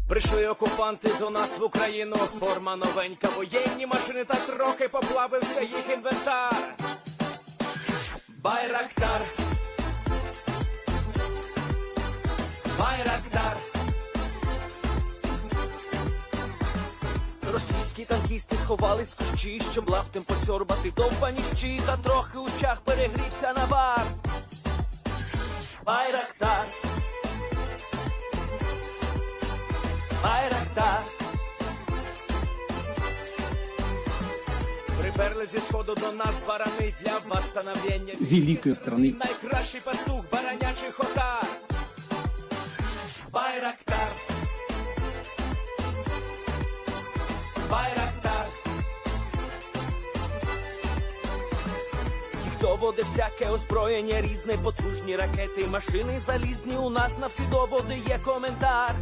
Прийшли окупанти до нас в Україну, форма новенька, воєнні машини, та трохи поплавився їх інвентар. Байрактар, Байрактар. Російські танкісти сховались в кущі, щоб лаптем посьорбати довбані щі, та трохи у чах перегрівся навар. Байрактар, Байрактар. Приперли зі сходу до нас барани для восстановлення великої страни. Найкращий пастух баранячих отар. Байрактар, Байрактар. Їх доводи всяке озброєння різне, потужні ракети, машини залізні, у нас на всі доводи є коментар.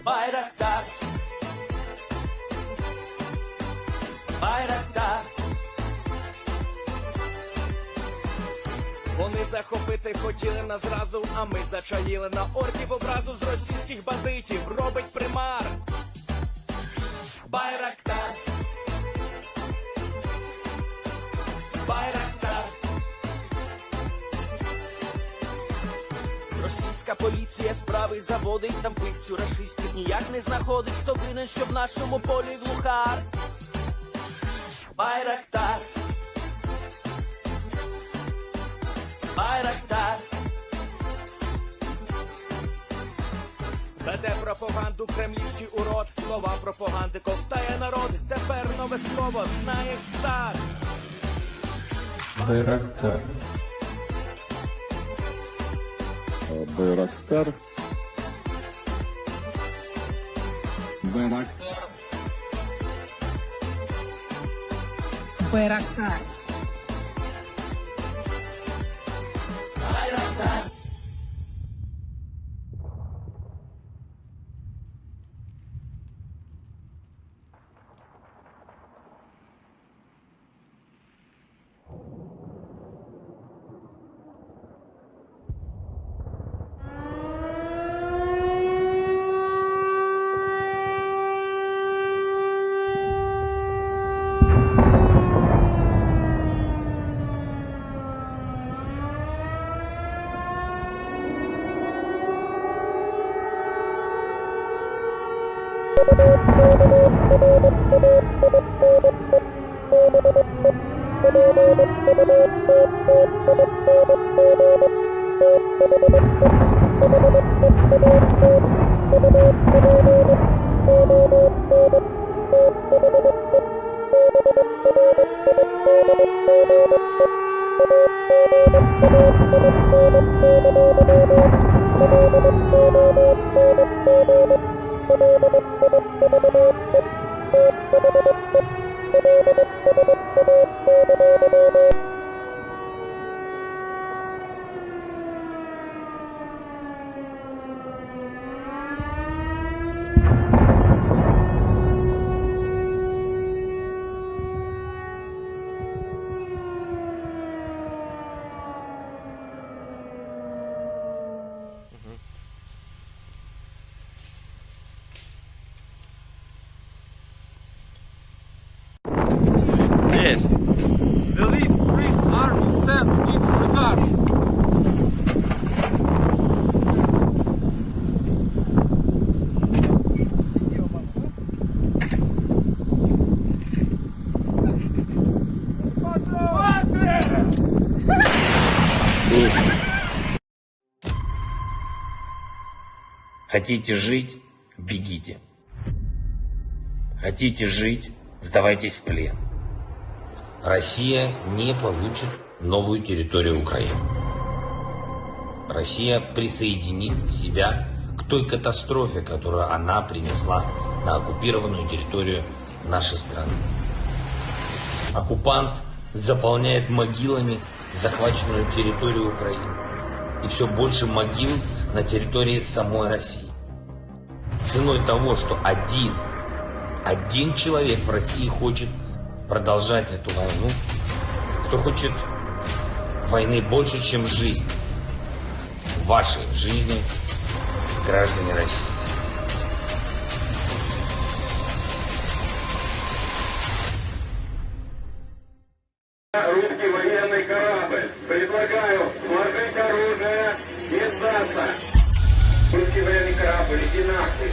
Байрактар, Байрактар. Вони захопити хотіли нас зразу, а ми зачаїли на орків образу з російських бандитів. Робить примар. Байрактар, Байрактар. Російська поліція справи заводить, там вбивцю рашистів ніяк не знаходить. Хто винен, що в нашому полі глухар? Байрактар, Байрактар. Веде пропаганду кремлівський урод, слова пропаганди ковтає народ. Тепер нове слово знає цар. Байрактар. Байрактар. Байрактар. Байрактар. Байрактар. Yes. The Leaf Spring Army sends its regards. Хотите жить – бегите. Хотите жить – сдавайтесь в плен. Россия не получит новую территорию Украины. Россия присоединит себя к той катастрофе, которую она принесла на оккупированную территорию нашей страны. Оккупант заполняет могилами захваченную территорию Украины. И все больше могил на территории самой России. Ценой того, что один человек в России хочет продолжать эту войну, кто хочет войны больше, чем жизнь. Ваши жизни, граждане России. Русский военный корабль. Предлагаю сложить оружие и сдаться. Русский военный корабль, иди нахуй.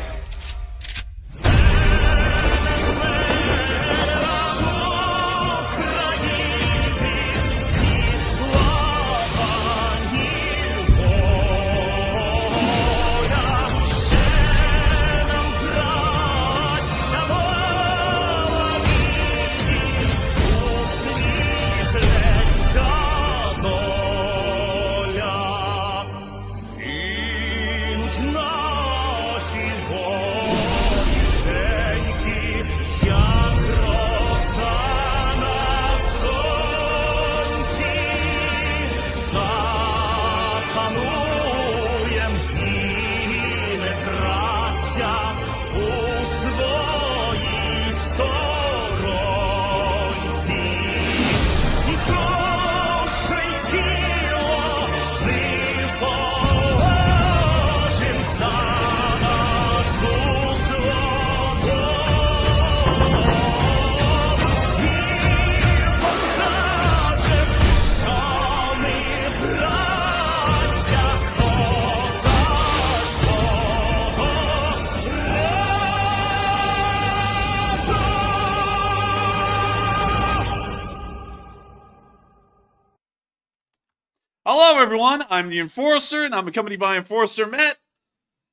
Hello, everyone. I'm the Enforcer, and I'm accompanied by Enforcer Matt.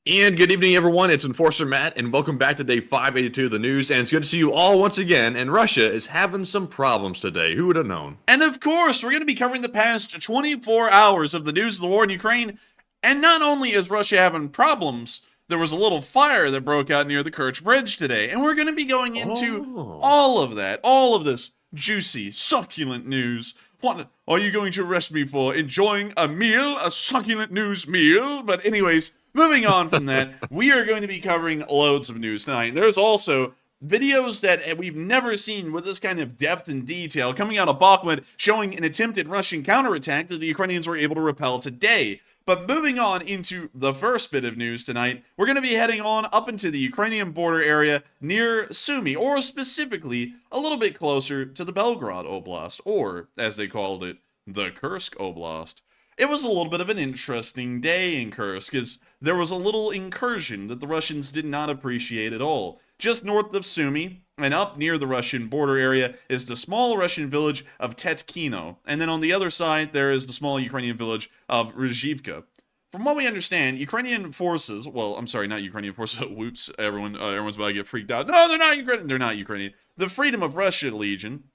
And good evening, everyone. It's Enforcer Matt, and welcome back to day 582 of the news. And it's good to see you all once again. And Russia is having some problems today. Who would have known? And of course, we're going to be covering the past 24 hours of the news of the war in Ukraine. And not only is Russia having problems, there was a little fire that broke out near the Kerch bridge today. And we're going to be going into all of that, all of this juicy, succulent news. What are you going to arrest me for? Enjoying a meal? A succulent news meal? But anyways, moving on from that, we are going to be covering loads of news tonight. There's also videos that we've never seen with this kind of depth and detail coming out of Bakhmut showing an attempted Russian counterattack that the Ukrainians were able to repel today. But moving on into the first bit of news tonight, we're going to be heading on up into the Ukrainian border area near Sumy, or specifically a little bit closer to the Belgorod Oblast, or as they called it, the Kursk Oblast. It was a little bit of an interesting day in Kursk, as there was a little incursion that the Russians did not appreciate at all. Just north of Sumy, and up near the Russian border area, is the small Russian village of Tetkino, and then on the other side, there is the small Ukrainian village of Avdiivka. From what we understand, Ukrainian forces, well, I'm sorry, not Ukrainian forces, whoops, everyone's about to get freaked out. No, they're not Ukrainian, they're not Ukrainian. The Freedom of Russia Legion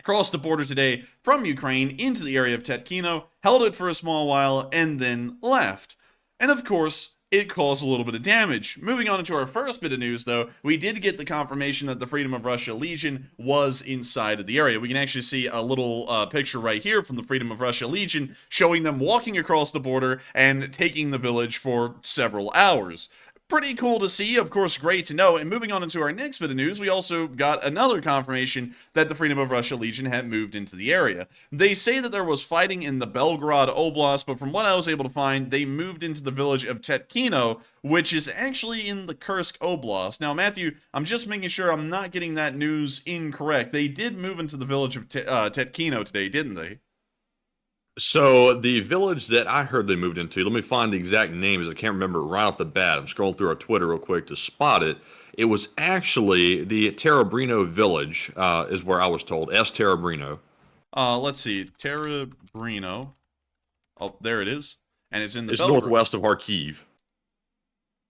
crossed the border today from Ukraine into the area of Tetkino, held it for a small while, and then left. And of course, it caused a little bit of damage. Moving on into our first bit of news, though, we did get the confirmation that the Freedom of Russia Legion was inside of the area. We can actually see a little picture right here from the Freedom of Russia Legion showing them walking across the border and taking the village for several hours. Pretty cool to see, of course, great to know. And moving on into our next bit of news, we also got another confirmation that the Freedom of Russia Legion had moved into the area. They say that there was fighting in the Belgorod Oblast, but from what I was able to find, they moved into the village of Tetkino, which is actually in the Kursk Oblast. Now, Matthew, I'm just making sure I'm not getting that news incorrect. They did move into the village of Tetkino today, didn't they? So the village that I heard they moved into, let me find the exact name as I can't remember it right off the bat. I'm scrolling through our Twitter real quick to spot it. It was actually the Terebrino village, is where I was told. S. Terebrino. Let's see. Terebrino. Oh, there it is. And it's in the Belgorod. Northwest of Kharkiv.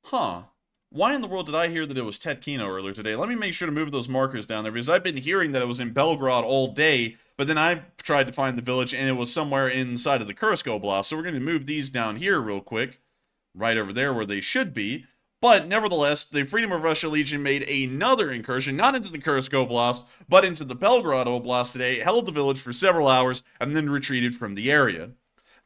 Huh. Why in the world did I hear that it was Tetkino earlier today? Let me make sure to move those markers down there, because I've been hearing that it was in Belgorod all day, but then I tried to find the village, and it was somewhere inside of the Kursk Oblast. So we're going to move these down here real quick, right over there where they should be. But nevertheless, the Freedom of Russia Legion made another incursion, not into the Kursk Oblast, but into the Belgorod Oblast today, held the village for several hours, and then retreated from the area.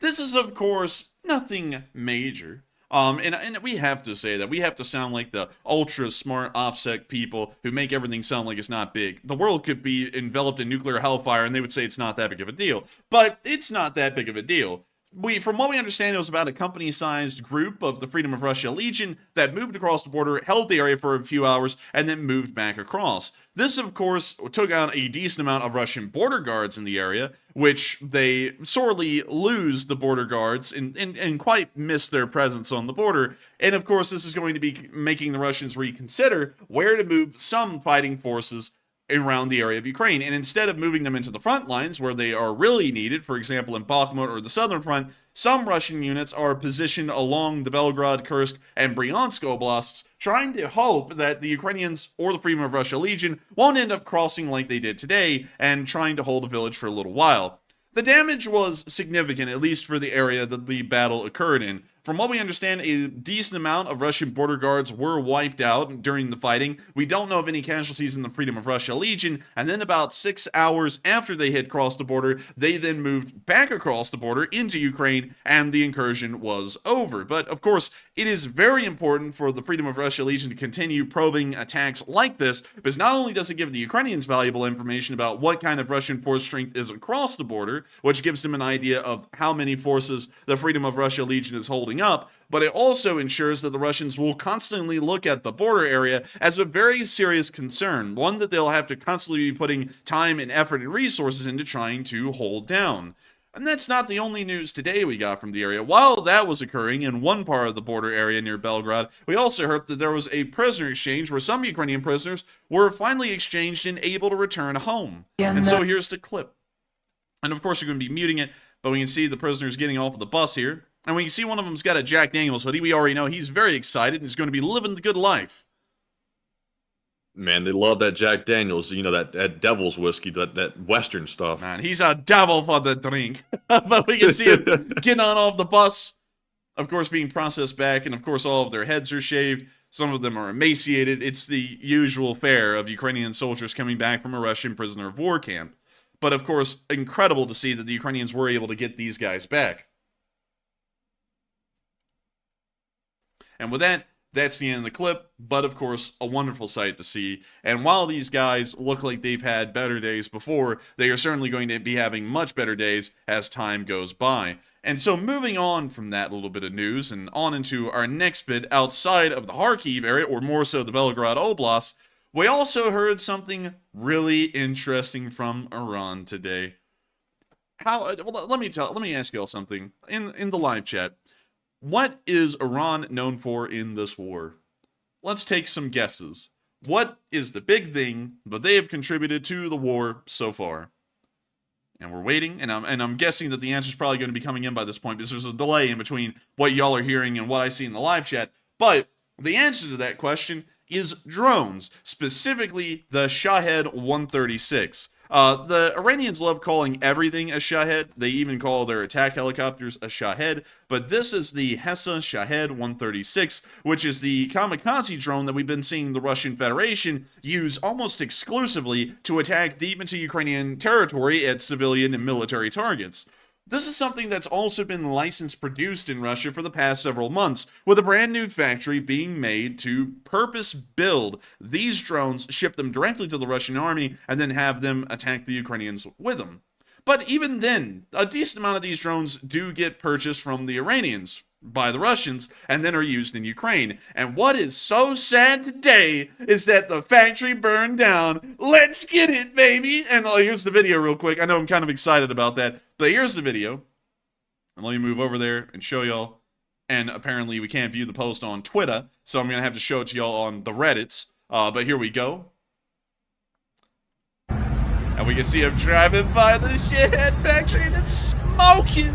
This is, of course, nothing major. And we have to say that. We have to sound like the ultra smart OPSEC people who make everything sound like it's not big. The world could be enveloped in nuclear hellfire and they would say it's not that big of a deal. But it's not that big of a deal. From what we understand, it was about a company-sized group of the Freedom of Russia Legion that moved across the border, held the area for a few hours, and then moved back across. This, of course, took out a decent amount of Russian border guards in the area, which they sorely lose the border guards and quite miss their presence on the border. And, of course, this is going to be making the Russians reconsider where to move some fighting forces around the area of Ukraine. And instead of moving them into the front lines where they are really needed, for example in Bakhmut or the southern front, some Russian units are positioned along the Belgorod, Kerch, and Bryansk oblasts, trying to hope that the Ukrainians or the Freedom of Russia Legion won't end up crossing like they did today and trying to hold a village for a little while. The damage was significant, at least for the area that the battle occurred in. From what we understand, a decent amount of Russian border guards were wiped out during the fighting. We don't know of any casualties in the Freedom of Russia Legion, and then about 6 hours after they had crossed the border, they then moved back across the border into Ukraine, and the incursion was over. But, of course, it is very important for the Freedom of Russia Legion to continue probing attacks like this, because not only does it give the Ukrainians valuable information about what kind of Russian force strength is across the border, which gives them an idea of how many forces the Freedom of Russia Legion is holding up, but it also ensures that the Russians will constantly look at the border area as a very serious concern, one that they'll have to constantly be putting time and effort and resources into trying to hold down. And that's not the only news today we got from the area. While that was occurring in one part of the border area near Belgorod, we also heard that there was a prisoner exchange where some Ukrainian prisoners were finally exchanged and able to return home. And so here's the clip. And of course you're going to be muting it, but we can see the prisoners getting off of the bus here. And we can see one of them's got a Jack Daniels hoodie. We already know he's very excited and he's going to be living the good life. Man, they love that Jack Daniels, you know, that devil's whiskey, that Western stuff. Man, he's a devil for the drink. But we can see him getting on off the bus, of course, being processed back, and of course, all of their heads are shaved. Some of them are emaciated. It's the usual fare of Ukrainian soldiers coming back from a Russian prisoner of war camp. But of course, incredible to see that the Ukrainians were able to get these guys back. And with that, that's the end of the clip, but of course, a wonderful sight to see. And while these guys look like they've had better days before, they are certainly going to be having much better days as time goes by. And so moving on from that little bit of news and on into our next bit outside of the Kharkiv area, or more so the Belgorod Oblast, we also heard something really interesting from Iran today. Let me ask you all something in the live chat. What is Iran known for in this war? Let's take some guesses. What is the big thing that they have contributed to the war so far? And we're waiting, and I'm guessing that the answer is probably going to be coming in by this point because there's a delay in between what y'all are hearing and what I see in the live chat. But the answer to that question is drones, specifically the Shahed 136. The Iranians love calling everything a Shahed. They even call their attack helicopters a Shahed. But this is the Hessa Shahed 136, which is the kamikaze drone that we've been seeing the Russian Federation use almost exclusively to attack deep into Ukrainian territory at civilian and military targets. This is something that's also been licensed produced in Russia for the past several months, with a brand new factory being made to purpose build these drones, ship them directly to the Russian army, and then have them attack the Ukrainians with them. But even then, a decent amount of these drones do get purchased from the Iranians by the Russians and then are used in Ukraine. And what is so sad today is that the factory burned down. Let's get it, baby! And here's the video real quick. I know I'm kind of excited about that, but here's the video. And let me move over there and show y'all. And apparently we can't view the post on Twitter, so I'm going to have to show it to y'all on the Reddits. But here we go. And we can see him driving by the Shahed factory and it's smoking.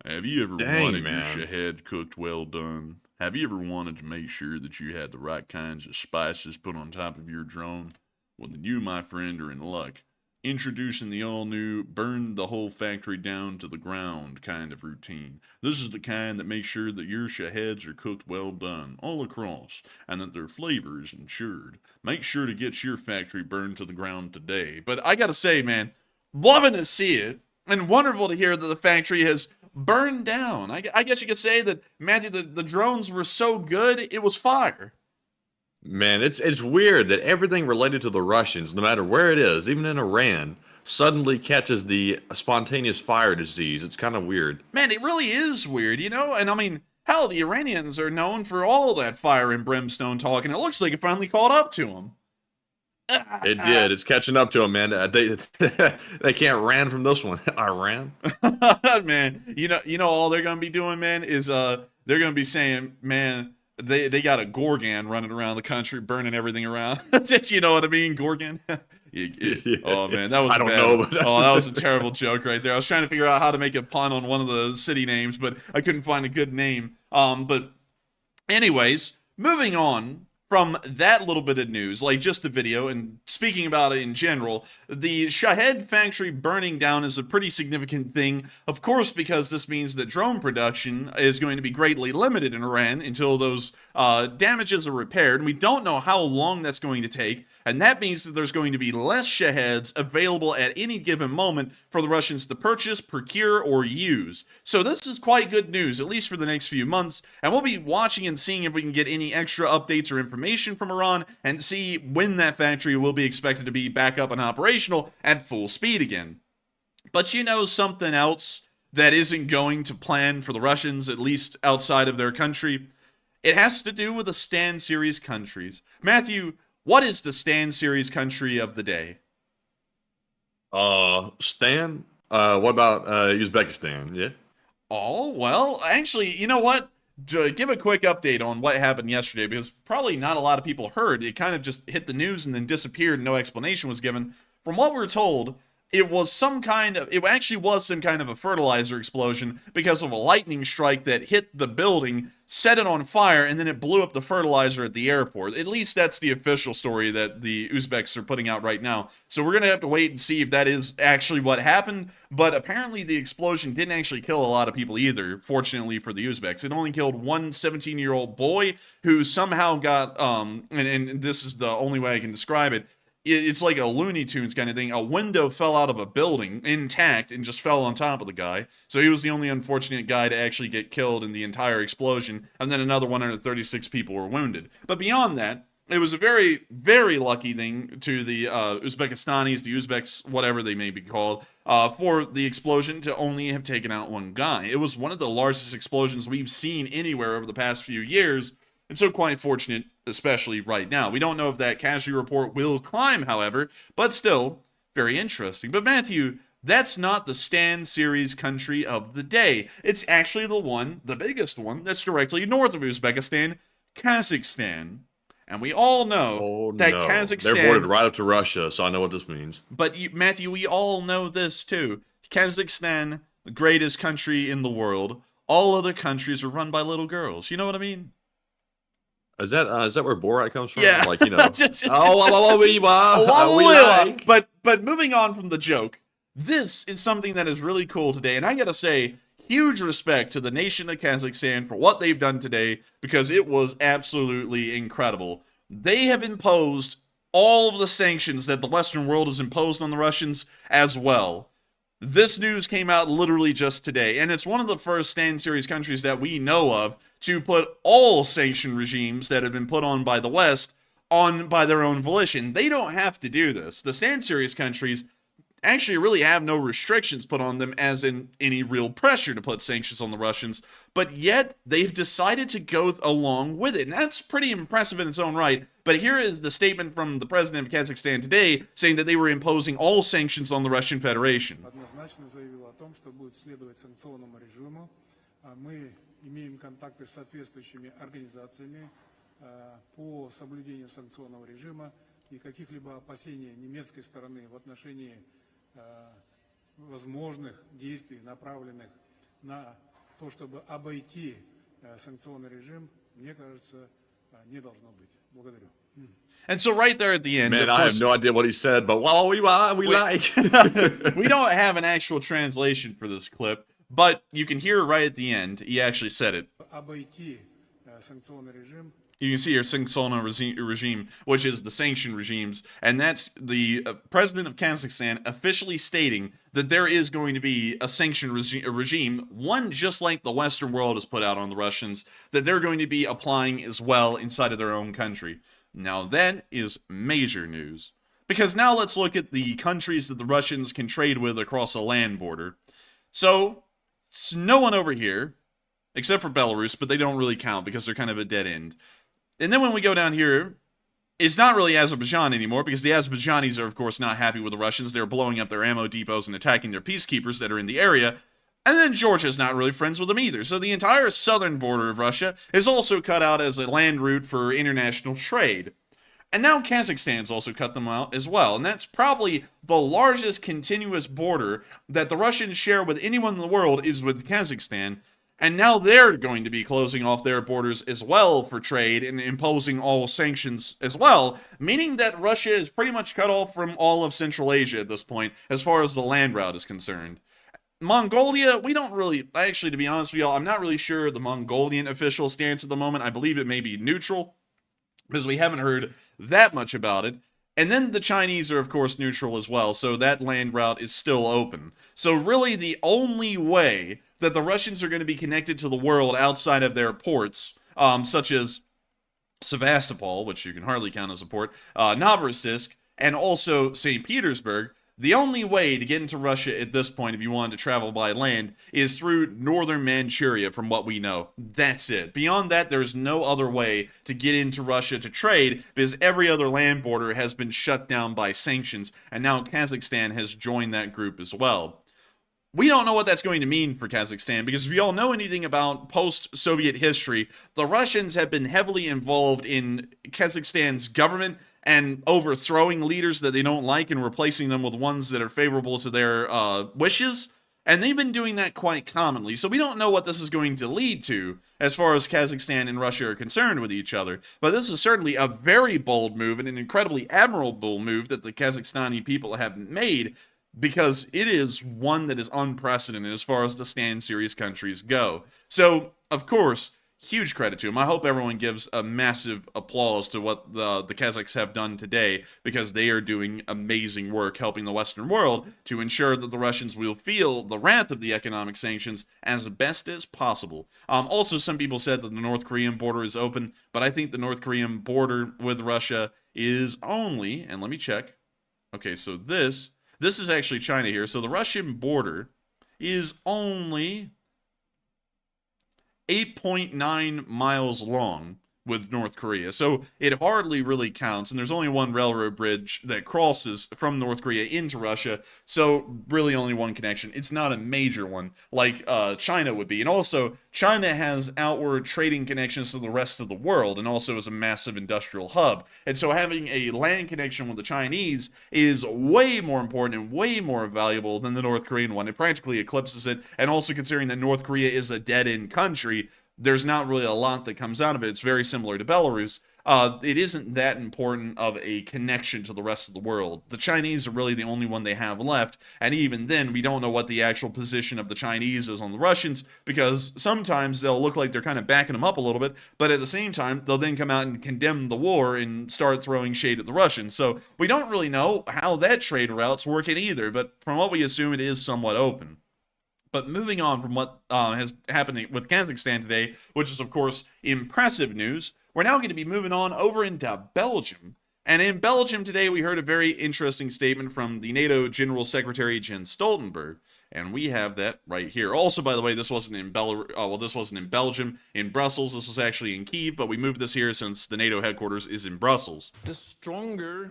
Have you ever wanted your Shahed cooked well done? Have you ever wanted to make sure that you had the right kinds of spices put on top of your drone? Well, then you, my friend, are in luck. Introducing the all-new burn the whole factory down to the ground kind of routine. This is the kind that makes sure that your Shaheds are cooked well done, all across, and that their flavor is ensured. Make sure to get your factory burned to the ground today. But I gotta say, man, loving to see it. And wonderful to hear that the factory has burned down. I guess you could say that, Matthew, the drones were so good, it was fire. Man, it's weird that everything related to the Russians, no matter where it is, even in Iran, suddenly catches the spontaneous fire disease. It's kind of weird. Man, it really is weird, you know? And I mean, hell, the Iranians are known for all that fire and brimstone talk, and it looks like it finally caught up to them. It did. It's catching up to them, man. They can't ran from this one. Iran. Man, you know all they're gonna be doing, man, is they're gonna be saying, man, they got a Gorgon running around the country, burning everything around. You know what I mean, Gorgon? Oh man, that was I don't bad. know. But Oh, that was a terrible joke right there. I was trying to figure out how to make a pun on one of the city names, but I couldn't find a good name. But anyways, moving on from that little bit of news, like just the video, and speaking about it in general, the Shahed factory burning down is a pretty significant thing, of course, because this means that drone production is going to be greatly limited in Iran until those damages are repaired, and we don't know how long that's going to take, and that means that there's going to be less Shaheds available at any given moment for the Russians to purchase, procure, or use. So this is quite good news, at least for the next few months, and we'll be watching and seeing if we can get any extra updates or information from Iran and see when that factory will be expected to be back up and operational at full speed again. But you know something else that isn't going to plan for the Russians, at least outside of their country? It has to do with the Stand Series countries. Matthew, what is the Stand Series country of the day? Stan? What about Uzbekistan? Yeah. Oh, well, actually, you know what? Give a quick update on what happened yesterday, because probably not a lot of people heard. It kind of just hit the news and then disappeared. No explanation was given. From what we're told, it actually was some kind of a fertilizer explosion because of a lightning strike that hit the building, set it on fire, and then it blew up the fertilizer at the airport. At least that's the official story that the Uzbeks are putting out right now. So we're going to have to wait and see if that is actually what happened. But apparently the explosion didn't actually kill a lot of people either, fortunately for the Uzbeks. It only killed one 17-year-old boy who somehow got, and this is the only way I can describe it, it's like a Looney Tunes kind of thing. A window fell out of a building intact and just fell on top of the guy. So he was the only unfortunate guy to actually get killed in the entire explosion. And then another 136 people were wounded. But beyond that, it was a very, very lucky thing to the Uzbekistanis, the Uzbeks, whatever they may be called, for the explosion to only have taken out one guy. It was one of the largest explosions we've seen anywhere over the past few years. And so quite fortunate, especially right now. We don't know if that casualty report will climb, however, but still very interesting. But Matthew, that's not the Stand Series country of the day. It's actually the biggest one, that's directly north of Uzbekistan, Kazakhstan. And we all know that Kazakhstan... They're bordered right up to Russia, so I know what this means. But Matthew, we all know this too. Kazakhstan, the greatest country in the world. All other countries are run by little girls. You know what I mean? Is that where Borat comes from? Yeah. Like, you know. We like. But moving on from the joke, this is something that is really cool today, and I gotta say, huge respect to the nation of Kazakhstan for what they've done today, because it was absolutely incredible. They have imposed all of the sanctions that the Western world has imposed on the Russians as well. This news came out literally just today, and it's one of the first Stand Series countries that we know of to put all sanction regimes that have been put on by the West on by their own volition. They don't have to do this. The Stand Series countries actually really have no restrictions put on them, as in any real pressure to put sanctions on the Russians, but yet they've decided to go along with it, and that's pretty impressive in its own right. But here is the statement from the president of Kazakhstan today, saying that they were imposing all sanctions on the Russian Federation. Однозначно заявил о том, что будет следовать санкционному режиму. Мы имеем контакты с соответствующими организациями по соблюдению санкционного режима, и каких-либо опасений немецкой стороны в отношении возможных действий, направленных на то, чтобы обойти санкционный режим, мне кажется, не должно быть. Благодарю. And so right there at the end... Man, I have no idea what he said, but we like. We don't have an actual translation for this clip, but you can hear right at the end, he actually said it. Обойти санкционный режим. You can see here Sanctions regime, which is the sanction regimes, and that's the president of Kazakhstan officially stating that there is going to be a sanction regime, one just like the Western world has put out on the Russians, that they're going to be applying as well inside of their own country. Now that is major news, because now let's look at the countries that the Russians can trade with across a land border. So, it's no one over here, except for Belarus, but they don't really count because they're kind of a dead end. And then when we go down here, it's not really Azerbaijan anymore, because the Azerbaijanis are, of course, not happy with the Russians. They're blowing up their ammo depots and attacking their peacekeepers that are in the area. And then Georgia's not really friends with them either. So the entire southern border of Russia is also cut out as a land route for international trade. And now Kazakhstan's also cut them out as well. And that's probably the largest continuous border that the Russians share with anyone in the world is with Kazakhstan. And now they're going to be closing off their borders as well for trade and imposing all sanctions as well, meaning that Russia is pretty much cut off from all of Central Asia at this point, as far as the land route is concerned. Mongolia, we don't really, actually, to be honest with y'all, I'm not really sure the Mongolian official stance at the moment. I believe it may be neutral, because we haven't heard that much about it. And then the Chinese are, of course, neutral as well, so that land route is still open. So really the only way that the Russians are going to be connected to the world outside of their ports, such as Sevastopol, which you can hardly count as a port, Novorossiysk, and also St. Petersburg, the only way to get into Russia at this point, if you wanted to travel by land, is through northern Manchuria, from what we know. That's it. Beyond that, there's no other way to get into Russia to trade, because every other land border has been shut down by sanctions, and now Kazakhstan has joined that group as well. We don't know what that's going to mean for Kazakhstan, because if y'all know anything about post-Soviet history, the Russians have been heavily involved in Kazakhstan's government and overthrowing leaders that they don't like and replacing them with ones that are favorable to their wishes. And they've been doing that quite commonly. So we don't know what this is going to lead to as far as Kazakhstan and Russia are concerned with each other. But this is certainly a very bold move and an incredibly admirable move that the Kazakhstani people have made, because it is one that is unprecedented as far as the Stand Series countries go. So, of course, huge credit to them. I hope everyone gives a massive applause to what the Kazakhs have done today, because they are doing amazing work helping the Western world to ensure that the Russians will feel the wrath of the economic sanctions as best as possible. Also, some people said that the North Korean border is open, but I think the North Korean border with Russia is only, and let me check. Okay, so this is actually China here. So the Russian border is only 8.9 miles long with North Korea. So it hardly really counts, and there's only one railroad bridge that crosses from North Korea into Russia, so really only one connection. It's not a major one like China would be. And also, China has outward trading connections to the rest of the world, and also is a massive industrial hub. And so having a land connection with the Chinese is way more important and way more valuable than the North Korean one. It practically eclipses it, and also considering that North Korea is a dead-end country, there's not really a lot that comes out of it. It's very similar to Belarus. It isn't that important of a connection to the rest of the world. The Chinese are really the only one they have left, and even then, we don't know what the actual position of the Chinese is on the Russians, because sometimes they'll look like they're kind of backing them up a little bit, but at the same time, they'll then come out and condemn the war and start throwing shade at the Russians. So we don't really know how that trade route's working either, but from what we assume, it is somewhat open. But moving on from what has happened with Kazakhstan today, which is, of course, impressive news, we're now going to be moving on over into Belgium. And in Belgium today, we heard a very interesting statement from the NATO General Secretary Jens Stoltenberg. And we have that right here. Also, by the way, this wasn't in this wasn't in Belgium, in Brussels. This was actually in Kyiv, but we moved this here since the NATO headquarters is in Brussels. The stronger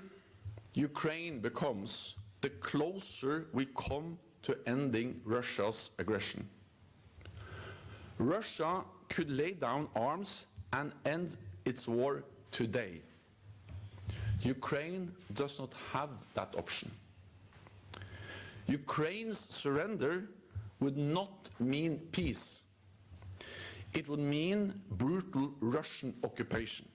Ukraine becomes, the closer we come to ending Russia's aggression. Russia could lay down arms and end its war today. Ukraine does not have that option. Ukraine's surrender would not mean peace. It would mean brutal Russian occupation.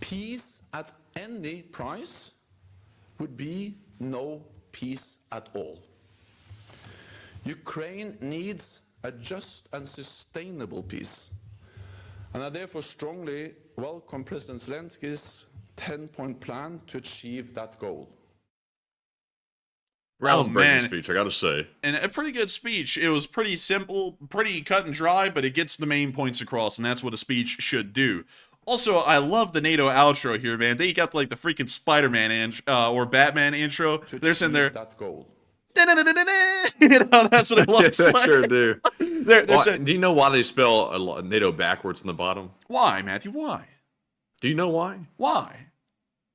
Peace at any price would be no peace at all. Ukraine needs a just and sustainable peace, And I therefore strongly welcome President Zelenskyy's 10-point plan to achieve that goal. Groundbreaking speech, I gotta say. And a pretty good speech. It was pretty simple, pretty cut and dry, but it gets the main points across, and that's what a speech should do. Also, I love the NATO outro here, man. They got like the freaking Spider-Man or Batman intro. They're sitting there. That goal. You know, that's what it looks Yeah, like. sure do. Saying, do you know why they spell NATO backwards in the bottom? why, Matthew? Why? Do you know why? Why?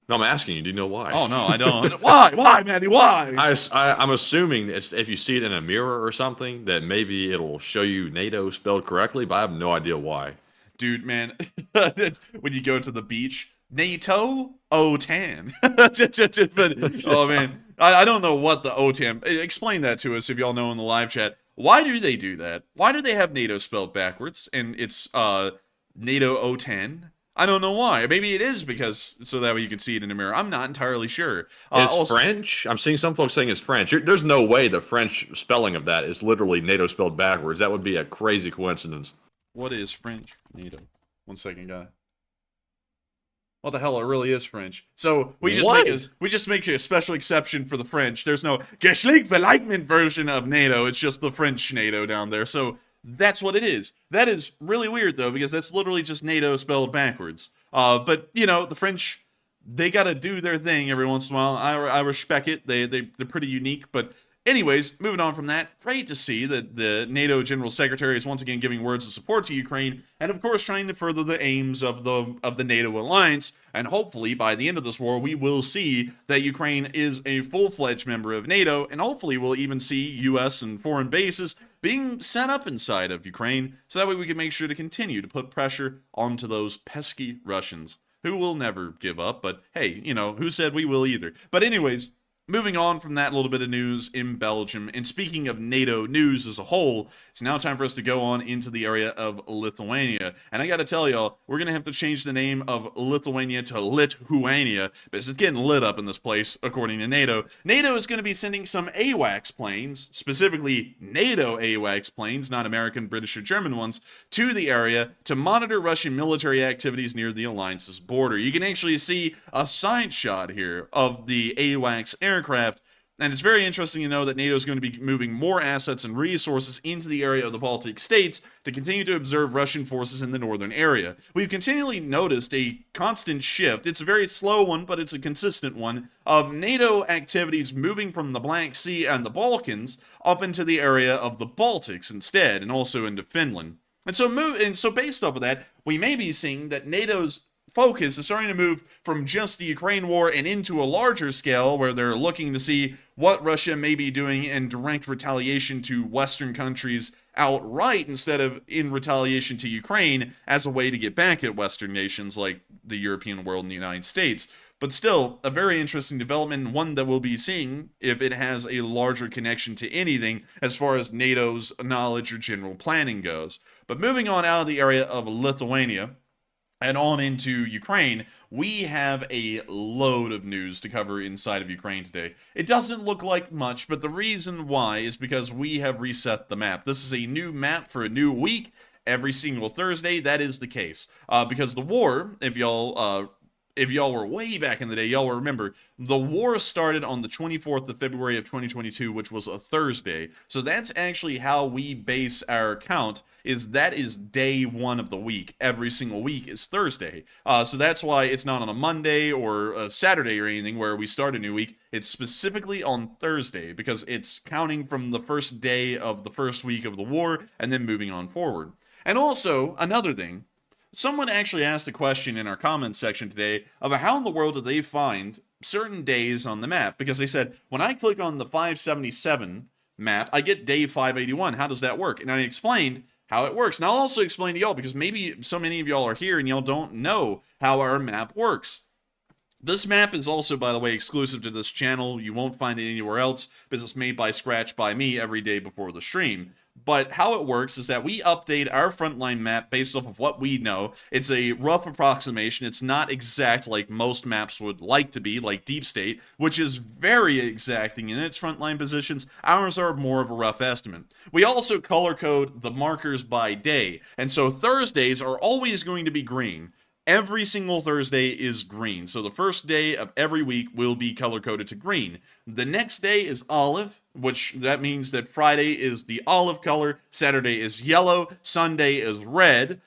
No, I'm asking you. Do you know why? Oh no, I don't. Why? Why, Matthew? Why? I'm assuming if you see it in a mirror or something, that maybe it'll show you NATO spelled correctly, but I have no idea why. Dude, man, when you go to the beach, NATO OTAN. But, oh man, I don't know what the OTAN. Explain that to us if y'all know in the live chat. Why do they do that? Why do they have NATO spelled backwards and it's NATO OTAN? I don't know why. Maybe it is because so that way you can see it in the mirror. I'm not entirely sure. It's also, French. I'm seeing some folks saying it's French. There's no way the French spelling of that is literally NATO spelled backwards. That would be a crazy coincidence. what is French NATO? 1 second, guy. What the hell? It really is French. So we just make a special exception for the French. There's no Geschlechtvergleichment version of NATO. It's just the French NATO down there. So that's what it is. That is really weird though, because that's literally just NATO spelled backwards. But you know, the French, they gotta do their thing every once in a while. I respect it. They're pretty unique. But anyways, moving on from that, great to see that the NATO General Secretary is once again giving words of support to Ukraine, and of course trying to further the aims of the NATO alliance. And hopefully, by the end of this war, we will see that Ukraine is a full-fledged member of NATO, and hopefully we'll even see U.S. and foreign bases being set up inside of Ukraine, so that way we can make sure to continue to put pressure onto those pesky Russians, who will never give up. But hey, you know, who said we will either? But anyways, moving on from that little bit of news in Belgium, and speaking of NATO news as a whole, it's now time for us to go on into the area of Lithuania. And I gotta tell y'all, we're gonna have to change the name of Lithuania to Lithuania, because it's getting lit up in this place, according to NATO. NATO is gonna be sending some AWACS planes, specifically NATO AWACS planes, not American, British, or German ones, to the area to monitor Russian military activities near the alliance's border. You can actually see a side shot here of the AWACS aircraft, and it's very interesting to know that NATO is going to be moving more assets and resources into the area of the Baltic states to continue to observe Russian forces in the northern area. We've continually noticed a constant shift, it's a very slow one, but it's a consistent one, of NATO activities moving from the Black Sea and the Balkans up into the area of the Baltics instead, and also into Finland. And so based off of that, we may be seeing that NATO's focus is starting to move from just the Ukraine war and into a larger scale where they're looking to see what Russia may be doing in direct retaliation to Western countries outright instead of in retaliation to Ukraine as a way to get back at Western nations like the European world and the United States. But still, a very interesting development, and one that we'll be seeing if it has a larger connection to anything as far as NATO's knowledge or general planning goes. But moving on out of the area of Lithuania and on into Ukraine, we have a load of news to cover inside of Ukraine today. It doesn't look like much, but the reason why is because we have reset the map. This is a new map for a new week. Every single Thursday, that is the case. Because the war, if y'all were way back in the day, y'all will remember, the war started on the 24th of February of 2022, which was a Thursday. So that's actually how we base our count, that is day one of the week. Every single week is Thursday. So that's why it's not on a Monday or a Saturday or anything where we start a new week. It's specifically on Thursday because it's counting from the first day of the first week of the war and then moving on forward. And also, another thing, someone actually asked a question in our comments section today about how in the world do they find certain days on the map, because they said, when I click on the 577 map, I get day 581. How does that work? And I explained how it works. And I'll also explain to y'all, because maybe so many of y'all are here and y'all don't know how our map works. This map is also, by the way, exclusive to this channel. You won't find it anywhere else, because it's made by scratch by me every day before the stream. But how it works is that we update our Frontline map based off of what we know. It's a rough approximation. It's not exact like most maps would like to be, like Deep State, which is very exacting in its Frontline positions. Ours are more of a rough estimate. We also color code the markers by day, and so Thursdays are always going to be green. Every single Thursday is green. So the first day of every week will be color-coded to green. The next day is olive, which that means that Friday is the olive color, Saturday is yellow, Sunday is red,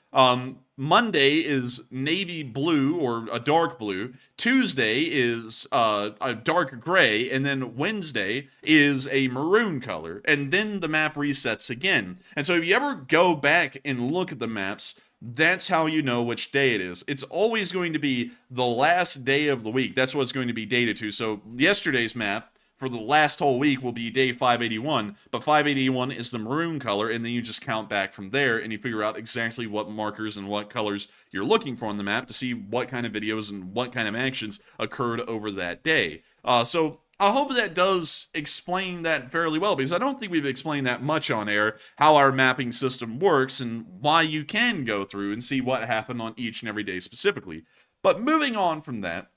Monday is navy blue or a dark blue, Tuesday is a dark gray, and then Wednesday is a maroon color, and then the map resets again. And so if you ever go back and look at the maps, that's how you know which day it is. It's always going to be the last day of the week. That's what it's going to be dated to. So yesterday's map for the last whole week will be day 581, but 581 is the maroon color, and then you just count back from there, and you figure out exactly what markers and what colors you're looking for on the map to see what kind of videos and what kind of actions occurred over that day. So I hope that does explain that fairly well, because I don't think we've explained that much on air, how our mapping system works and why you can go through and see what happened on each and every day specifically. But moving on from that,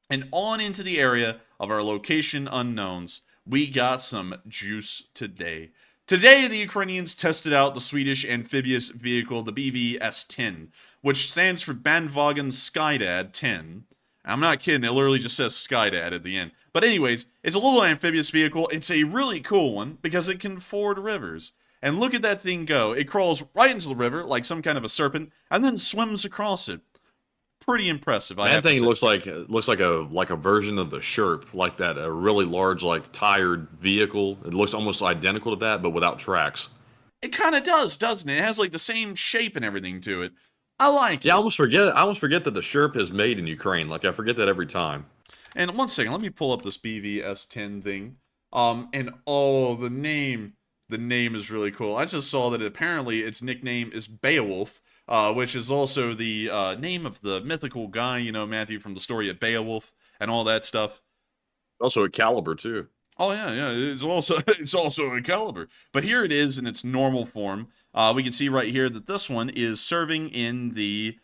and on into the area of our location unknowns, we got some juice today. Today, the Ukrainians tested out the Swedish amphibious vehicle, the BvS-10, which stands for Bandwagen Skydad 10. I'm not kidding, it literally just says Skydad at the end. But anyways, it's a little amphibious vehicle. It's a really cool one because it can ford rivers. And look at that thing go. It crawls right into the river like some kind of a serpent and then swims across it. Pretty impressive. That thing looks like a version of the Sherp, like that, a really large, like tired vehicle. It looks almost identical to that, but without tracks. It kind of does, doesn't it? It has like the same shape and everything to it. I like it. Yeah, I almost forget that the Sherp is made in Ukraine. Like I forget that every time. And one second, let me pull up this BvS-10 thing. And oh, the name is really cool. I just saw that apparently its nickname is Beowulf, which is also the name of the mythical guy, you know, Matthew, from the story of Beowulf and all that stuff. Also a caliber too. Oh yeah, it's also a caliber. But here it is in its normal form. We can see right here that this one is serving in the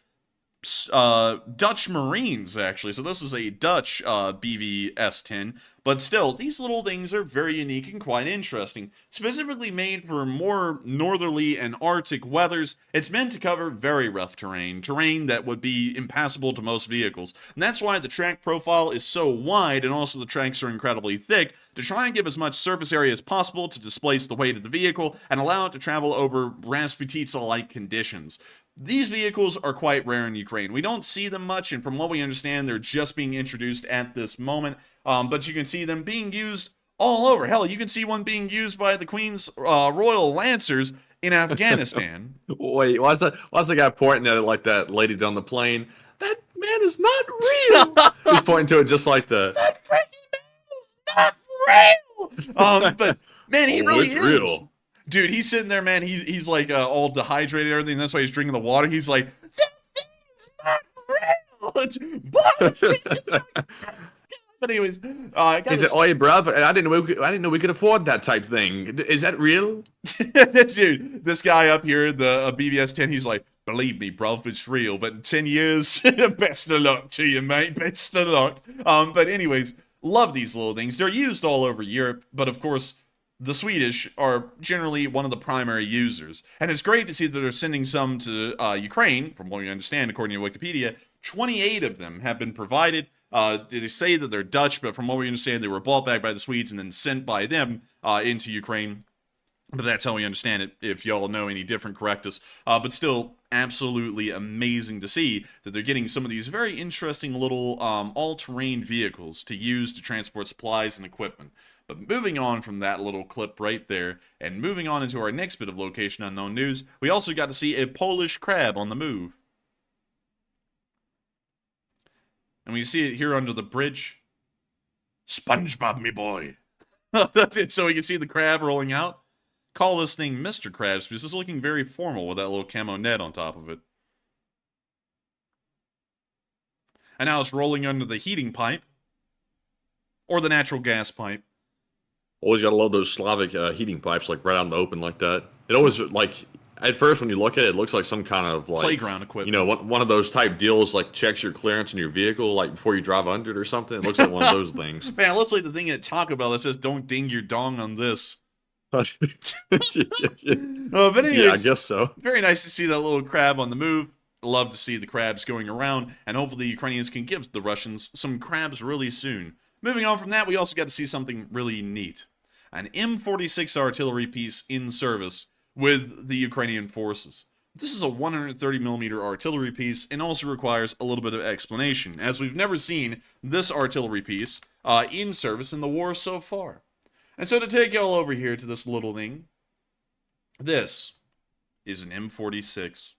Dutch Marines, actually. So this is a Dutch BvS-10, but still, these little things are very unique and quite interesting. Specifically made for more northerly and Arctic weathers, it's meant to cover very rough terrain that would be impassable to most vehicles. And that's why the track profile is so wide, and also the tracks are incredibly thick, to try and give as much surface area as possible to displace the weight of the vehicle and allow it to travel over Rasputitsa-like conditions. These vehicles are quite rare in Ukraine. We don't see them much, and from what we understand, they're just being introduced at this moment. But you can see them being used all over. Hell, you can see one being used by the Queen's Royal Lancers in Afghanistan. Wait, why's the guy pointing at it like that lady down the plane? That man is not real. He's pointing to it just like that freaking man is not real. But man, he really is real. Dude, he's sitting there, man. He's like all dehydrated and everything. That's why he's drinking the water. He's like, that thing is not real. But anyways, he said, "Oi, bruv, I didn't know we could afford that type thing. Is that real?" Dude, this guy up here, the BvS-10, he's like, "Believe me, bruv, it's real. But in 10 years, best of luck to you, mate. Best of luck." But anyways, love these little things. They're used all over Europe, but of course, the Swedish are generally one of the primary users. And it's great to see that they're sending some to Ukraine. From what we understand, according to Wikipedia, 28 of them have been provided. They say that they're Dutch, but from what we understand, they were bought back by the Swedes and then sent by them into Ukraine. But that's how we understand it. If y'all know any different, correct us. But still, absolutely amazing to see that they're getting some of these very interesting little all-terrain vehicles to use to transport supplies and equipment. But moving on from that little clip right there, and moving on into our next bit of location unknown news, we also got to see a Polish crab on the move. And we see it here under the bridge. SpongeBob, me boy. That's it. So we can see the crab rolling out. Call this thing Mr. Krabs because it's looking very formal with that little camo net on top of it. And now it's rolling under the heating pipe. Or the natural gas pipe. Always got to love those Slavic heating pipes, like right out in the open like that. It always, like, at first when you look at it, it looks like some kind of, like, Playground equipment. You know, one of those type deals, like, checks your clearance in your vehicle, like, before you drive under it or something. It looks like one of those things. Man, it looks like the thing at Taco Bell that says, "Don't ding your dong on this." But anyways, yeah, I guess so. Very nice to see that little crab on the move. Love to see the crabs going around, and hopefully the Ukrainians can give the Russians some crabs really soon. Moving on from that, we also got to see something really neat. An M46 artillery piece in service with the Ukrainian forces. This is a 130mm artillery piece and also requires a little bit of explanation, as we've never seen this artillery piece in service in the war so far. And so to take y'all over here to this little thing, this is an M46.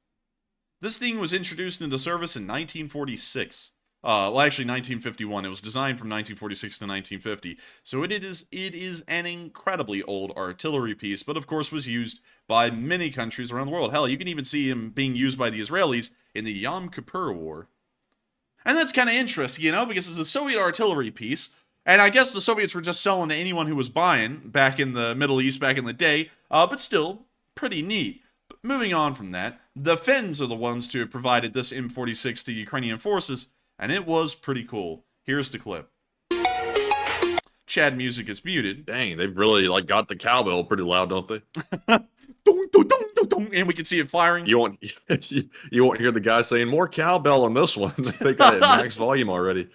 This thing was introduced into service in 1946. Well, actually 1951. It was designed from 1946 to 1950. So it is an incredibly old artillery piece, but of course was used by many countries around the world. Hell, you can even see him being used by the Israelis in the Yom Kippur War. And that's kind of interesting, you know, because it's a Soviet artillery piece. And I guess the Soviets were just selling to anyone who was buying back in the Middle East back in the day, but still pretty neat. But moving on from that, the Finns are the ones to have provided this M46 to Ukrainian forces, and it was pretty cool. Here's the clip. Chad music is muted. Dang, they've really like got the cowbell pretty loud, don't they? And we can see it firing. You won't hear the guy saying more cowbell on this one. They got it at max volume already.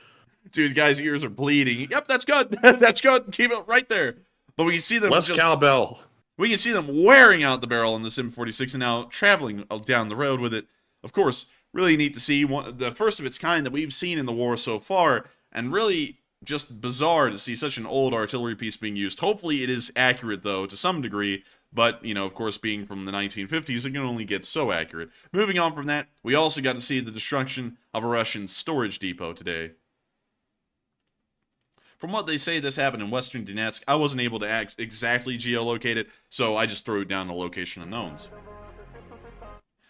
Dude, guy's ears are bleeding. Yep, that's good. That's good. Keep it right there. But we can see them less cowbell. We can see them wearing out the barrel in this M46 and now traveling down the road with it. Of course, really neat to see the first of its kind that we've seen in the war so far, and really just bizarre to see such an old artillery piece being used. Hopefully it is accurate, though, to some degree, but, you know, of course, being from the 1950s, it can only get so accurate. Moving on from that, we also got to see the destruction of a Russian storage depot today. From what they say, this happened in western Donetsk. I wasn't able to exactly geolocate it, so I just threw it down to location unknowns.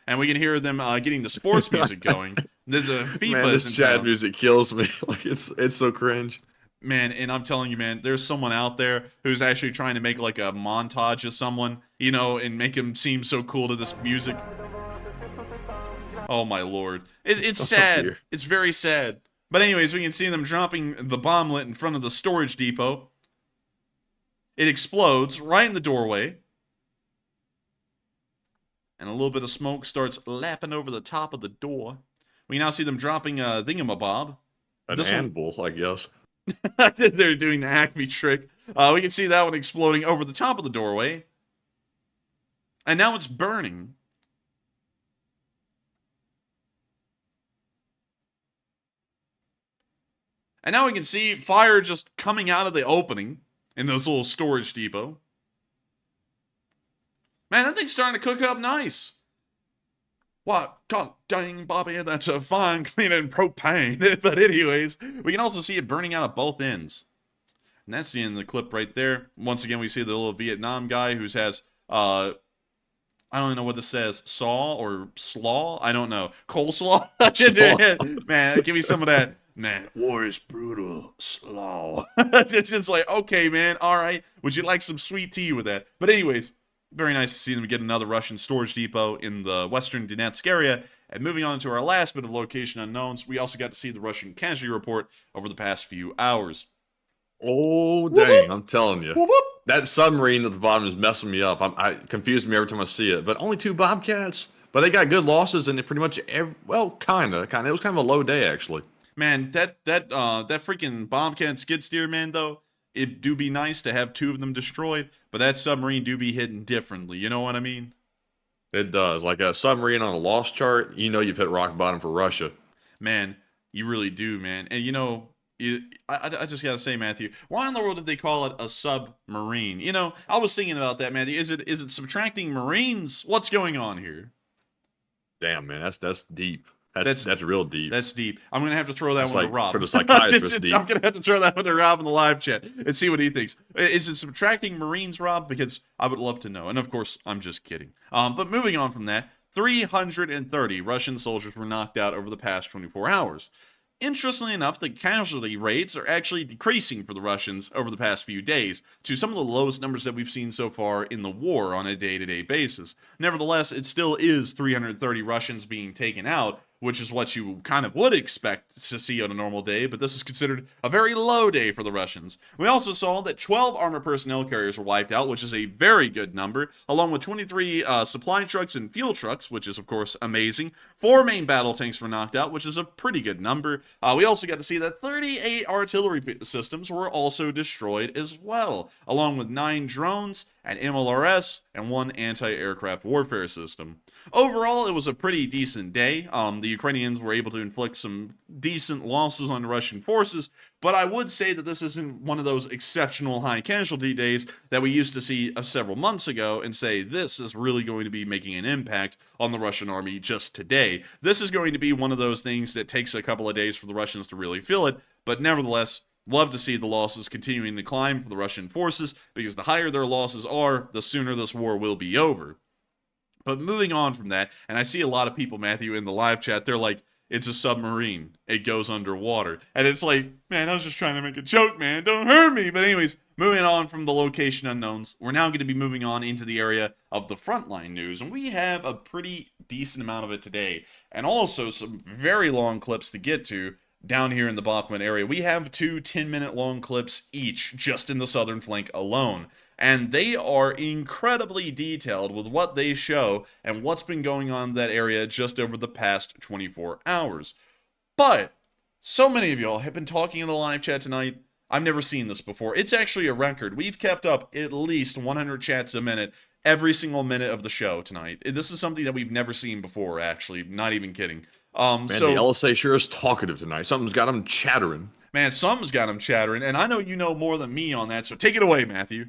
And we can hear them getting the sports music going. There's a FIFA. Man, this Chad music kills me. Like it's so cringe. Man, and I'm telling you, man, there's someone out there who's actually trying to make like a montage of someone, you know, and make him seem so cool to this music. Oh my lord, it's sad. Dear. It's very sad. But anyways, we can see them dropping the bomblet in front of the storage depot. It explodes right in the doorway. And a little bit of smoke starts lapping over the top of the door. We now see them dropping a thingamabob. An anvil, I guess. They're doing the Acme trick. We can see that one exploding over the top of the doorway. And now it's burning. And now we can see fire just coming out of the opening in this little storage depot. Man, that thing's starting to cook up nice. What? God dang, Bobby, that's a fine cleaning propane. But anyways, we can also see it burning out at both ends. And that's the end of the clip right there. Once again, we see the little Vietnam guy who has, I don't even know what this says, saw or slaw? I don't know. Coleslaw? Man, give me some of that. Man, war is brutal. Slow. It's just like, okay, man, all right. Would you like some sweet tea with that? But anyways, very nice to see them get another Russian storage depot in the western Donetsk area. And moving on to our last bit of location unknowns, we also got to see the Russian casualty report over the past few hours. Oh, dang, I'm telling you. That submarine at the bottom is messing me up. I confused me every time I see it. But only 2 Bobcats. But they got good losses, and it pretty much, well, kind of. It was kind of a low day, actually. Man, that freaking Bobcat skid steer, man, though, it do be nice to have 2 of them destroyed, but that submarine do be hitting differently. You know what I mean? It does. Like a submarine on a loss chart, you know you've hit rock bottom for Russia. Man, you really do, man. And you know, I just gotta say, Matthew, why in the world did they call it a submarine? You know, I was thinking about that, Matthew. Is it subtracting Marines? What's going on here? Damn, man, that's deep. That's real deep. That's deep. I'm gonna have to throw that one to Rob. For the psychiatrist, deep. I'm gonna have to throw that one to Rob in the live chat and see what he thinks. Is it subtracting Marines, Rob? Because I would love to know. And of course, I'm just kidding. But moving on from that, 330 Russian soldiers were knocked out over the past 24 hours. interestingly enough, the casualty rates are actually decreasing for the Russians over the past few days to some of the lowest numbers that we've seen so far in the war on a day-to-day basis. Nevertheless, it still is 330 Russians being taken out, which is what you kind of would expect to see on a normal day, but this is considered a very low day for the Russians. We also saw that 12 armored personnel carriers were wiped out, which is a very good number, along with 23 supply trucks and fuel trucks, which is, of course, amazing. 4 main battle tanks were knocked out, which is a pretty good number. We also got to see that 38 artillery systems were also destroyed as well, along with 9 drones, an MLRS, and 1 anti-aircraft warfare system. Overall, it was a pretty decent day. The Ukrainians were able to inflict some decent losses on Russian forces, but I would say that this isn't one of those exceptional high casualty days that we used to see several months ago and say this is really going to be making an impact on the Russian army just today. This is going to be one of those things that takes a couple of days for the Russians to really feel it, but nevertheless, love to see the losses continuing to climb for the Russian forces, because the higher their losses are, the sooner this war will be over. But moving on from that, and I see a lot of people, Matthew, in the live chat, they're like, it's a submarine. It goes underwater. And it's like, man, I was just trying to make a joke, man. Don't hurt me. But anyways, moving on from the location unknowns, we're now going to be moving on into the area of the Frontline news. And we have a pretty decent amount of it today. And also some very long clips to get to down here in the Bakhmut area. We have 2 10-minute long clips each, just in the southern flank alone. And they are incredibly detailed with what they show and what's been going on in that area just over the past 24 hours. But so many of y'all have been talking in the live chat tonight. I've never seen this before. It's actually a record. We've kept up at least 100 chats a minute every single minute of the show tonight. This is something that we've never seen before, actually. Not even kidding. Man, so the LSA sure is talkative tonight. Something's got them chattering. Man, something's got them chattering, and I know you know more than me on that, so take it away, Matthew.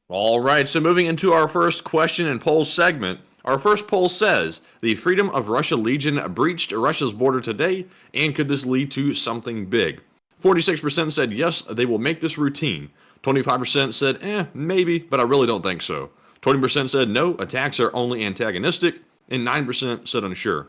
All right, so moving into our first question and poll segment. Our first poll says, the Freedom of Russia Legion breached Russia's border today, and could this lead to something big? 46% said yes, they will make this routine. 25% said, maybe, but I really don't think so. 20% said no, attacks are only antagonistic, and 9% said unsure.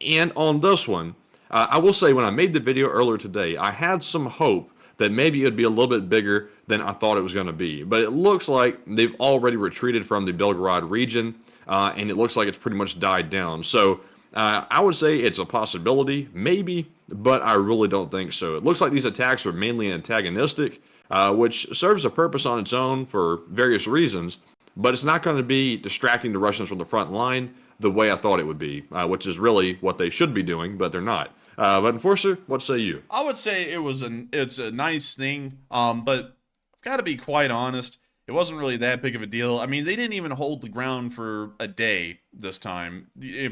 And on this one, I will say when I made the video earlier today, I had some hope that maybe it would be a little bit bigger than I thought it was going to be. But it looks like they've already retreated from the Belgorod region, and it looks like it's pretty much died down. So I would say it's a possibility, maybe, but I really don't think so. It looks like these attacks are mainly antagonistic, which serves a purpose on its own for various reasons, but it's not going to be distracting the Russians from the front line the way I thought it would be, which is really what they should be doing, but they're not. But Enforcer, what say you? I would say it's a nice thing, but I've got to be quite honest, it wasn't really that big of a deal. I mean, they didn't even hold the ground for a day this time.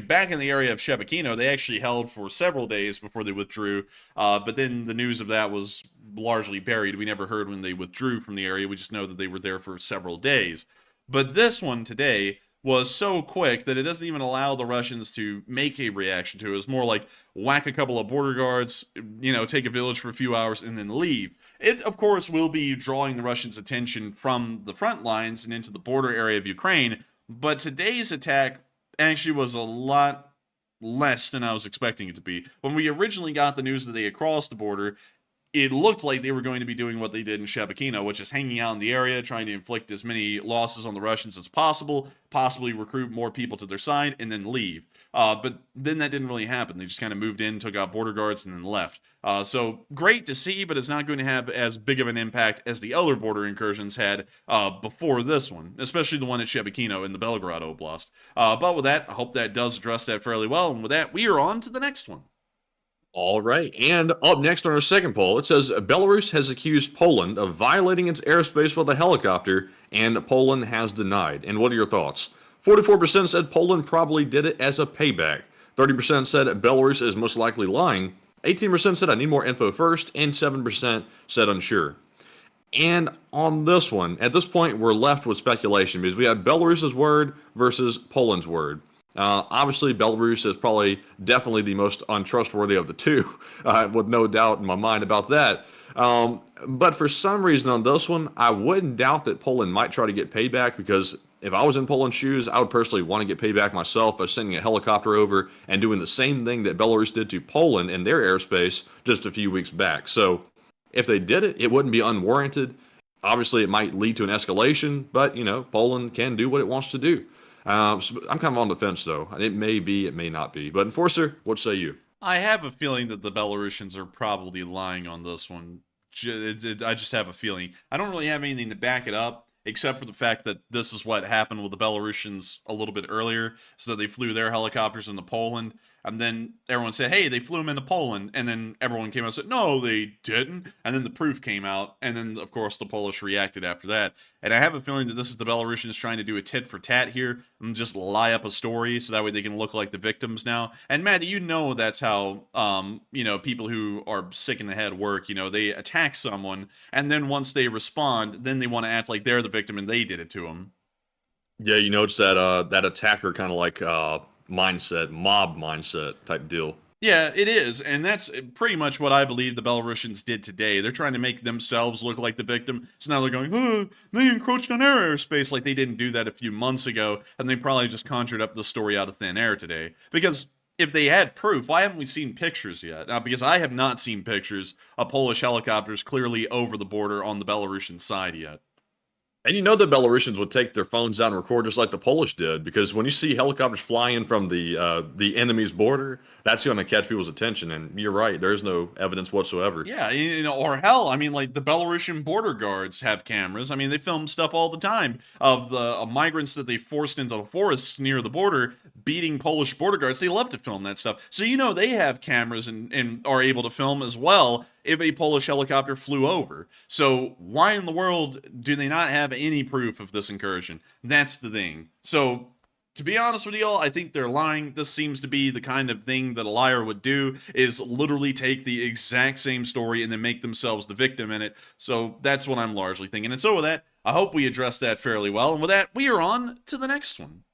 Back in the area of Shebekino, they actually held for several days before they withdrew, but then the news of that was largely buried. We never heard when they withdrew from the area. We just know that they were there for several days. But this one today was so quick that it doesn't even allow the Russians to make a reaction to it. It's more like whack a couple of border guards, take a village for a few hours and then leave. It, of course, will be drawing the Russians' attention from the front lines and into the border area of Ukraine, but today's attack actually was a lot less than I was expecting it to be. When we originally got the news that they had crossed the border, it looked like they were going to be doing what they did in Shebekino, which is hanging out in the area, trying to inflict as many losses on the Russians as possible, possibly recruit more people to their side, and then leave. But then that didn't really happen. They just kind of moved in, took out border guards, and then left. So great to see, but it's not going to have as big of an impact as the other border incursions had before this one, especially the one at Shebekino in the Belgorod Oblast. But with that, I hope that does address that fairly well. And with that, we are on to the next one. All right, and up next on our second poll, it says Belarus has accused Poland of violating its airspace with a helicopter, and Poland has denied. And what are your thoughts? 44% said Poland probably did it as a payback. 30% said Belarus is most likely lying. 18% said I need more info first, and 7% said unsure. And on this one, at this point, we're left with speculation because we have Belarus's word versus Poland's word. Obviously, Belarus is probably definitely the most untrustworthy of the two, with no doubt in my mind about that. But for some reason on this one, I wouldn't doubt that Poland might try to get payback because if I was in Poland's shoes, I would personally want to get payback myself by sending a helicopter over and doing the same thing that Belarus did to Poland in their airspace just a few weeks back. So if they did it, it wouldn't be unwarranted. Obviously, it might lead to an escalation, but, Poland can do what it wants to do. So I'm kind of on the fence, though. It may be, it may not be. But Enforcer, what say you? I have a feeling that the Belarusians are probably lying on this one. I just have a feeling. I don't really have anything to back it up, except for the fact that this is what happened with the Belarusians a little bit earlier, so that they flew their helicopters into Poland, and then everyone said, hey, they flew them into Poland, and then everyone came out and said, no, they didn't, and then the proof came out, and then, of course, the Polish reacted after that. And I have a feeling that this is the Belarusians trying to do a tit for tat here, and just lie up a story, so that way they can look like the victims now. And Matt, that's how, people who are sick in the head work. They attack someone, and then once they respond, then they want to act like they're the victim and they did it to them. Yeah, it's that attacker kind of like mindset, mob mindset type deal. Yeah, it is, and that's pretty much what I believe the Belarusians did today. They're trying to make themselves look like the victim, so now they're going, they encroached on our airspace, like they didn't do that a few months ago, and they probably just conjured up the story out of thin air today. Because if they had proof, why haven't we seen pictures yet? Because I have not seen pictures of Polish helicopters clearly over the border on the Belarusian side yet. And the Belarusians would take their phones out and record just like the Polish did, because when you see helicopters flying from the enemy's border, that's going to catch people's attention. And you're right, there's no evidence whatsoever. Yeah, or hell, like the Belarusian border guards have cameras. They film stuff all the time of the migrants that they forced into the forests near the border, beating Polish border guards. They love to film that stuff. So they have cameras and are able to film as well if a Polish helicopter flew over. So why in the world do they not have any proof of this incursion? That's the thing. So to be honest with y'all, I think they're lying. This seems to be the kind of thing that a liar would do, is literally take the exact same story and then make themselves the victim in it. So that's what I'm largely thinking. And so with that, I hope we addressed that fairly well. And with that, we are on to the next one.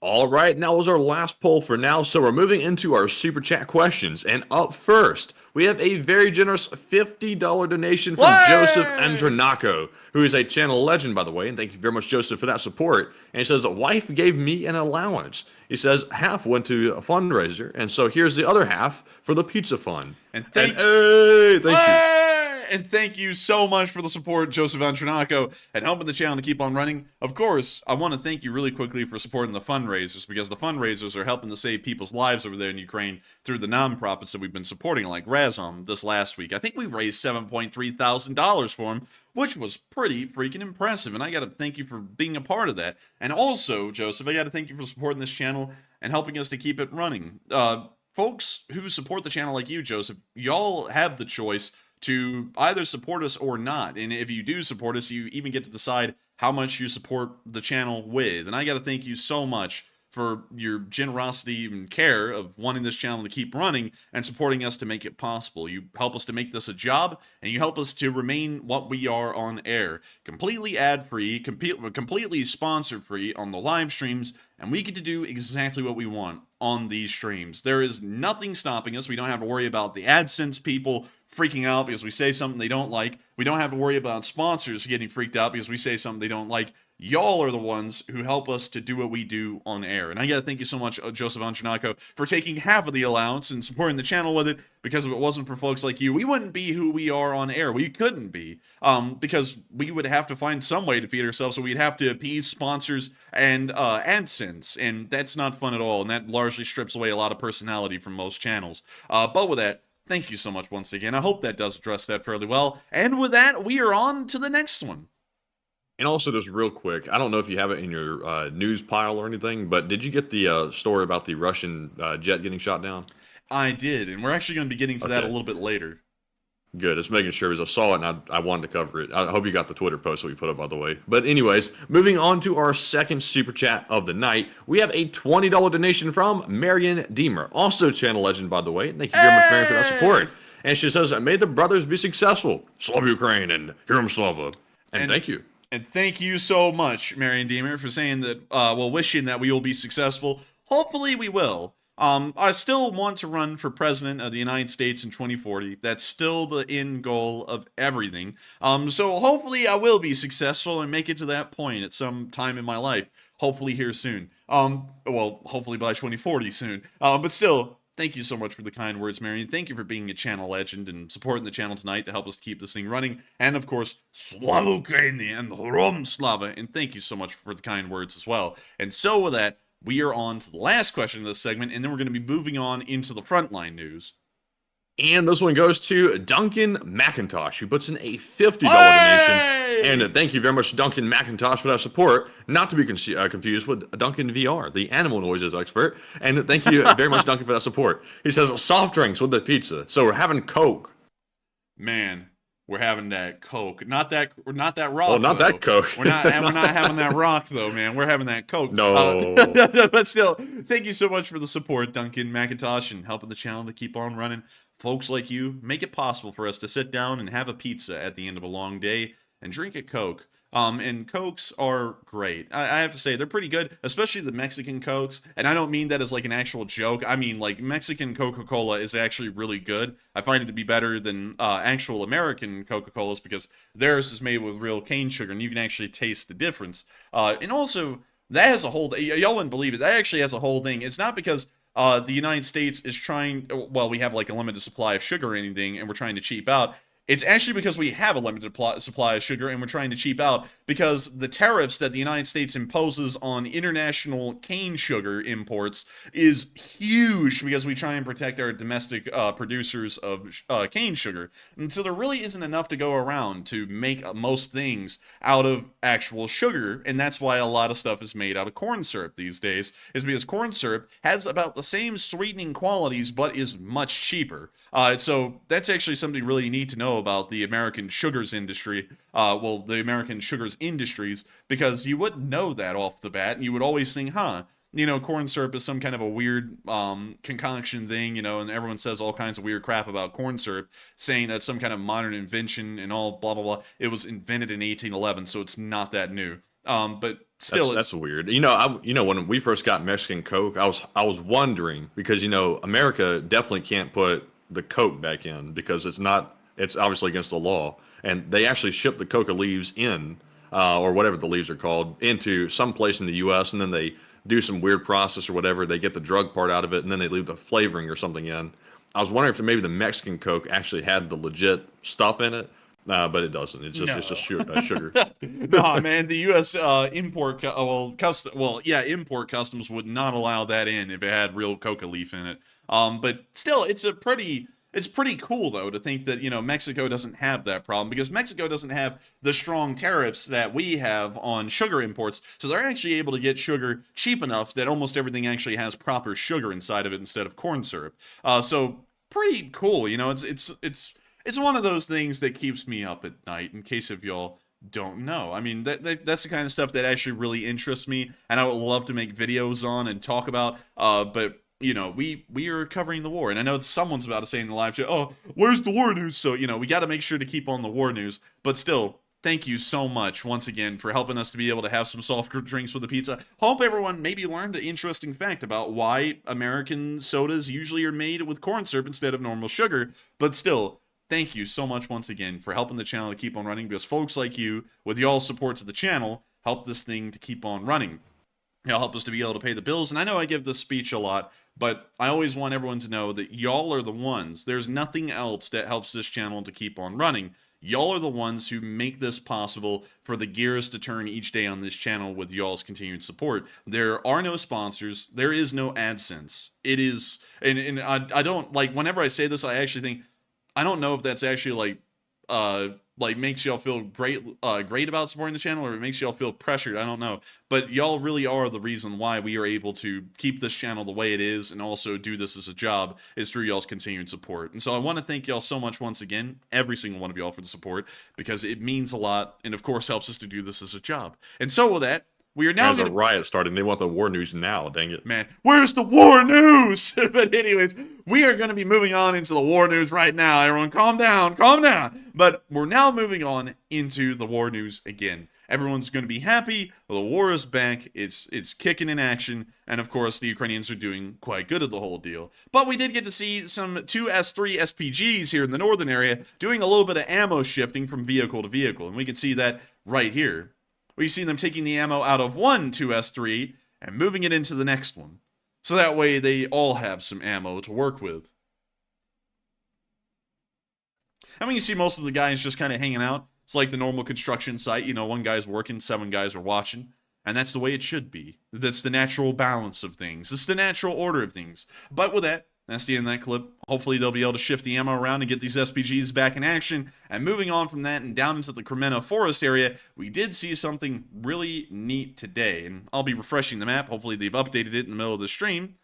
All right, and that was our last poll for now, so we're moving into our Super Chat questions. And up first, we have a very generous $50 donation from Joseph Andriivka, who is a channel legend, by the way, and thank you very much, Joseph, for that support. And he says, wife gave me an allowance. He says, half went to a fundraiser, and so here's the other half for the pizza fund. And thank you. And thank you so much for the support, Joseph Andriivka, and helping the channel to keep on running. Of course, I want to thank you really quickly for supporting the fundraisers, because the fundraisers are helping to save people's lives over there in Ukraine through the nonprofits that we've been supporting, like Razom this last week. I think we raised $7.3 thousand for him, which was pretty freaking impressive, and I got to thank you for being a part of that. And also, Joseph, I got to thank you for supporting this channel and helping us to keep it running. Folks who support the channel like you, Joseph, y'all have the choice to either support us or not. And if you do support us, you even get to decide how much you support the channel with. And I got to thank you so much for your generosity and care of wanting this channel to keep running and supporting us to make it possible. You help us to make this a job, and you help us to remain what we are on air. Completely ad-free, completely sponsor-free on the live streams, and we get to do exactly what we want on these streams. There is nothing stopping us. We don't have to worry about the AdSense people freaking out because we say something they don't like. We don't have to worry about sponsors getting freaked out because we say something they don't like. Y'all are the ones who help us to do what we do on air. And I got to thank you so much, Joseph Andriivka, for taking half of the allowance and supporting the channel with it, because if it wasn't for folks like you, we wouldn't be who we are on air. We couldn't be, because we would have to find some way to feed ourselves, so we'd have to appease sponsors and AdSense, and that's not fun at all, and that largely strips away a lot of personality from most channels. But with that, thank you so much once again. I hope that does address that fairly well. And with that, we are on to the next one. And also, just real quick, I don't know if you have it in your news pile or anything, but did you get the story about the Russian jet getting shot down? I did, and we're actually going to be getting to that a little bit later. Good. Just making sure, because I saw it and I wanted to cover it. I hope you got the Twitter post that we put up, by the way. But anyways, moving on to our second super chat of the night, we have a $20 donation from Marion Deemer, also channel legend, by the way. Thank you very much, Marion, for that support. And she says, may the brothers be successful. Slava Ukraine and Heroem Slava. And thank you. And thank you so much, Marion Deemer, for saying that, wishing that we will be successful. Hopefully we will. I still want to run for president of the United States in 2040. That's still the end goal of everything. So hopefully I will be successful and make it to that point at some time in my life. Hopefully here soon. Well, hopefully by 2040 soon. But still, thank you so much for the kind words, Marion. Thank you for being a channel legend and supporting the channel tonight to help us keep this thing running. And of course, Slava Ukraini and Rom Slava. And thank you so much for the kind words as well. And so with that, we are on to the last question of this segment, and then we're going to be moving on into the Frontline news. And this one goes to Duncan McIntosh, who puts in a $50 donation. And thank you very much, Duncan McIntosh, for that support. Not to be confused with Duncan VR, the animal noises expert. And thank you very much, Duncan, for that support. He says, soft drinks with the pizza. So we're having Coke. Man, we're having that Coke. Not that rock. Well, not though. that Coke. We're not having that rock, though, man. We're having that Coke. No. But still, thank you so much for the support, Duncan McIntosh, and helping the channel to keep on running. Folks like you make it possible for us to sit down and have a pizza at the end of a long day and drink a Coke. And Cokes are great. I have to say, they're pretty good, especially the Mexican Cokes. And I don't mean that as like an actual joke. I mean, like, Mexican Coca-Cola is actually really good. I find it to be better than actual American Coca-Colas because theirs is made with real cane sugar, and you can actually taste the difference. And also, that has a whole... Y'all wouldn't believe it. That actually has a whole thing. It's not because... the United States is trying, well, we have like a limited supply of sugar or anything, and we're trying to cheap out. It's actually because we have a limited supply of sugar, and we're trying to cheap out because the tariffs that the United States imposes on international cane sugar imports is huge because we try and protect our domestic producers of cane sugar. And so there really isn't enough to go around to make most things out of actual sugar, and that's why a lot of stuff is made out of corn syrup these days, is because corn syrup has about the same sweetening qualities but is much cheaper. So that's actually something really neat to know about the American sugars industry, the American sugars industries, because you wouldn't know that off the bat, and you would always think, corn syrup is some kind of a weird concoction thing, and everyone says all kinds of weird crap about corn syrup, saying that's some kind of modern invention and all blah, blah, blah. It was invented in 1811, so it's not that new. But still, that's weird. When we first got Mexican Coke, I was wondering because America definitely can't put the Coke back in because it's obviously against the law, and they actually ship the coca leaves in, or whatever the leaves are called, into some place in the U.S., and then they do some weird process or whatever. They get the drug part out of it, and then they leave the flavoring or something in. I was wondering if maybe the Mexican Coke actually had the legit stuff in it, but it doesn't. It's just sugar. Nah, man, the U.S. import customs would not allow that in if it had real coca leaf in it. But still, it's pretty cool, though, to think that, Mexico doesn't have that problem because Mexico doesn't have the strong tariffs that we have on sugar imports. So they're actually able to get sugar cheap enough that almost everything actually has proper sugar inside of it instead of corn syrup. So pretty cool. It's one of those things that keeps me up at night, in case if y'all don't know. I mean, that's the kind of stuff that actually really interests me, and I would love to make videos on and talk about, but we are covering the war, and I know someone's about to say in the live chat, oh, where's the war news? So, we got to make sure to keep on the war news, but still, thank you so much once again for helping us to be able to have some soft drinks with the pizza. Hope everyone maybe learned an interesting fact about why American sodas usually are made with corn syrup instead of normal sugar, but still, thank you so much once again for helping the channel to keep on running, because folks like you, with y'all's support to the channel, help this thing to keep on running. Y'all help us to be able to pay the bills, and I know I give this speech a lot, but I always want everyone to know that y'all are the ones. There's nothing else that helps this channel to keep on running. Y'all are the ones who make this possible for the gears to turn each day on this channel with y'all's continued support. There are no sponsors. There is no AdSense. It is, and I don't, whenever I say this, I actually think, I don't know if that's actually makes y'all feel great about supporting the channel, or it makes y'all feel pressured. I don't know, but y'all really are the reason why we are able to keep this channel the way it is and also do this as a job, is through y'all's continued support. And so I want to thank y'all so much once again, every single one of y'all, for the support, because it means a lot, and of course helps us to do this as a job. And so with that, we are now There's a riot starting. They want the war news now, dang it. Man, where's the war news? But anyways, we are going to be moving on into the war news right now. Everyone calm down, calm down. But we're now moving on into the war news again. Everyone's going to be happy. The war is back. It's kicking in action. And of course, the Ukrainians are doing quite good at the whole deal. But we did get to see some 2 S3 SPGs here in the northern area doing a little bit of ammo shifting from vehicle to vehicle. And we can see that right here. We see them taking the ammo out of one 2S3 and moving it into the next one. So that way they all have some ammo to work with. And we can see most of the guys just kind of hanging out. It's like the normal construction site. You know, 1 guy's working, 7 guys are watching. And that's the way it should be. That's the natural balance of things. It's the natural order of things. But with that, that's the end of that clip. Hopefully they'll be able to shift the ammo around and get these SPGs back in action. And moving on from that and down into the Crimean forest area, we did see something really neat today. And I'll be refreshing the map. Hopefully they've updated it in the middle of the stream.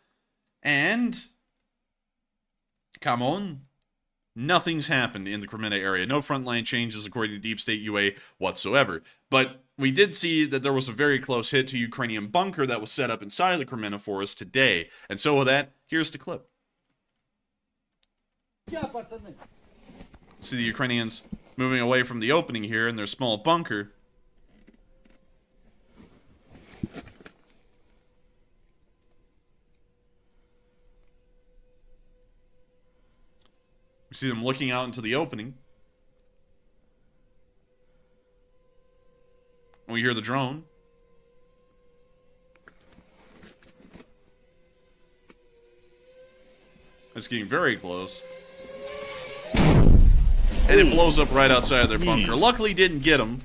And come on. Nothing's happened in the Crimean area. No frontline changes according to Deep State UA whatsoever. But we did see that there was a very close hit to Ukrainian bunker that was set up inside of the Crimean forest today. And so with that, here's the clip. See the Ukrainians moving away from the opening here in their small bunker. We see them looking out into the opening. We hear the drone. It's getting very close. And it blows up right outside of their bunker. Luckily didn't get them,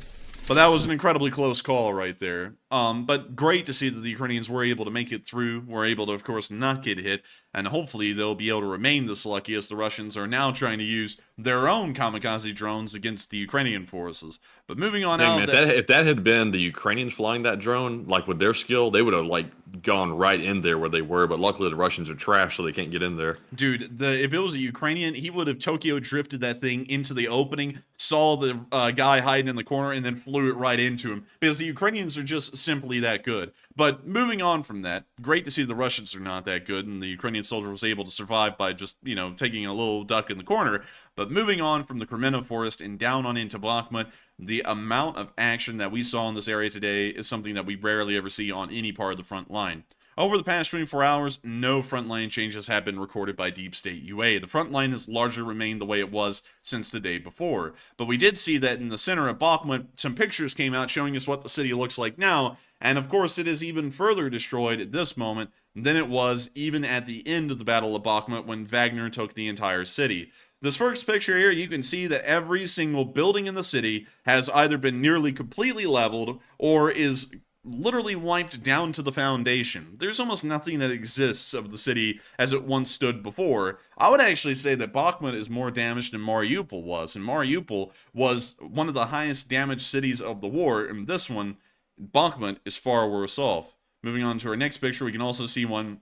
but that was an incredibly close call right there. But great to see that the Ukrainians were able to make it through, were able to, of course, not get hit, and hopefully they'll be able to remain this lucky as the Russians are now trying to use their own kamikaze drones against the Ukrainian forces. But moving on out... Man, if that had been the Ukrainians flying that drone, like with their skill, they would have like gone right in there where they were, but luckily the Russians are trash, so they can't get in there. Dude, if it was a Ukrainian, he would have Tokyo drifted that thing into the opening, saw the guy hiding in the corner, and then flew it right into him. Because the Ukrainians are just simply that good. But moving on from that, great to see the Russians are not that good, and the Ukrainian soldier was able to survive by just, you know, taking a little duck in the corner. But moving on from the Crimean forest and down on into Bakhmut, the amount of action that we saw in this area today is something that we rarely ever see on any part of the front line. Over the past 24 hours, no frontline changes have been recorded by Deep State UA. The front line has largely remained the way it was since the day before. But we did see that in the center of Bakhmut, some pictures came out showing us what the city looks like now. And of course, it is even further destroyed at this moment than it was even at the end of the Battle of Bakhmut when Wagner took the entire city. This first picture here, you can see that every single building in the city has either been nearly completely leveled or is literally wiped down to the foundation. There's almost nothing that exists of the city as it once stood before. I would actually say that Bakhmut is more damaged than Mariupol was, and Mariupol was one of the highest damaged cities of the war, and this one, Bakhmut, is far worse off. Moving on to our next picture, we can also see one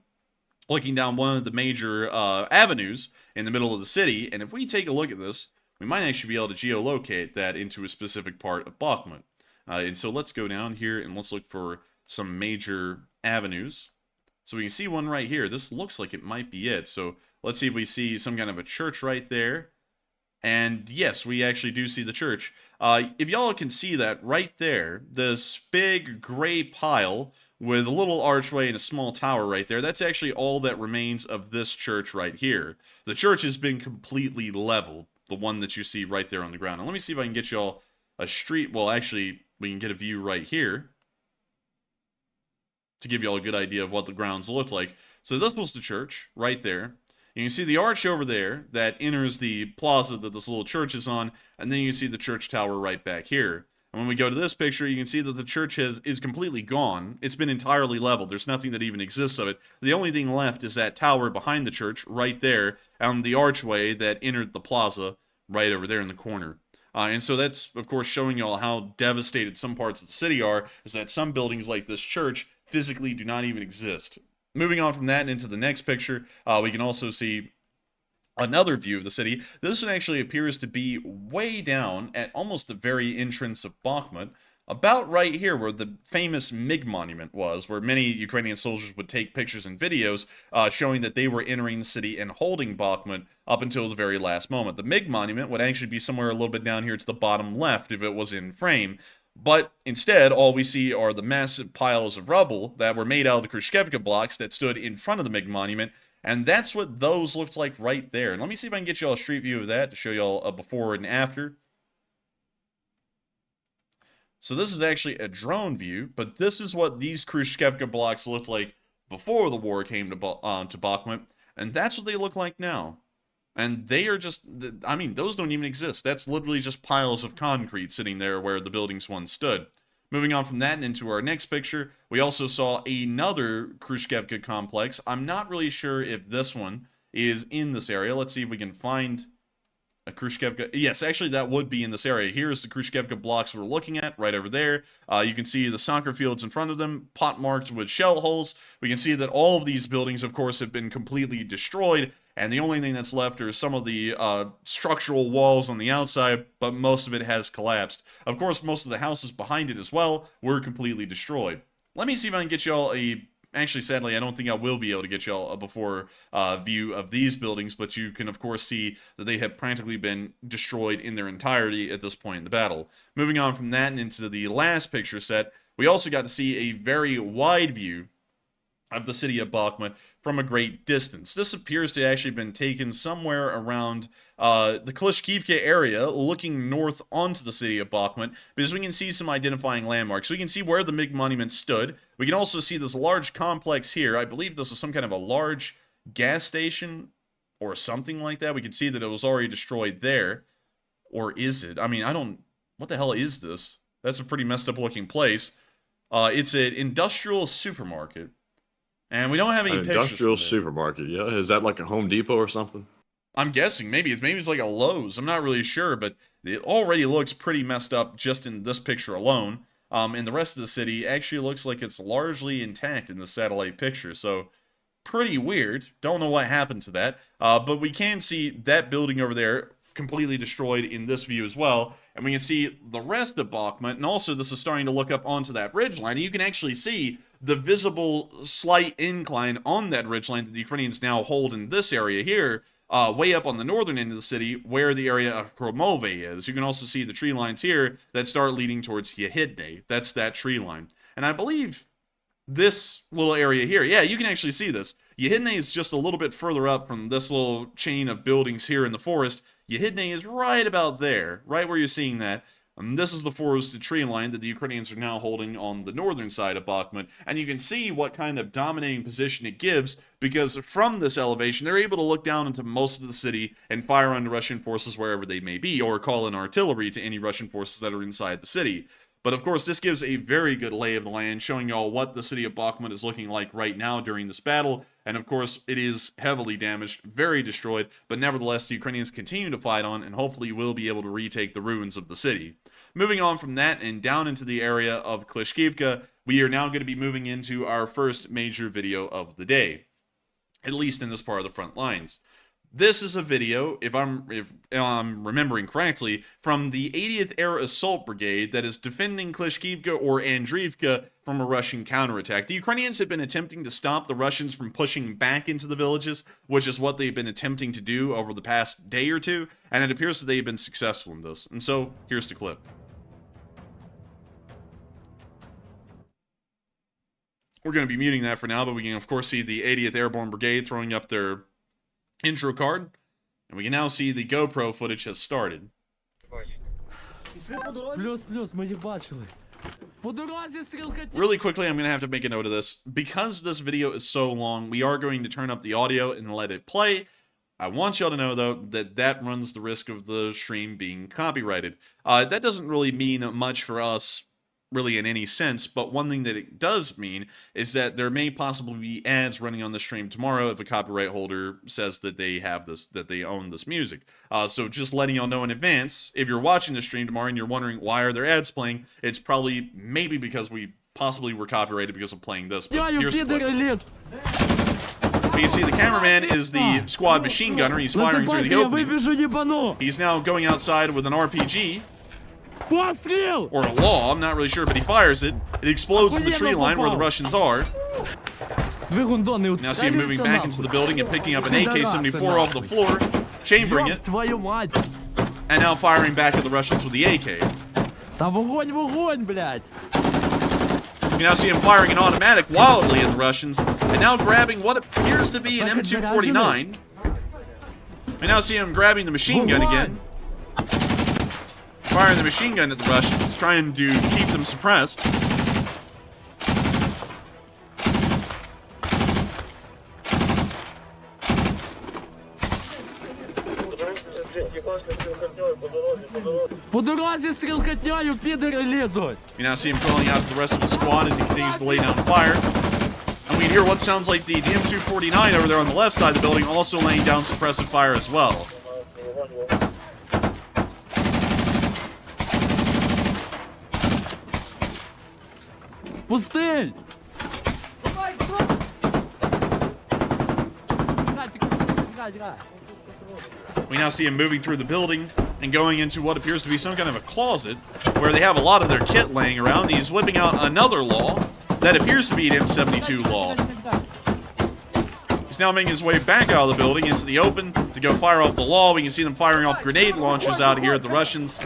looking down one of the major avenues in the middle of the city, and if we take a look at this, we might actually be able to geolocate that into a specific part of Bakhmut. And so let's go down here and let's look for some major avenues. So we can see one right here. This looks like it might be it. So let's see if we see some kind of a church right there. And yes, we actually do see the church. If y'all can see that right there, this big gray pile with a little archway and a small tower right there, that's actually all that remains of this church right here. The church has been completely leveled, the one that you see right there on the ground. And let me see if I can get y'all a street, well actually we can get a view right here to give y'all a good idea of what the grounds look like. So this was the church right there. You can see the arch over there that enters the plaza that this little church is on, and then you can see the church tower right back here. And when we go to this picture, you can see that the church is completely gone. It's been entirely leveled. There's nothing that even exists of it. The only thing left is that tower behind the church right there, and the archway that entered the plaza right over there in the corner. And so that's, of course, showing y'all how devastated some parts of the city are, is that some buildings like this church physically do not even exist. Moving on from that and into the next picture, we can also see another view of the city. This one actually appears to be way down at almost the very entrance of Bakhmut, about right here where the famous MiG monument was, where many Ukrainian soldiers would take pictures and videos showing that they were entering the city and holding Bakhmut up until the very last moment. The MiG monument would actually be somewhere a little bit down here to the bottom left if it was in frame. But instead, all we see are the massive piles of rubble that were made out of the Khrushchevka blocks that stood in front of the MiG monument, and that's what those looked like right there. And let me see if I can get y'all a street view of that to show y'all a before and after. So this is actually a drone view, but this is what these Khrushchevka blocks looked like before the war came to Bakhmut, and that's what they look like now. And they are just, I mean, those don't even exist. That's literally just piles of concrete sitting there where the buildings once stood. Moving on from that and into our next picture, we also saw another Khrushchevka complex. I'm not really sure if this one is in this area. Let's see if we can find a Khrushchevka. Yes, actually that would be in this area. Here's the Khrushchevka blocks we're looking at right over there. You can see the soccer fields in front of them, pot marked with shell holes. We can see that all of these buildings, of course, have been completely destroyed, and the only thing that's left are some of the structural walls on the outside, but most of it has collapsed. Of course, most of the houses behind it as well were completely destroyed. Let me see if I can get y'all a... Actually, sadly, I don't think I will be able to get y'all a before view of these buildings, but you can, of course, see that they have practically been destroyed in their entirety at this point in the battle. Moving on from that and into the last picture set, we also got to see a very wide view of the city of Bakhmut from a great distance. This appears to have actually been taken somewhere around the Klishkiivka area, looking north onto the city of Bakhmut, because we can see some identifying landmarks. So we can see where the MiG monument stood. We can also see this large complex here. I believe this was some kind of a large gas station or something like that. We can see that it was already destroyed there. Or is it? I mean, I don't... What the hell is this? That's a pretty messed up looking place. It's an industrial supermarket. And we don't have any pictures. Industrial supermarket, yeah. Is that like a Home Depot or something? I'm guessing. Maybe it's like a Lowe's. I'm not really sure, but it already looks pretty messed up just in this picture alone. And the rest of the city actually looks like it's largely intact in the satellite picture. So, pretty weird. Don't know what happened to that. But we can see that building over there completely destroyed in this view as well. And we can see the rest of Bakhmut. And also, this is starting to look up onto that ridgeline. And you can actually see the visible slight incline on that ridgeline that the Ukrainians now hold in this area here, way up on the northern end of the city, where the area of Kromove is. You can also see the tree lines here that start leading towards Shahed. That's that tree line. And I believe this little area here, yeah, you can actually see this. Shahed is just a little bit further up from this little chain of buildings here in the forest. Shahed is right about there, right where you're seeing that. And this is the forested tree line that the Ukrainians are now holding on the northern side of Bakhmut. And you can see what kind of dominating position it gives, because from this elevation, they're able to look down into most of the city and fire on the Russian forces wherever they may be, or call in artillery to any Russian forces that are inside the city. But of course, this gives a very good lay of the land, showing y'all what the city of Bakhmut is looking like right now during this battle. And of course, it is heavily damaged, very destroyed, but nevertheless, the Ukrainians continue to fight on and hopefully will be able to retake the ruins of the city. Moving on from that and down into the area of Klishkiivka, we are now going to be moving into our first major video of the day, at least in this part of the front lines. This is a video, if I'm remembering correctly, from the 80th Air Assault Brigade that is defending Klishkiivka or Andriivka from a Russian counterattack. The Ukrainians have been attempting to stop the Russians from pushing back into the villages, which is what they've been attempting to do over the past day or two, and it appears that they've been successful in this. And so, here's the clip. We're going to be muting that for now, but we can of course see the 80th Airborne Brigade throwing up their intro card, and we can now see the GoPro footage has started. Really quickly, I'm going to have to make a note of this. Because this video is so long, we are going to turn up the audio and let it play. I want y'all to know, though, that that runs the risk of the stream being copyrighted. That doesn't really mean much for us, really, in any sense, but one thing that it does mean is that there may possibly be ads running on the stream tomorrow if a copyright holder says that they have this, that they own this music. So just letting y'all know in advance, if you're watching the stream tomorrow and you're wondering why are there ads playing, it's probably maybe because we possibly were copyrighted because of playing this. But here's the clip. But you see, the cameraman is the squad machine gunner. He's firing through the opening. He's now going outside with an RPG. Or a law, I'm not really sure, but he fires it. It explodes in the tree line where the Russians are. Now see him moving back into the building and picking up an AK-74 off the floor, chambering it, and now firing back at the Russians with the AK. Та вогонь, вогонь, блядь! You now see him firing an automatic wildly at the Russians, and now grabbing what appears to be an M249. We now see him grabbing the machine gun again. Firing the machine gun at the Russians, trying to keep them suppressed. По дорозі стрілкотнею підери лізуть! You now see him calling out to the rest of his squad as he continues to lay down fire. And we can hear what sounds like the M249 over there on the left side of the building also laying down suppressive fire as well. Пустиль! We now see him moving through the building and going into what appears to be some kind of a closet where they have a lot of their kit laying around. He's whipping out another law that appears to be an M72 law. He's now making his way back out of the building into the open to go fire off the law. We can see them firing off grenade launchers out here at the Russians.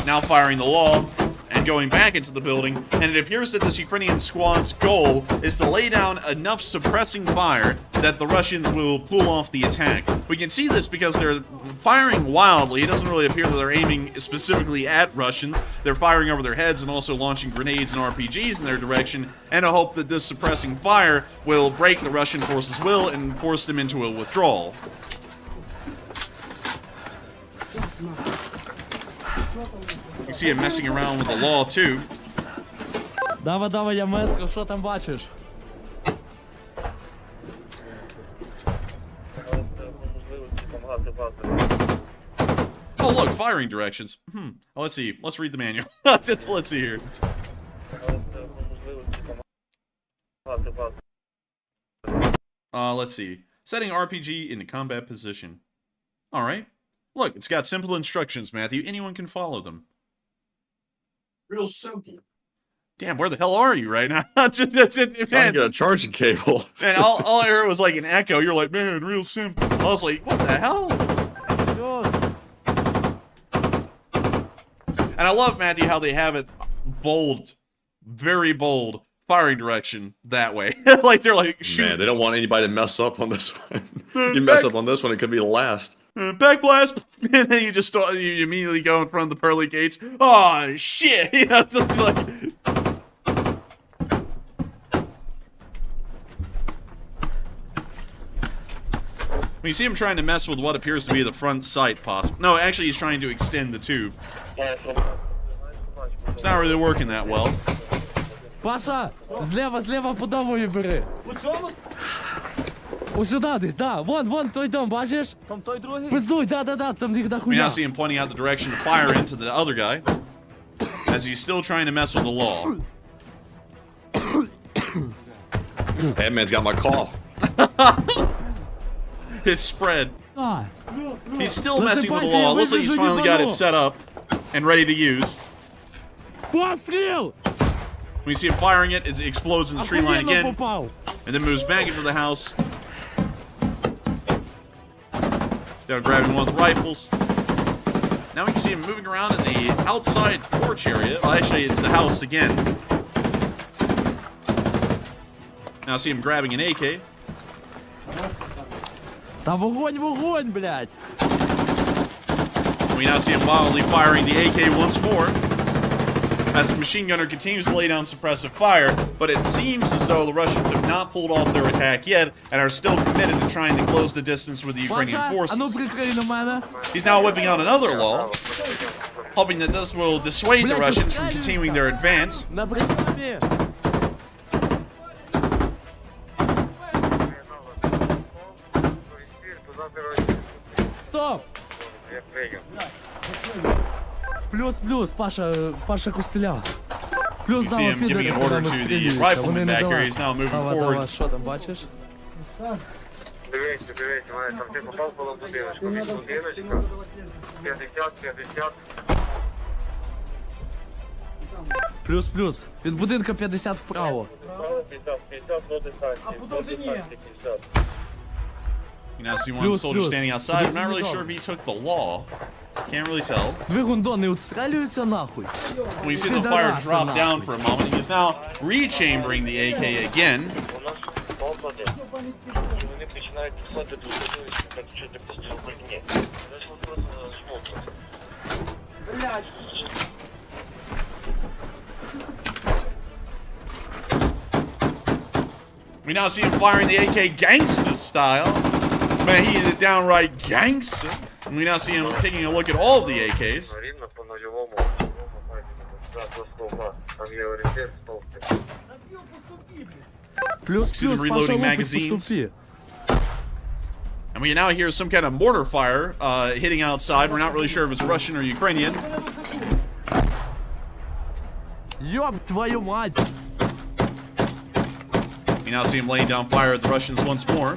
Now firing the law and going back into the building, and it appears that this Ukrainian squad's goal is to lay down enough suppressing fire that the Russians will pull off the attack. We can see this because they're firing wildly. It doesn't really appear that they're aiming specifically at Russians. They're firing over their heads and also launching grenades and RPGs in their direction, and I hope that this suppressing fire will break the Russian forces' will and force them into a withdrawal. You see him messing around with the law too. Давай, давай, я метро, що там бачиш? Oh look, firing directions. Oh, let's see. Let's read the manual. Let's see here. Let's see. Setting RPG into combat position. Alright. Look, it's got simple instructions, Matthew. Anyone can follow them. Real simple. Damn, where the hell are you right now? Trying to get a charging cable. And all I heard was like an echo. You're like, man, real simple. I was like, what the hell? And I love, Matthew, how they have it bold, very bold, firing direction that way. Like they're like, shoot. Man, they don't want anybody to mess up on this one. You mess up on this one, it could be the last. Back blast, and then you immediately go in front of the pearly gates. Oh shit! You know, it's like. When you see him trying to mess with what appears to be the front sight, possible. No, actually, he's trying to extend the tube. It's not really working that well. Паша, зліва подовою бери. Ось сюди десь, да. Вон той дом, бачиш? Там той другий? Пиздуй, да, там їх We дохуя. now see him pointing out the direction to fire into the other guy, as he's still trying to mess with the law. That man's got my cough. It's spread. А, He's still messing with the law. Looks like he's finally got it set up and ready to use. постріл! When you see him firing it, it explodes in the tree line Охуєнно again, попав. and then moves back into the house. Now grabbing one of the rifles. Now we can see him moving around in the outside porch area. Well, actually, it's the house again. Now see him grabbing an AK. Та вогонь, блядь! We now see him wildly firing the AK once more, as the machine gunner continues to lay down suppressive fire, but it seems as though the Russians have not pulled off their attack yet and are still committed to trying to close the distance with the Ukrainian Паша, а ну forces. прикрий на мене. He's now whipping out another law, hoping that this will dissuade the Russians from continuing their advance. На прикладі. Стоп! Плюс, Паша Костеля. Плюс You see him giving an order to the rifleman back here. He's now moving forward. Що там бачиш? Дивіться, мене там ти попав коло будиночку. Від будиночка 50. Плюс. Від будинка 50 вправо. Право 50 до дистанції. А по довжині? 50. You now see one of the soldiers standing outside. I'm not really sure if he took the law. Can't really tell. Ви гондони відстрілюються нахуй. When you see the fire drop down for a moment, he is now rechambering the AK again. У нас балкони. І вони починають писати до людей, так що ти постійно в вогні. Це просто жмовка. We now see him firing the AK gangster style. Man, he is downright gangster. And we now see him taking a look at all of the AKs. Рівно по нульовому. До стовпа. Там є орієнтир стовпи. Плюс See them плюс reloading пошел лупить по magazines. ступі. And we now hear some kind of mortar fire hitting outside. We're not really sure if it's Russian or Ukrainian. Ёб твою мать. You now see him laying down fire at the Russians once more.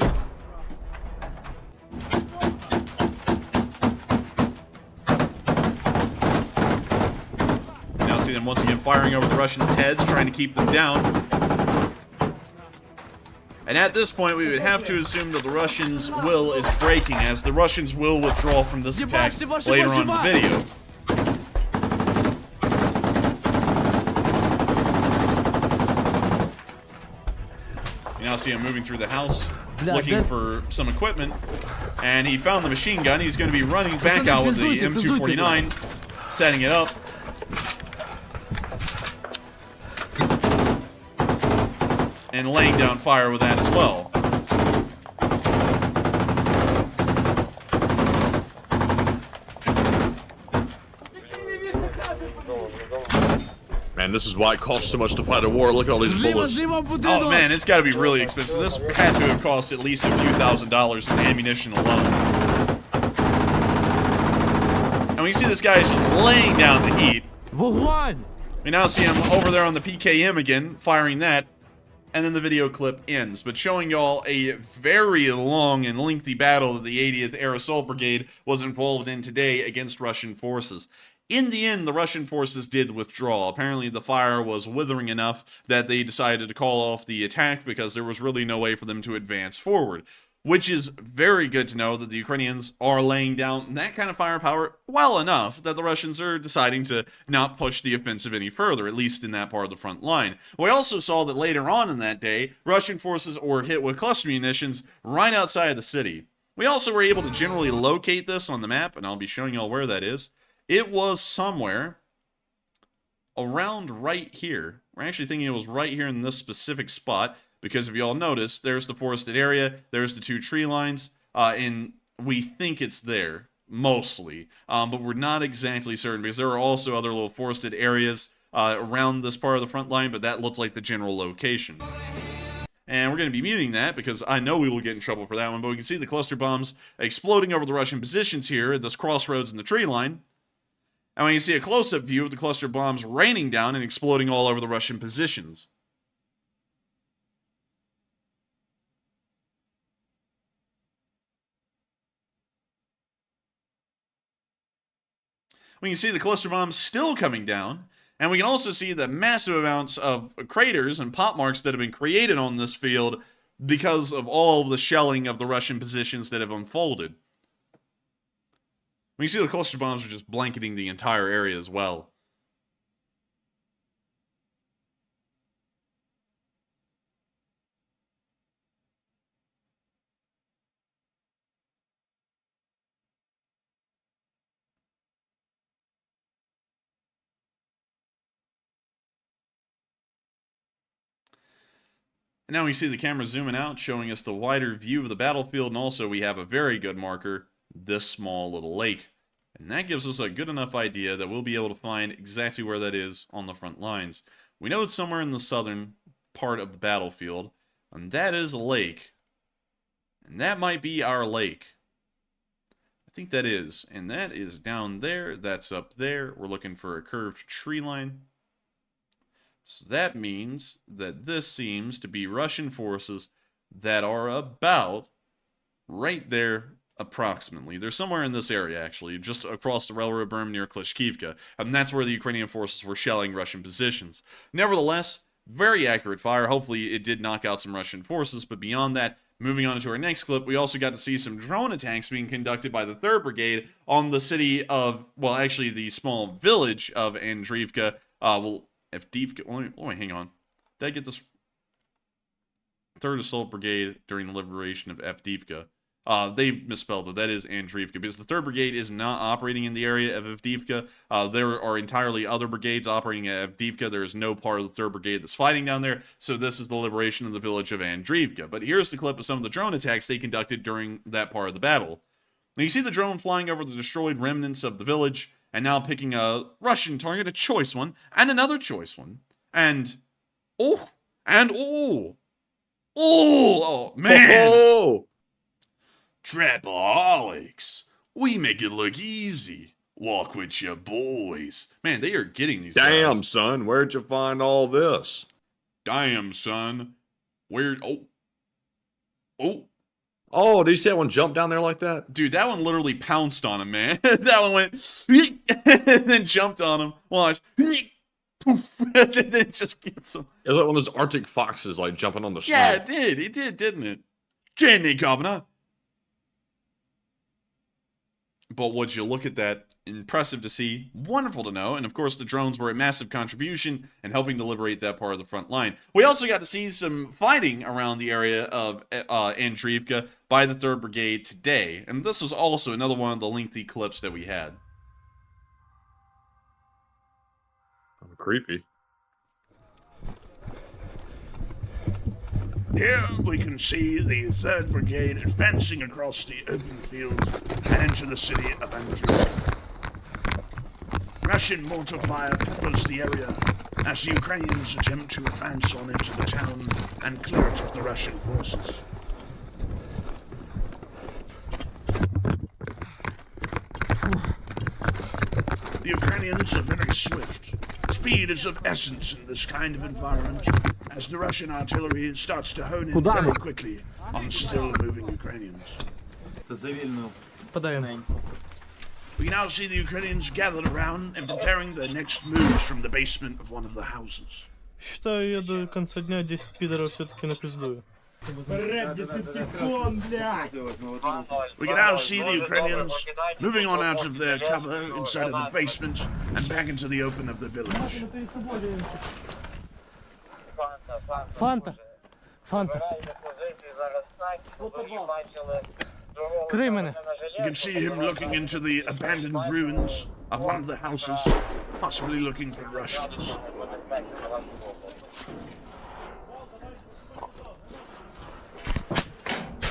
You now see them once again firing over the Russians' heads, trying to keep them down. And at this point, we would have to assume that the Russians' will is breaking, as the Russians will withdraw from this attack later on in the video. You now see him moving through the house, looking for some equipment, and he found the machine gun. He's going to be running back out with the M249, setting it up. And laying down fire with that as well. Man, this is why it costs so much to fight a war. Look at all these Зліва, bullets. зліва Oh будинок. man, it's got to be really expensive. This had to have cost at least a few $1,000s in ammunition alone. And we see this guy is just laying down the heat. Вогонь. We now see him over there on the PKM again, firing that. And then the video clip ends, but showing y'all a very long and lengthy battle that the 80th Air Assault Brigade was involved in today against Russian forces. In the end, the Russian forces did withdraw. Apparently, the fire was withering enough that they decided to call off the attack because there was really no way for them to advance forward. Which is very good to know that the Ukrainians are laying down that kind of firepower well enough that the Russians are deciding to not push the offensive any further, at least in that part of the front line. We also saw that later on in that day, Russian forces were hit with cluster munitions right outside of the city. We also were able to generally locate this on the map, and I'll be showing y'all where that is. It was somewhere around right here. We're actually thinking it was right here in this specific spot. Because if y'all notice, there's the forested area, there's the two tree lines, and we think it's there, mostly. But we're not exactly certain, because there are also other little forested areas around this part of the front line, but that looks like the general location. And we're going to be muting that, because I know we will get in trouble for that one, but we can see the cluster bombs exploding over the Russian positions here at this crossroads in the tree line. And we can see a close-up view of the cluster bombs raining down and exploding all over the Russian positions. We can see the cluster bombs still coming down, and we can also see the massive amounts of craters and pop marks that have been created on this field because of all of the shelling of the Russian positions that have unfolded. We can see the cluster bombs are just blanketing the entire area as well. And now we see the camera zooming out, showing us the wider view of the battlefield, and also we have a very good marker, this small little lake. And that gives us a good enough idea that we'll be able to find exactly where that is on the front lines. We know it's somewhere in the southern part of the battlefield, and that is a lake. And that might be our lake. I think that is. And that is down there, that's up there. We're looking for a curved tree line. So that means that this seems to be Russian forces that are about right there approximately. They're somewhere in this area, actually, just across the railroad berm near Klishkivka, and that's where the Ukrainian forces were shelling Russian positions. Nevertheless, very accurate fire. Hopefully it did knock out some Russian forces, but beyond that, Moving on to our next clip, we also got to see some drone attacks being conducted by the 3rd Brigade on the city of, well, actually the small village of Andriivka. Avdiivka, let me hang on. Did I get this? 3rd Assault Brigade during the liberation of Avdiivka. They misspelled it. That is Andriivka, because the 3rd Brigade is not operating in the area of Avdiivka. There are entirely other brigades operating at Avdiivka. There is no part of the 3rd Brigade that's fighting down there, so this is the liberation of the village of Andriivka. But here's the clip of some of the drone attacks they conducted during that part of the battle. Now you see the drone flying over the destroyed remnants of the village, and now picking a Russian target, a choice one, and another choice one. And, oh, man. Oh! Trapaholics, we make it look easy. Walk with your boys. Man, they are getting these Damn, guys. son, where'd you find all this? Damn, son. Where? Oh, did you see that one jump down there like that? Dude, that one literally pounced on him, man. That one went, and then jumped on him. Watch. Poof. It just gets him. It was like one of those Arctic foxes, like, jumping on the snow. Yeah, it did. It did, didn't it? Jenny, Governor. But would you look at that? Impressive to see, wonderful to know, and of course the drones were a massive contribution in helping to liberate that part of the front line. We also got to see some fighting around the area of Andriivka by the 3rd Brigade today, and this was also another one of the lengthy clips that we had. Creepy. Here we can see the 3rd Brigade advancing across the open fields and into the city of Andriivka. Russian mortar fire peppers the area as the Ukrainians attempt to advance on into the town and clear it of the Russian forces. The Ukrainians are very swift. Speed is of essence in this kind of environment, as the Russian artillery starts to hone in very quickly on still-moving Ukrainians. We now see the Ukrainians gathered around and preparing their next moves from the basement of one of the houses. Считаю, я до конца дня 10 пидоров все-таки напиздую. We can now see the Ukrainians moving on out of their cover inside of the basement and back into the open of the village. Фанта. Crimean. You can see him looking into the abandoned ruins of one of the houses, possibly looking for Russians.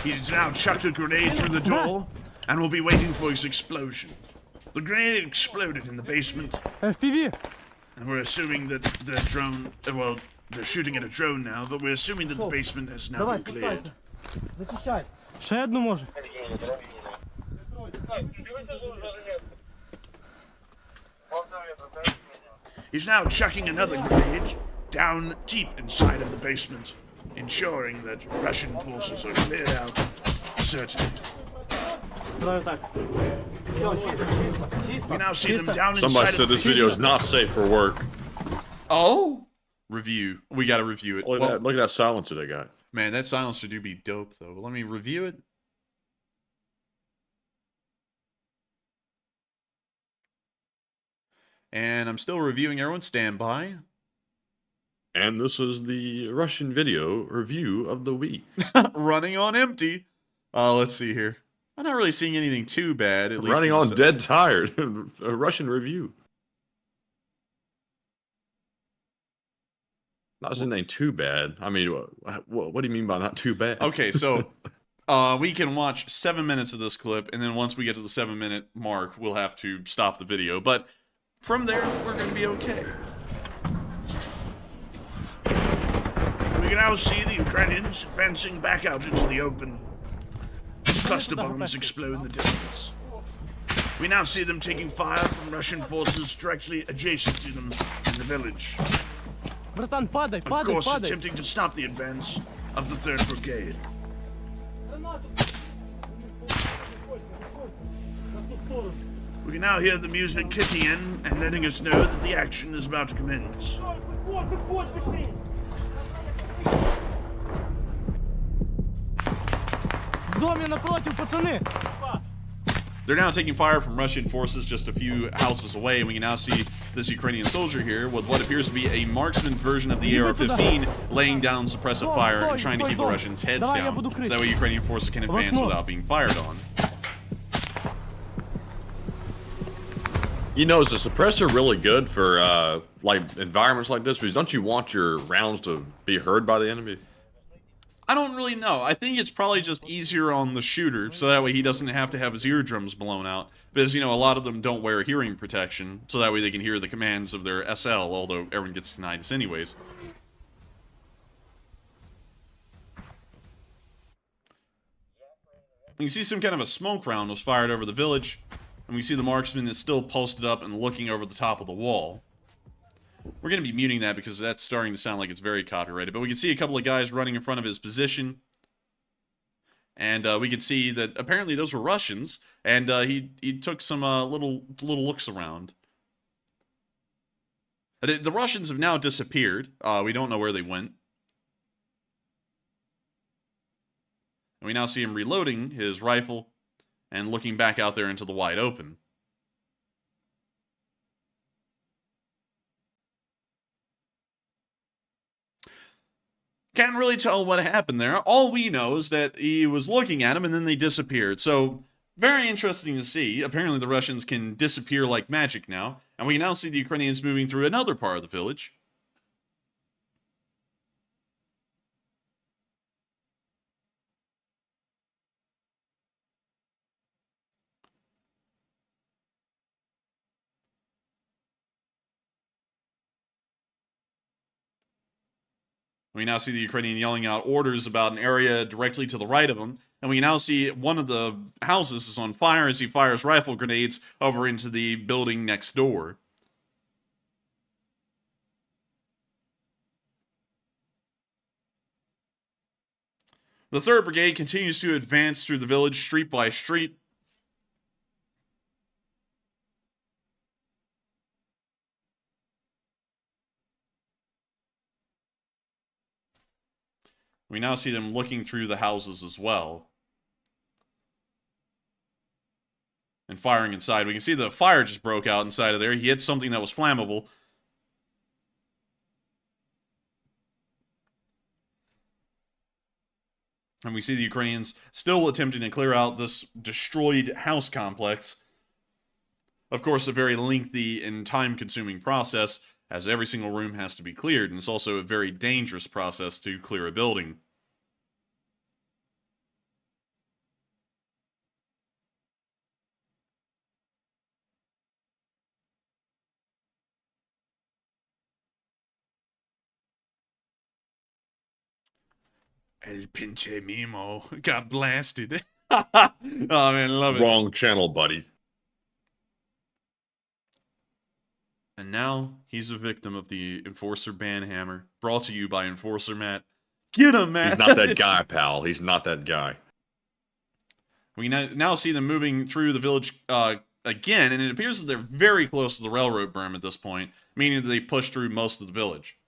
He's now chucked a grenade through the door and will be waiting for his explosion. The grenade exploded in the basement, FPV. and we're assuming that the drone, well, they're shooting at a drone now, but we're assuming that the basement has now been cleared. Ще одну може. He's now chucking another grenade down deep inside of the basement, ensuring that Russian forces are cleared out, certainly. We now see them down inside Somebody of said the this video is not safe for work. Oh? Review. We got to review it. Look at that silencer they got. Man, that silencer do be dope, though. But let me review it. And I'm still reviewing. Everyone stand by. And this is the Russian video review of the week. Running on empty. Let's see here. I'm not really seeing anything too bad. At least Running on dead tired. A Russian review. Not saying anything too bad. I mean, what do you mean by not too bad? Okay, so we can watch 7 minutes of this clip, and then once we get to the 7-minute mark, we'll have to stop the video. But from there, we're going to be okay. We can now see the Ukrainians advancing back out into the open as cluster bombs explode in the distance. We now see them taking fire from Russian forces directly adjacent to them in the village. Братан, падай, Of падай, course, падай. attempting to stop the advance of the 3rd Brigade. We can now hear the music kicking in and letting us know that the action is about to commence. В доме напротив, пацаны! They're now taking fire from Russian forces just a few houses away, and we can now see this Ukrainian soldier here with what appears to be a marksman version of the AR-15 laying down suppressive fire and trying to keep the Russians' heads down, so that way Ukrainian forces can advance without being fired on. You know, is the suppressor really good for, like, environments like this? Because don't you want your rounds to be heard by the enemy? I don't really know. I think it's probably just easier on the shooter, so that way he doesn't have to have his eardrums blown out. Because, you know, a lot of them don't wear hearing protection, so that way they can hear the commands of their SL, although everyone gets tinnitus anyways. You can see some kind of a smoke round was fired over the village, and we see the marksman is still posted up and looking over the top of the wall. We're going to be muting that because that's starting to sound like it's very copyrighted. But we can see a couple of guys running in front of his position. And we can see that apparently those were Russians. And he took some little looks around. The Russians have now disappeared. We don't know where they went. And we now see him reloading his rifle and looking back out there into the wide open. Can't really tell what happened there. All we know is that he was looking at him and then they disappeared. So, very interesting to see. Apparently the Russians can disappear like magic now. And we can now see the Ukrainians moving through another part of the village. We now see the Ukrainian yelling out orders about an area directly to the right of him. And we now see one of the houses is on fire as he fires rifle grenades over into the building next door. The 3rd Brigade continues to advance through the village street by street. We now see them looking through the houses as well. And firing inside. We can see the fire just broke out inside of there. He hit something that was flammable. And we see the Ukrainians still attempting to clear out this destroyed house complex. Of course, a very lengthy and time-consuming process, as every single room has to be cleared, and it's also a very dangerous process to clear a building. El pinche Mimo got blasted. Oh man, love it. Wrong channel, buddy. And now he's a victim of the Enforcer Banhammer, brought to you by Enforcer Matt. Get him, Matt! He's not that guy, pal. He's not that guy. We now see them moving through the village again, and it appears that they're very close to the railroad berm at this point, meaning that they pushed through most of the village.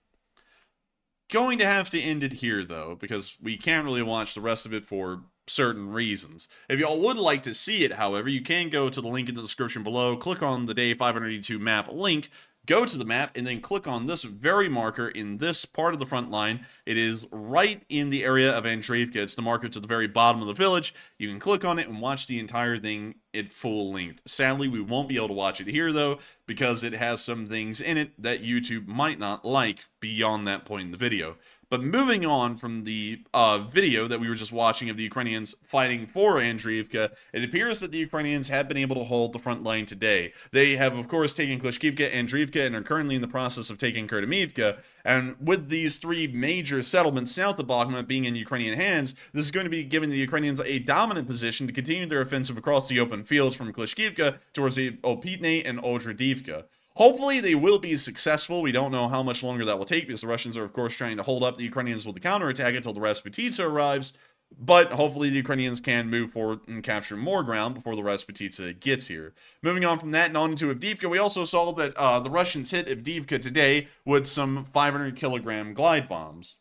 Going to have to end it here, though, because we can't really watch the rest of it for certain reasons. If y'all would like to see it, however, you can go to the link in the description below, click on the Day 582 map link, go to the map, and then click on this very marker in this part of the front line. It is right in the area of Andriivka. It's the marker to the very bottom of the village. You can click on it and watch the entire thing at full length. Sadly, we won't be able to watch it here, though, because it has some things in it that YouTube might not like beyond that point in the video. But moving on from the video that we were just watching of the Ukrainians fighting for Andriivka, it appears that the Ukrainians have been able to hold the front line today. They have, of course, taken Klishkivka, Andriivka, and are currently in the process of taking Kerdamivka. And with these 3 major settlements south of Bakhmut being in Ukrainian hands, this is going to be giving the Ukrainians a dominant position to continue their offensive across the open fields from Klishkivka towards the Opitne and Avdiivka. Hopefully they will be successful. We don't know how much longer that will take because the Russians are, of course, trying to hold up the Ukrainians with the counterattack until the Rasputitsa arrives. But hopefully the Ukrainians can move forward and capture more ground before the Rasputitsa gets here. Moving on from that and on to Avdiivka, we also saw that the Russians hit Avdiivka today with some 500-kilogram glide bombs.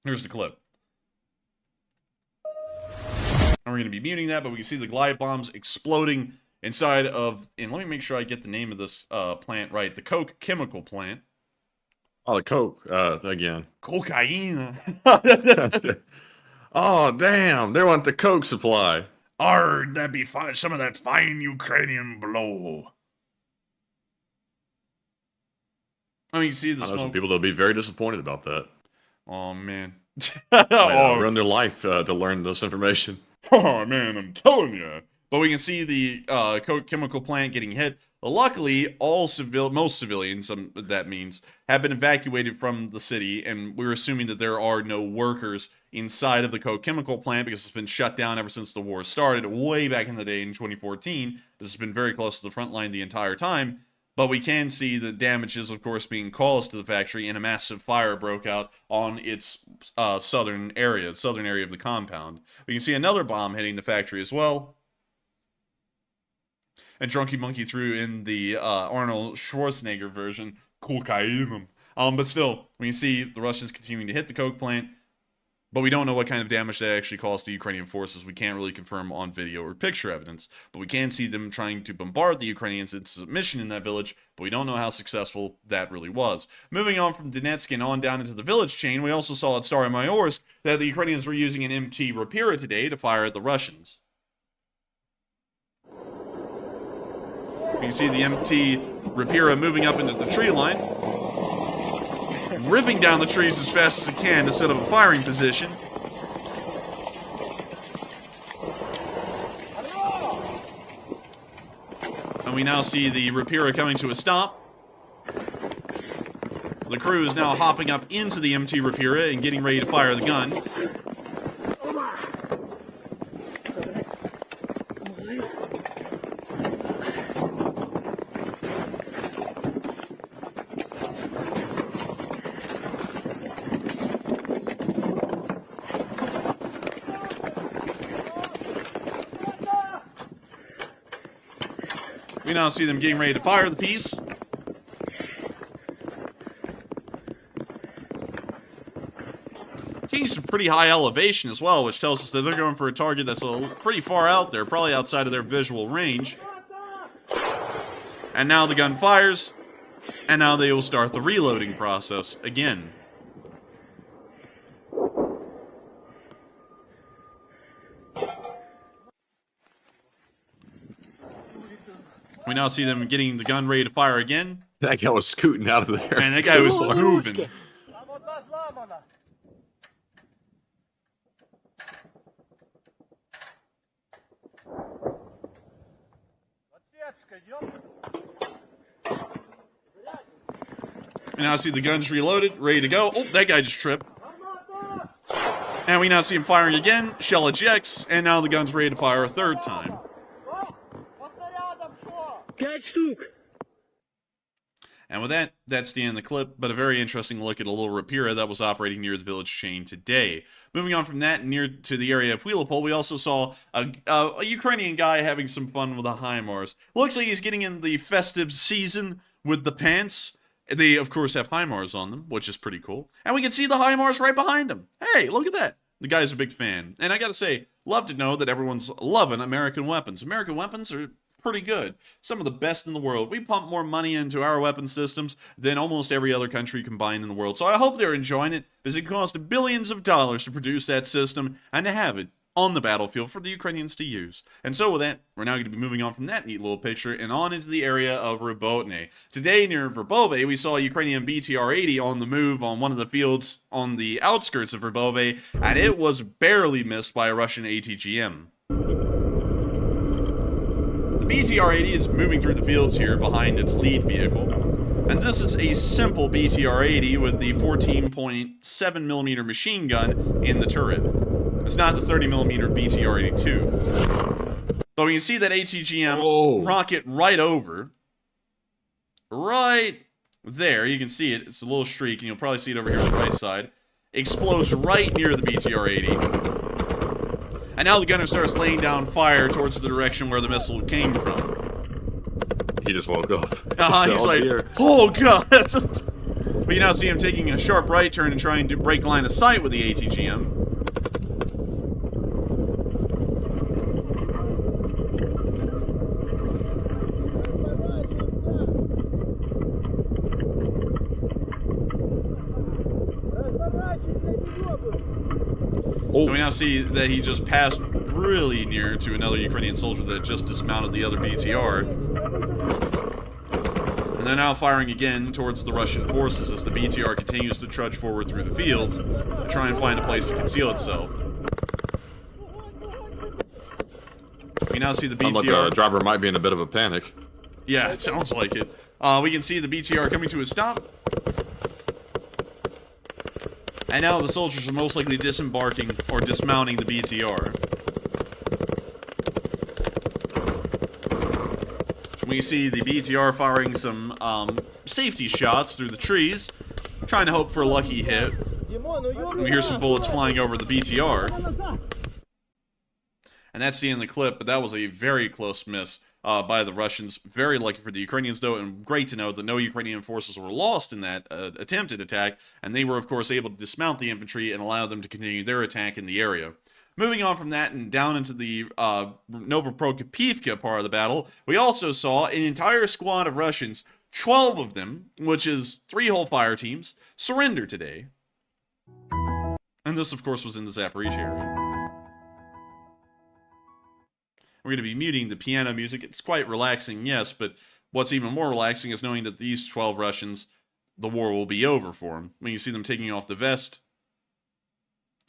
Here's the clip. And we're going to be muting that, but we can see the glide bombs exploding inside of, and let me make sure I get the name of this plant right, the Coke chemical plant. Oh, the Coke, again. Cocaine. Oh, damn. They want the Coke supply. Arr, that'd be fine. Some of that fine Ukrainian blow. I mean, you can see the I know some smoke. people that'll be very disappointed about that. Oh, man. Run their life to learn this information. Oh, man, I'm telling you. But we can see the Coke chemical plant getting hit. Luckily, most civilians, that means, have been evacuated from the city, and we're assuming that there are no workers inside of the Coke chemical plant because it's been shut down ever since the war started, way back in the day in 2014. This has been very close to the front line the entire time, but we can see the damages, of course, being caused to the factory, and a massive fire broke out on its southern area of the compound. We can see another bomb hitting the factory as well. And Drunky Monkey threw in the Arnold Schwarzenegger version, cocaine. But still, we can see the Russians continuing to hit the coke plant, but we don't know what kind of damage that actually caused to Ukrainian forces. We can't really confirm on video or picture evidence, but we can see them trying to bombard the Ukrainians into submission in that village, but we don't know how successful that really was. Moving on from Donetsk and on down into the village chain, we also saw at Staromayorsk that the Ukrainians were using an MT Rapira today to fire at the Russians. You can see the MT Rapira moving up into the tree line, ripping down the trees as fast as it can to set up a firing position. And we now see the Rapira coming to a stop. The crew is now hopping up into the MT Rapira and getting ready to fire the gun. We now see them getting ready to fire the piece. Getting some pretty high elevation as well, which tells us that they're going for a target that's pretty far out there, probably outside of their visual range. And now the gun fires, and now they will start the reloading process again. We now see them getting the gun ready to fire again. That guy was scooting out of there. And that guy was moving. We now see the guns reloaded, ready to go. Oh, that guy just tripped. And we now see him firing again. Shell ejects, and now the gun's ready to fire a third time. And with that, that's the end of the clip, but a very interesting look at a little Rapira that was operating near the village chain today. Moving on from that, near to the area of Wheelopole, we also saw a Ukrainian guy having some fun with a HIMARS. Looks like he's getting in the festive season with the pants. They, of course, have HIMARS on them, which is pretty cool. And we can see the HIMARS right behind him. Hey, look at that. The guy's a big fan. And I gotta say, love to know that everyone's loving American weapons. American weapons are pretty good. Some of the best in the world. We pump more money into our weapon systems than almost every other country combined in the world. So I hope they're enjoying it, because it cost billions of dollars to produce that system and to have it on the battlefield for the Ukrainians to use. And so with that, we're now going to be moving on from that neat little picture and on into the area of Robotyne. Today near Verbove, we saw a Ukrainian BTR-80 on the move on one of the fields on the outskirts of Verbove, and it was barely missed by a Russian ATGM. BTR-80 is moving through the fields here behind its lead vehicle, and this is a simple BTR-80 with the 14.7mm machine gun in the turret. It's not the 30mm BTR-82. But we can see that ATGM rocket right over. Right there, you can see it. It's a little streak, and you'll probably see it over here on the right side. Explodes right near the BTR-80. And now the gunner starts laying down fire towards the direction where the missile came from. He just woke up. He's like, oh god! But you now see him taking a sharp right turn and trying to break line of sight with the ATGM. And we now see that he just passed really near to another Ukrainian soldier that just dismounted the other BTR. And they're now firing again towards the Russian forces as the BTR continues to trudge forward through the fields to try and find a place to conceal itself. We now see the BTR... Like the driver might be in a bit of a panic. Yeah, it sounds like it. We can see the BTR coming to a stop. And now the soldiers are most likely disembarking or dismounting the BTR. We see the BTR firing some safety shots through the trees, trying to hope for a lucky hit. And we hear some bullets flying over the BTR. And that's the end of the clip, but that was a very close miss by the Russians. Very lucky for the Ukrainians, though, and great to know that no Ukrainian forces were lost in that attempted attack, and they were, of course, able to dismount the infantry and allow them to continue their attack in the area. Moving on from that and down into the Novoprokopivka part of the battle, we also saw an entire squad of Russians, 12 of them, which is 3 whole fire teams, surrender today. And this, of course, was in the Zaporizhzhia area. We're going to be muting the piano music. It's quite relaxing, yes, but what's even more relaxing is knowing that these 12 Russians, the war will be over for them. When you see them taking off the vest,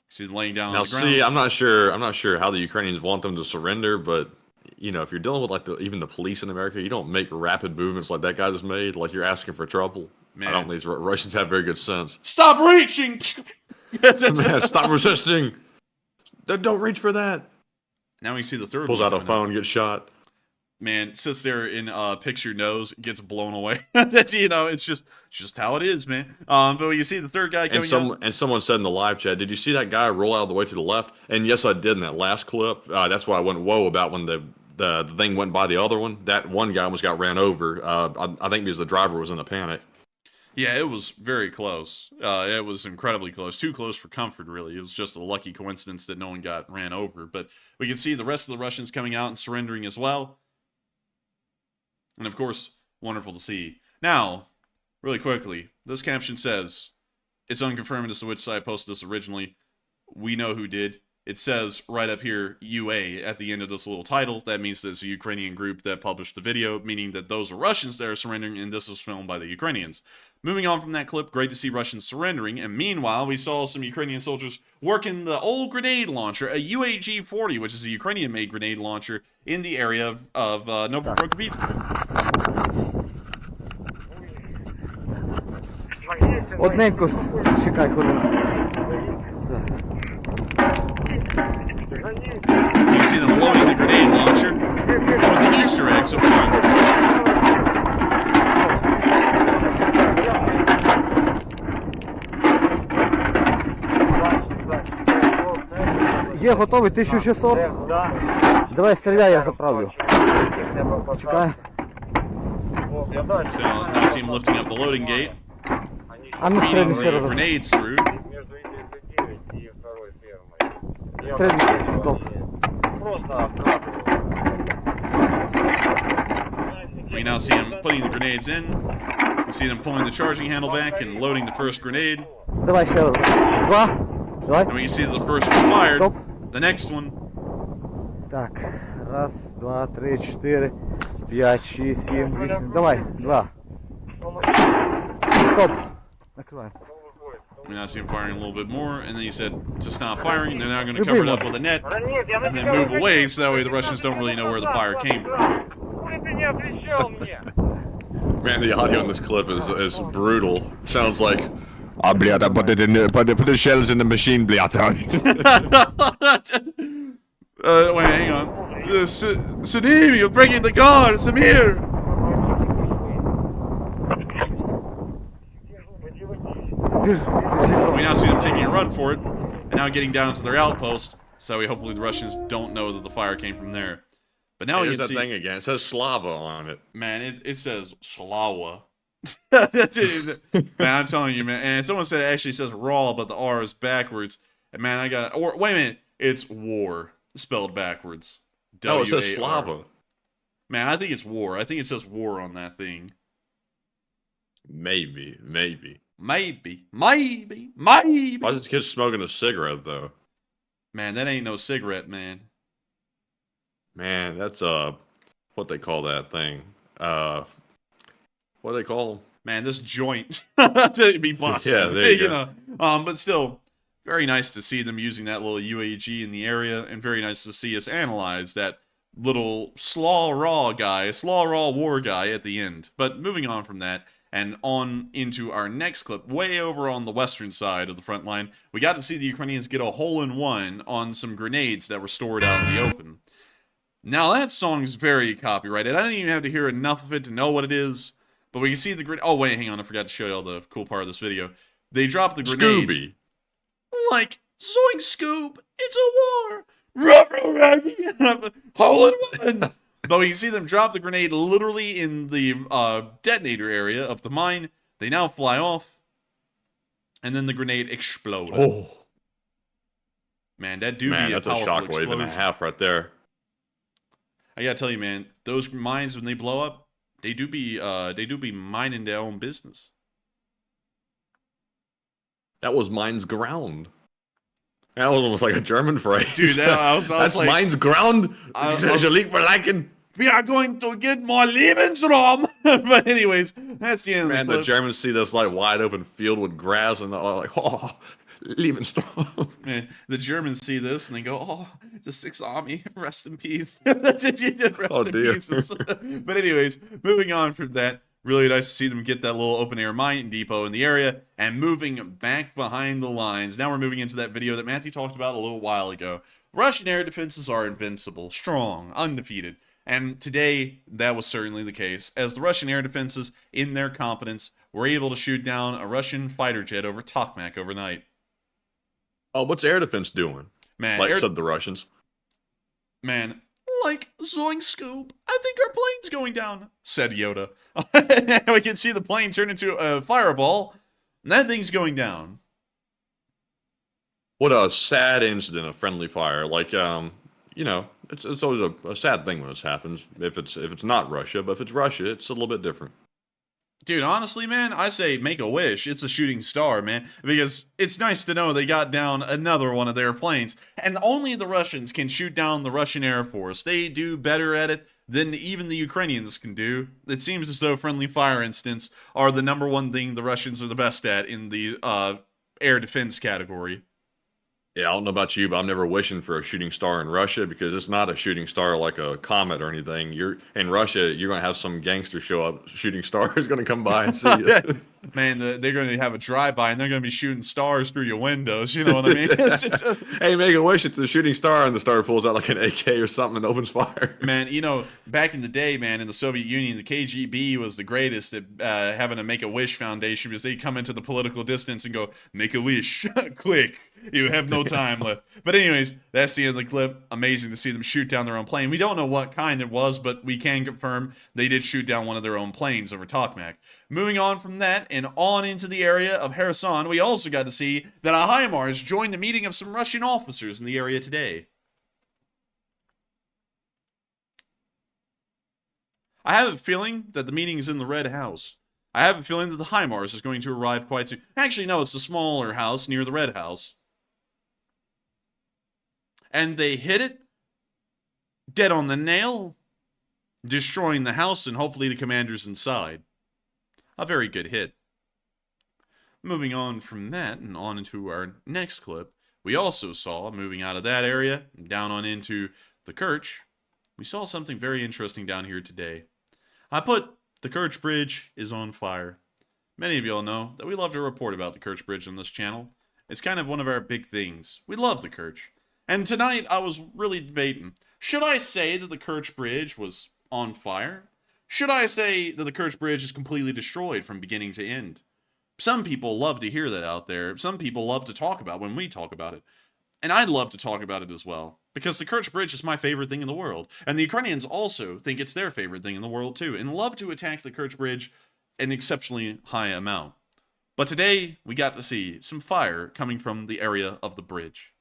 you see them laying down on the ground. See, I'm not sure how the Ukrainians want them to surrender, but you know, if you're dealing with like even the police in America, you don't make rapid movements like that guy just made. Like you're asking for trouble. Man. I don't think Russians have very good sense. Stop reaching! Man, stop resisting! Don't reach for that. Now we see the third pulls out a phone, gets shot. Man, sits there in picture nose, gets blown away. That's, you know, it's just how it is, man. But you see the third guy coming up. And someone said in the live chat, did you see that guy roll out of the way to the left? And yes, I did in that last clip. That's why I went whoa about when the thing went by the other one. That one guy almost got ran over. I think because the driver was in a panic. Yeah, it was very close. It was incredibly close. Too close for comfort, really. It was just a lucky coincidence that no one got ran over. But we can see the rest of the Russians coming out and surrendering as well. And of course, wonderful to see. Now, really quickly, this caption says, it's unconfirmed as to which side posted this originally. We know who did. It says right up here, UA, at the end of this little title. That means that it's a Ukrainian group that published the video, meaning that those are Russians that are surrendering, and this was filmed by the Ukrainians. Moving on from that clip, great to see Russians surrendering, and meanwhile, we saw some Ukrainian soldiers working the old grenade launcher, a UAG-40, which is a Ukrainian-made grenade launcher, in the area of Novoprokopivka. Одненько, чекай хвилину. You see them loading the grenade launcher with the Easter eggs up front. Є готовий, 1600? Давай стріляй, я заправлю. Чекай. So now see him lifting up the loading gate, Feeding the grenades through. We now see him putting the grenades in. We see them pulling the charging handle back and loading the first grenade. Давай ще раз. Два. Давай. And we see the first one fired. Стоп. The next one. Так, раз, два, три, чотири, п'ять, шість, сім, вісім. Давай, два. Стоп. Накривай. We now see him firing a little bit more, and then he said to stop firing. They're now going to cover it up with a net and then move away, so that way the Russians don't really know where the fire came from. Man, the audio in this clip is brutal. It sounds like, I put the shells in the machine, Wait, hang on. Sadim, you're breaking the guard, Samir! We now see them taking a run for it, and now getting down to their outpost, so hopefully the Russians don't know that the fire came from there. But now you can see... thing again. It says Slava on it. Man, it says Slava. Man, I'm telling you, man. And someone said it actually says raw, but the R is backwards. And man, or wait a minute. It's war, spelled backwards. No, it says Slava. Man, I think it's war. I think it says war on that thing. Maybe. Maybe. Why is this kid smoking a cigarette, though? Man, that ain't no cigarette, man. Man, that's, what they call that thing. What do they call them? Man, this joint to be busted. Yeah, there you go. know. But still, very nice to see them using that little UAG in the area, and very nice to see us analyze that little slaw raw war guy at the end. But moving on from that, and on into our next clip, way over on the western side of the front line, we got to see the Ukrainians get a hole-in-one on some grenades that were stored out in the open. Now, that song's very copyrighted. I didn't even have to hear enough of it to know what it is. But we can see the grenade. Oh, wait, hang on. I forgot to show you all the cool part of this video. They dropped the grenade. Scooby. Like, Zoink Scoob, it's a war. Hole in one. But we can see them drop the grenade literally in the detonator area of the mine. They now fly off. And then the grenade explodes. Oh. Man, that do be a that's a powerful shockwave explosion. and a half right there. I gotta tell you, man, those mines, when they blow up, they do be minding their own business. That was mine's ground. That was almost like a German phrase. Dude, I was that's like, mine's ground. We are going to get more Lebensraum. But anyways, that's the end Man, of the clip. the Germans see this like wide open field with grass and they're like, oh, Lebensraum. Man, the Germans see this and they go, oh, the 6th Army, rest in peace. Rest in pieces. But anyways, moving on from that, really nice to see them get that little open air mine depot in the area and moving back behind the lines. Now we're moving into that video that Matthew talked about a little while ago. Russian air defenses are invincible, strong, undefeated. And today, that was certainly the case, as the Russian air defenses, in their competence, were able to shoot down a Russian fighter jet over Tokmak overnight. Oh, what's air defense doing? Man, like said the Russians. Man, like Zoink Scoop, I think our plane's going down, said Yoda. Now we can see the plane turn into a fireball, and that thing's going down. What a sad incident of friendly fire. Like, you know, it's always a sad thing when this happens. If it's not Russia, but if it's Russia, it's a little bit different. Dude, honestly, man, I say make a wish. It's a shooting star, man. Because it's nice to know they got down another one of their planes. And only the Russians can shoot down the Russian Air Force. They do better at it than even the Ukrainians can do. It seems as though friendly fire incidents are the #1 thing the Russians are the best at in the air defense category. Yeah, I don't know about you, but I'm never wishing for a shooting star in Russia because it's not a shooting star like a comet or anything. In Russia, you're going to have some gangster show up. Shooting star is going to come by and see you. Man, they're going to have a drive-by and they're going to be shooting stars through your windows. You know what I mean? Hey, make a wish. It's a shooting star, and the star pulls out like an AK or something and opens fire. Man, you know, back in the day, man, in the Soviet Union, the KGB was the greatest at having a Make-A-Wish foundation because they come into the political distance and go, make a wish, click. You have no time left. But anyways, that's the end of the clip. Amazing to see them shoot down their own plane. We don't know what kind it was, but we can confirm they did shoot down one of their own planes over Tokmak. Moving on from that and on into the area of Kherson, we also got to see that a HIMARS joined a meeting of some Russian officers in the area today. I have a feeling that the meeting is in the Red House. I have a feeling that the HIMARS is going to arrive quite soon. Actually, no, it's the smaller house near the Red House. And they hit it dead on the nail, destroying the house and hopefully the commanders inside. A very good hit. Moving on from that and on into our next clip, we also saw, moving out of that area, down on into the Kerch, we saw something very interesting down here today. I put, the Kerch Bridge is on fire. Many of y'all know that we love to report about the Kerch Bridge on this channel. It's kind of one of our big things. We love the Kerch. And tonight I was really debating, should I say that the Kerch Bridge was on fire? Should I say that the Kerch Bridge is completely destroyed from beginning to end? Some people love to hear that out there. Some people love to talk about when we talk about it. And I'd love to talk about it as well. Because the Kerch Bridge is my favorite thing in the world. And the Ukrainians also think it's their favorite thing in the world too. And love to attack the Kerch Bridge an exceptionally high amount. But today, we got to see some fire coming from the area of the bridge.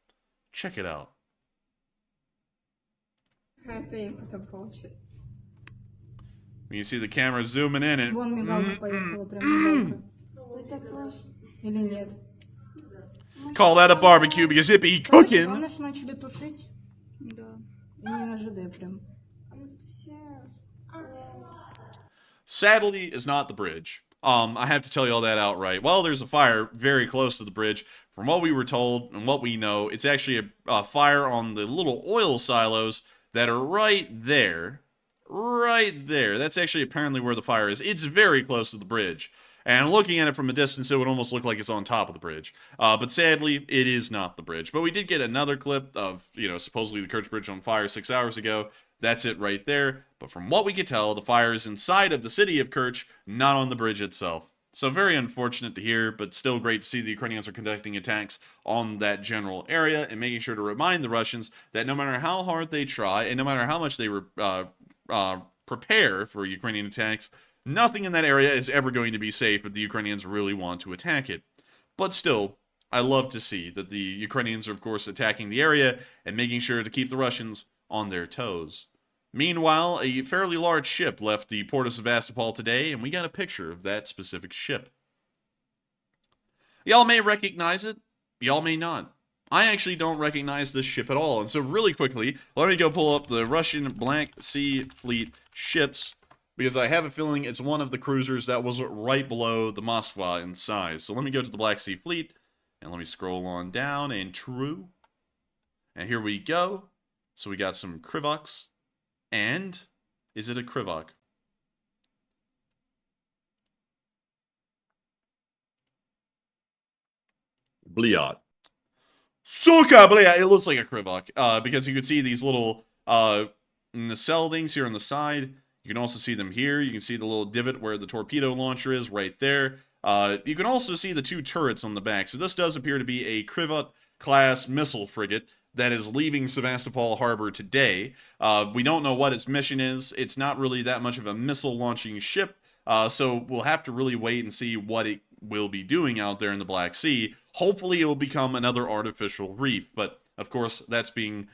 Check it out. You can see the camera zooming in and... Это просто. Или нет? Call that a barbecue because it be cooking. Главное, что начали тушить. Да. И не на ЖД прям. Sadly, is not the bridge. I have to tell you all that outright. Well, there's a fire very close to the bridge. From what we were told and what we know, it's actually a fire on the little oil silos that are right there. Right there. That's actually apparently where the fire is. It's very close to the bridge. And looking at it from a distance, it would almost look like it's on top of the bridge. But sadly, it is not the bridge. But we did get another clip of, supposedly the Kerch Bridge on fire 6 hours ago. That's it right there. But from what we could tell, the fire is inside of the city of Kerch, not on the bridge itself. So very unfortunate to hear, but still great to see the Ukrainians are conducting attacks on that general area and making sure to remind the Russians that no matter how hard they try and no matter how much they prepare for Ukrainian attacks, nothing in that area is ever going to be safe if the Ukrainians really want to attack it. But still, I love to see that the Ukrainians are, of course, attacking the area and making sure to keep the Russians on their toes. Meanwhile, a fairly large ship left the port of Sevastopol today, and we got a picture of that specific ship. Y'all may recognize it, y'all may not. I actually don't recognize this ship at all, and so really quickly, let me go pull up the Russian Black Sea Fleet ships, because I have a feeling it's one of the cruisers that was right below the Moskva in size. So let me go to the Black Sea Fleet, and let me scroll on down, and true. And here we go. So we got some Krivoks. And is it a Krivok? Bliat. Suka Bliat! It looks like a Krivok. Because you can see these little nacelle things here on the side. You can also see them here. You can see the little divot where the torpedo launcher is right there. You can also see the two turrets on the back. So this does appear to be a Krivot-class missile frigate that is leaving Sevastopol Harbor today. We don't know what its mission is. It's not really that much of a missile-launching ship, so we'll have to really wait and see what it will be doing out there in the Black Sea. Hopefully it will become another artificial reef, but of course that's being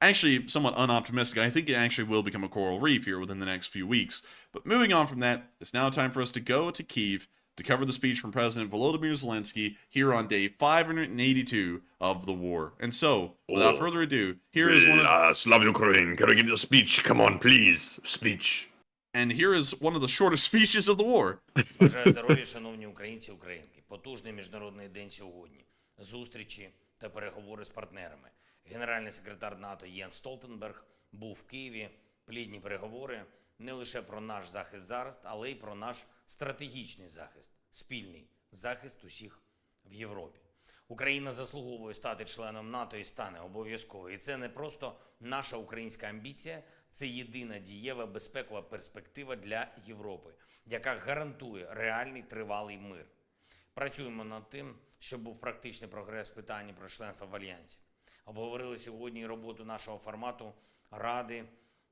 actually somewhat unoptimistic. I think it actually will become a coral reef here within the next few weeks. But moving on from that, it's now time for us to go to Kyiv to cover the speech from President Volodymyr Zelenskyy here on day 582 of the war. And so, without further ado, here is one of... Slav Ukraine, can I give you a speech? Come on, please. Speech. And here is one of the shortest speeches of the war. Бажаю здоров'я, шановні українці, українки. Потужний міжнародний день сьогодні. Зустрічі та переговори з партнерами. Генеральний секретар НАТО Єнс Столтенберг був в Києві. Плідні переговори не лише про наш захист зараз, але й про наш стратегічний захист, спільний захист усіх в Європі. Україна заслуговує стати членом НАТО і стане обов'язково. І це не просто наша українська амбіція, це єдина дієва безпекова перспектива для Європи, яка гарантує реальний тривалий мир. Працюємо над тим, щоб був практичний прогрес в питанні про членство в Альянсі. Обговорили сьогодні роботу нашого формату Ради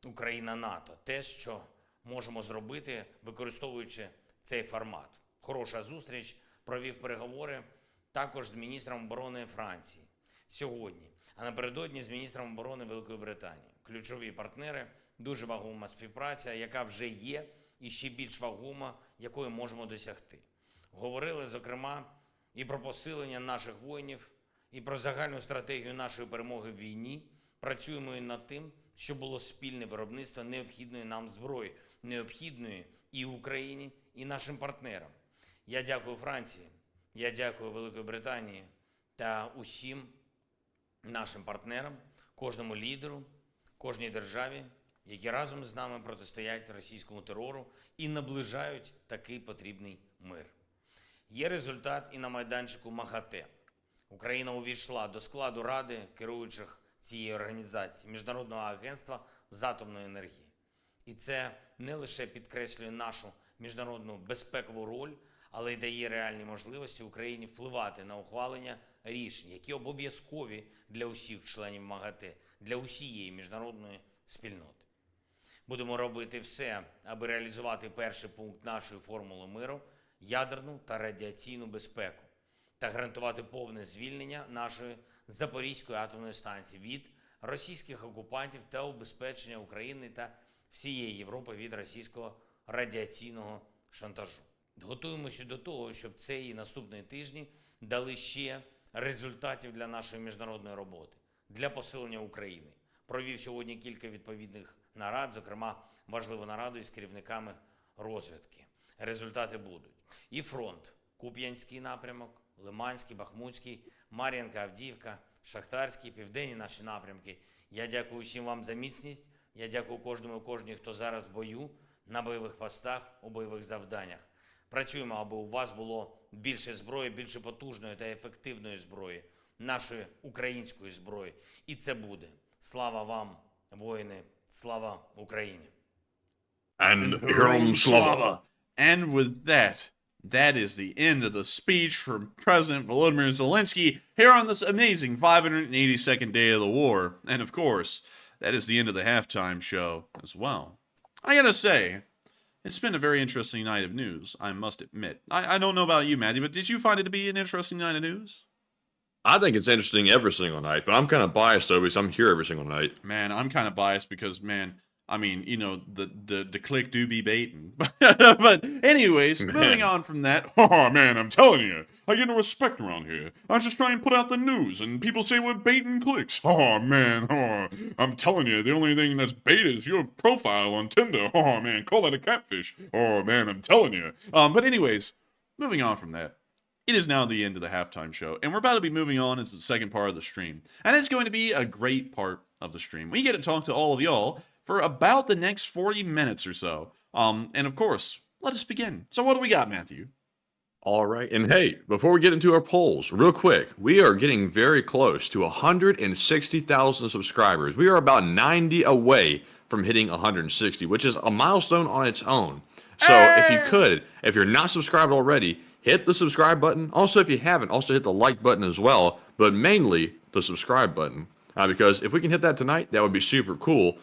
Україна-НАТО. Те, що можемо зробити, використовуючи цей формат. Хороша зустріч, провів переговори також з міністром оборони Франції сьогодні, а напередодні з міністром оборони Великої Британії. Ключові партнери, дуже вагома співпраця, яка вже є, і ще більш вагома, якої можемо досягти. Говорили, зокрема, і про посилення наших воїнів, і про загальну стратегію нашої перемоги в війні. Працюємо і над тим, щоб було спільне виробництво необхідної нам зброї, необхідної і Україні, і нашим партнерам. Я дякую Франції, я дякую Великій Британії та усім нашим партнерам, кожному лідеру, кожній державі, які разом з нами протистоять російському терору і наближають такий потрібний мир. Є результат і на майданчику МАГАТЕ. Україна увійшла до складу Ради керуючих цієї організації, Міжнародного агентства з атомної енергії. І це не лише підкреслює нашу міжнародну безпекову роль, але й дає реальні можливості Україні впливати на ухвалення рішень, які обов'язкові для усіх членів МАГАТЕ, для усієї міжнародної спільноти. Будемо робити все, аби реалізувати перший пункт нашої формули миру – ядерну та радіаційну безпеку, та гарантувати повне звільнення нашої Запорізької атомної станції від російських окупантів та убезпечення України та всієї Європи від російського радіаційного шантажу. Готуємося до того, щоб цей і наступні тижні дали ще результатів для нашої міжнародної роботи, для посилення України. Провів сьогодні кілька відповідних нарад, зокрема важливу нараду із керівниками розвідки. Результати будуть. І фронт. Куп'янський напрямок, Лиманський, Бахмутський, Мар'їнка, Авдіївка, Шахтарський, південні наші напрямки. Я дякую всім вам за міцність. Я дякую кожному і кожній, хто зараз в бою, на бойових постах, у бойових завданнях. Працюємо, аби у вас було більше зброї, більше потужної та ефективної зброї, нашої української зброї. І це буде. Слава вам, воїни, слава Україні. And Herom Slava. And with that, that is the end of the speech from President Volodymyr Zelenskyy here on this amazing 582nd day of the war. And of course, that is the end of the halftime show as well. I gotta say, it's been a very interesting night of news, I must admit. I don't know about you, Matthew, but did you find it to be an interesting night of news? I think it's interesting every single night, but I'm kind of biased though because I'm here every single night. Man, I'm kind of biased because, man, I mean, you know, the click do be baiting. But anyways, moving on from that. Oh, man, I'm telling you, I get no respect around here. I just try and put out the news, and people say we're baiting clicks. Oh, man, I'm telling you, the only thing that's bait is your profile on Tinder. Oh, man, call that a catfish. Oh, man, I'm telling you. But anyways, moving on from that. It is now the end of the halftime show, and we're about to be moving on into the second part of the stream. And it's going to be a great part of the stream. We get to talk to all of y'all for about the next 40 minutes or so. And of course, let us begin. So what do we got, Matthew? All right. And hey, before we get into our polls, real quick, we are getting very close to 160,000 subscribers. We are about 90 away from hitting 160, which is a milestone on its own. So if you could, if you're not subscribed already, hit the subscribe button. Also, if you haven't, also hit the like button as well, but mainly the subscribe button. Because if we can hit that tonight, that would be super cool.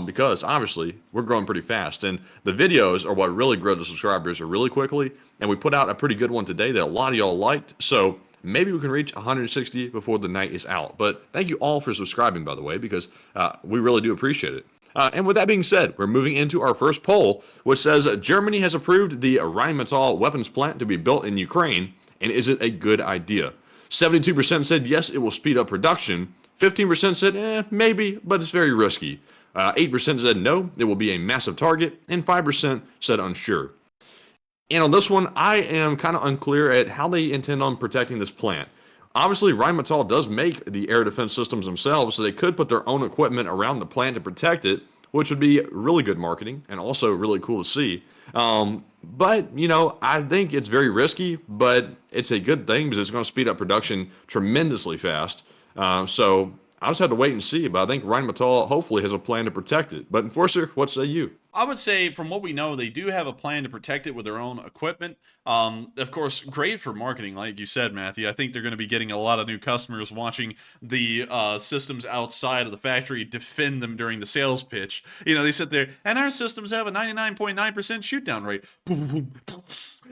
Because obviously we're growing pretty fast, and the videos are what really grow the subscribers really quickly. And we put out a pretty good one today that a lot of y'all liked. So maybe we can reach 160 before the night is out. But thank you all for subscribing, by the way, because we really do appreciate it. And with that being said, we're moving into our first poll, which says Germany has approved the Rheinmetall weapons plant to be built in Ukraine, and is it a good idea? 72% said yes, it will speed up production. 15% said maybe, but it's very risky. 8% said no, it will be a massive target, and 5% said unsure. And on this one, I am kind of unclear at how they intend on protecting this plant. Obviously, Rheinmetall does make the air defense systems themselves, so they could put their own equipment around the plant to protect it, which would be really good marketing and also really cool to see. But, you know, I think it's very risky, but it's a good thing because it's going to speed up production tremendously fast. So I'll just have to wait and see, but I think Rheinmetall hopefully has a plan to protect it. But Enforcer, what say you? I would say, from what we know, they do have a plan to protect it with their own equipment. Of course, great for marketing, like you said, Matthew. I think they're going to be getting a lot of new customers watching the systems outside of the factory defend them during the sales pitch. You know, they sit there, and our systems have a 99.9% shoot down rate. Boom, boom, boom.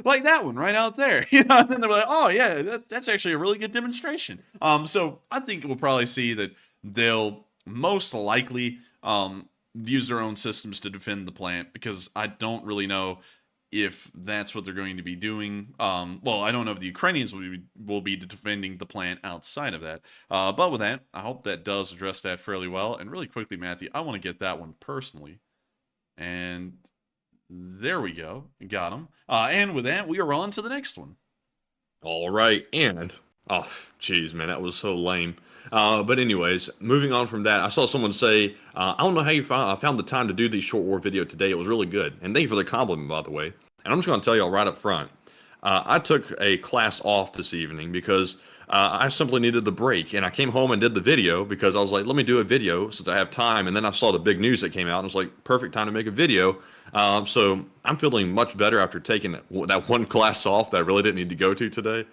Like that one right out there. You know, and then they're like, oh, yeah, that's actually a really good demonstration. So I think we'll probably see that they'll most likely use their own systems to defend the plant, because I don't really know if that's what they're going to be doing. Well, I don't know if the Ukrainians will be defending the plant outside of that. But with that, I hope that does address that fairly well. And really quickly, Matthew, I want to get that one personally. And there we go. Got him. And with that, we are on to the next one. All right. And, oh, geez, man, that was so lame. But anyways, moving on from that, I saw someone say, I don't know how you found the time to do the short war video today. It was really good. And thank you for the compliment, by the way. And I'm just going to tell y'all right up front. I took a class off this evening because I simply needed the break. And I came home and did the video because I was like, let me do a video since I have time. And then I saw the big news that came out. And it was like, perfect time to make a video. So I'm feeling much better after taking that one class off that I really didn't need to go to today.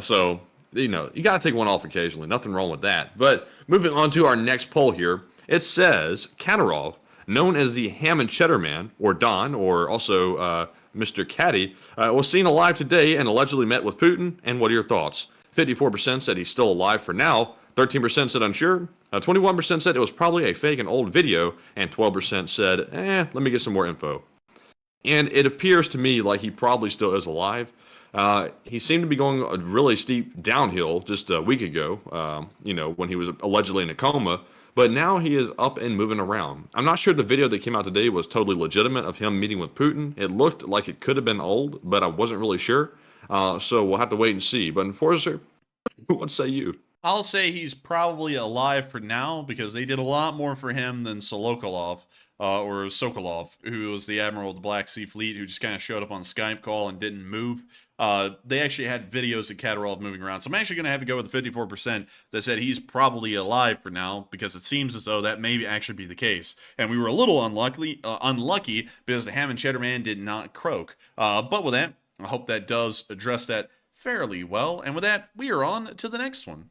So, you know, you got to take one off occasionally. Nothing wrong with that. But moving on to our next poll here, it says Kadyrov, known as the Ham and Cheddar Man, or Don, or also Mr. Caddy, was seen alive today and allegedly met with Putin. And what are your thoughts? 54% said he's still alive for now. 13% said unsure. 21% said it was probably a fake and old video. And 12% said, let me get some more info. And it appears to me like he probably still is alive. He seemed to be going a really steep downhill just a week ago, when he was allegedly in a coma. But now he is up and moving around. I'm not sure the video that came out today was totally legitimate of him meeting with Putin. It looked like it could have been old, but I wasn't really sure. So we'll have to wait and see. But Enforcer, what say you? I'll say he's probably alive for now because they did a lot more for him than Sokolov, who was the admiral of the Black Sea Fleet, who just kind of showed up on Skype call and didn't move. They actually had videos of Kadyrov moving around. So I'm actually going to have to go with the 54% that said he's probably alive for now, because it seems as though that may actually be the case. And we were a little unlucky because the Ham and Cheddar Man did not croak. But with that, I hope that does address that fairly well. And with that, we are on to the next one.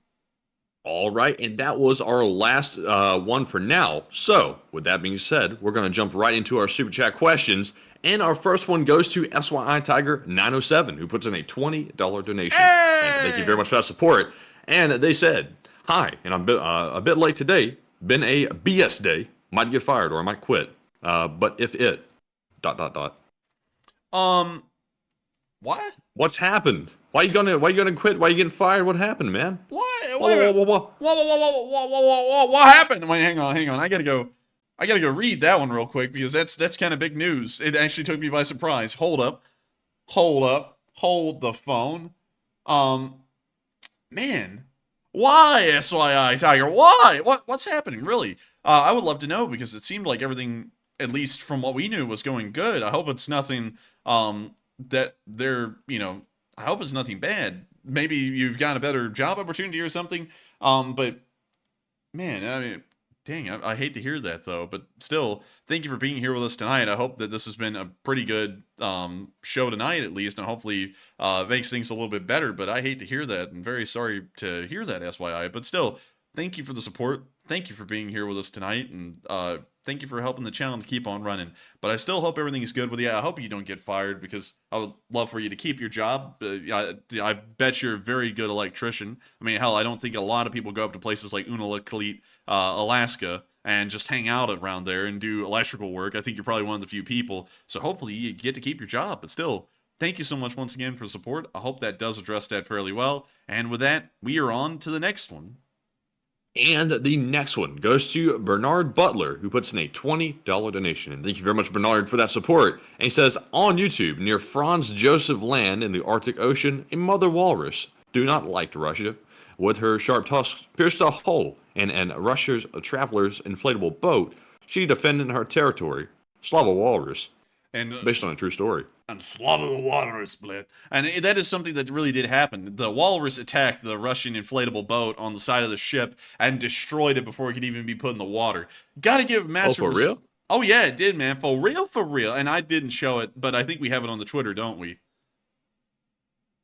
All right, and that was our last one for now. So, with that being said, we're going to jump right into our Super Chat questions. And our first one goes to SYI Tiger 907, who puts in a $20 donation. Hey! And thank you very much for that support. And they said, "Hi, and I'm a bit late today. Been a BS day. Might get fired or I might quit. But if it... ... What? What's happened? Why you gonna quit? Why you getting fired? What happened, man? What? What happened? Wait, hang on. I gotta go read that one real quick because that's kind of big news. It actually took me by surprise. Hold up. Hold the phone. Man. Why, SYI Tiger? Why? What's happening, really? I would love to know because it seemed like everything, at least from what we knew, was going good. I hope it's nothing, that they're, I hope it's nothing bad. Maybe you've got a better job opportunity or something. But, man, I mean, dang, I hate to hear that, though. But still, thank you for being here with us tonight. I hope that this has been a pretty good show tonight, at least, and hopefully makes things a little bit better. But I hate to hear that. I'm very sorry to hear that, SYI. But still, thank you for the support. Thank you for being here with us tonight. And thank you for helping the channel to keep on running. But I still hope everything is good with you. I hope you don't get fired because I would love for you to keep your job. I bet you're a very good electrician. I mean, hell, I don't think a lot of people go up to places like Unalakleet, Alaska, and just hang out around there and do electrical work. I think you're probably one of the few people. So hopefully you get to keep your job. But still, thank you so much once again for the support. I hope that does address that fairly well. And with that, we are on to the next one. And the next one goes to Bernard Butler, who puts in a $20 donation. And thank you very much, Bernard, for that support. And he says, on YouTube, near Franz Josef Land in the Arctic Ocean, a mother walrus, do not like Russia, with her sharp tusks pierced a hole in Russia's traveler's inflatable boat. She defended her territory. Slava walrus. And based on a true story. And Slava the walrus split. And that is something that really did happen. The walrus attacked the Russian inflatable boat on the side of the ship and destroyed it before it could even be put in the water. Gotta give massive... Oh, for real? Oh, yeah, it did, man. For real. And I didn't show it, but I think we have it on the Twitter, don't we?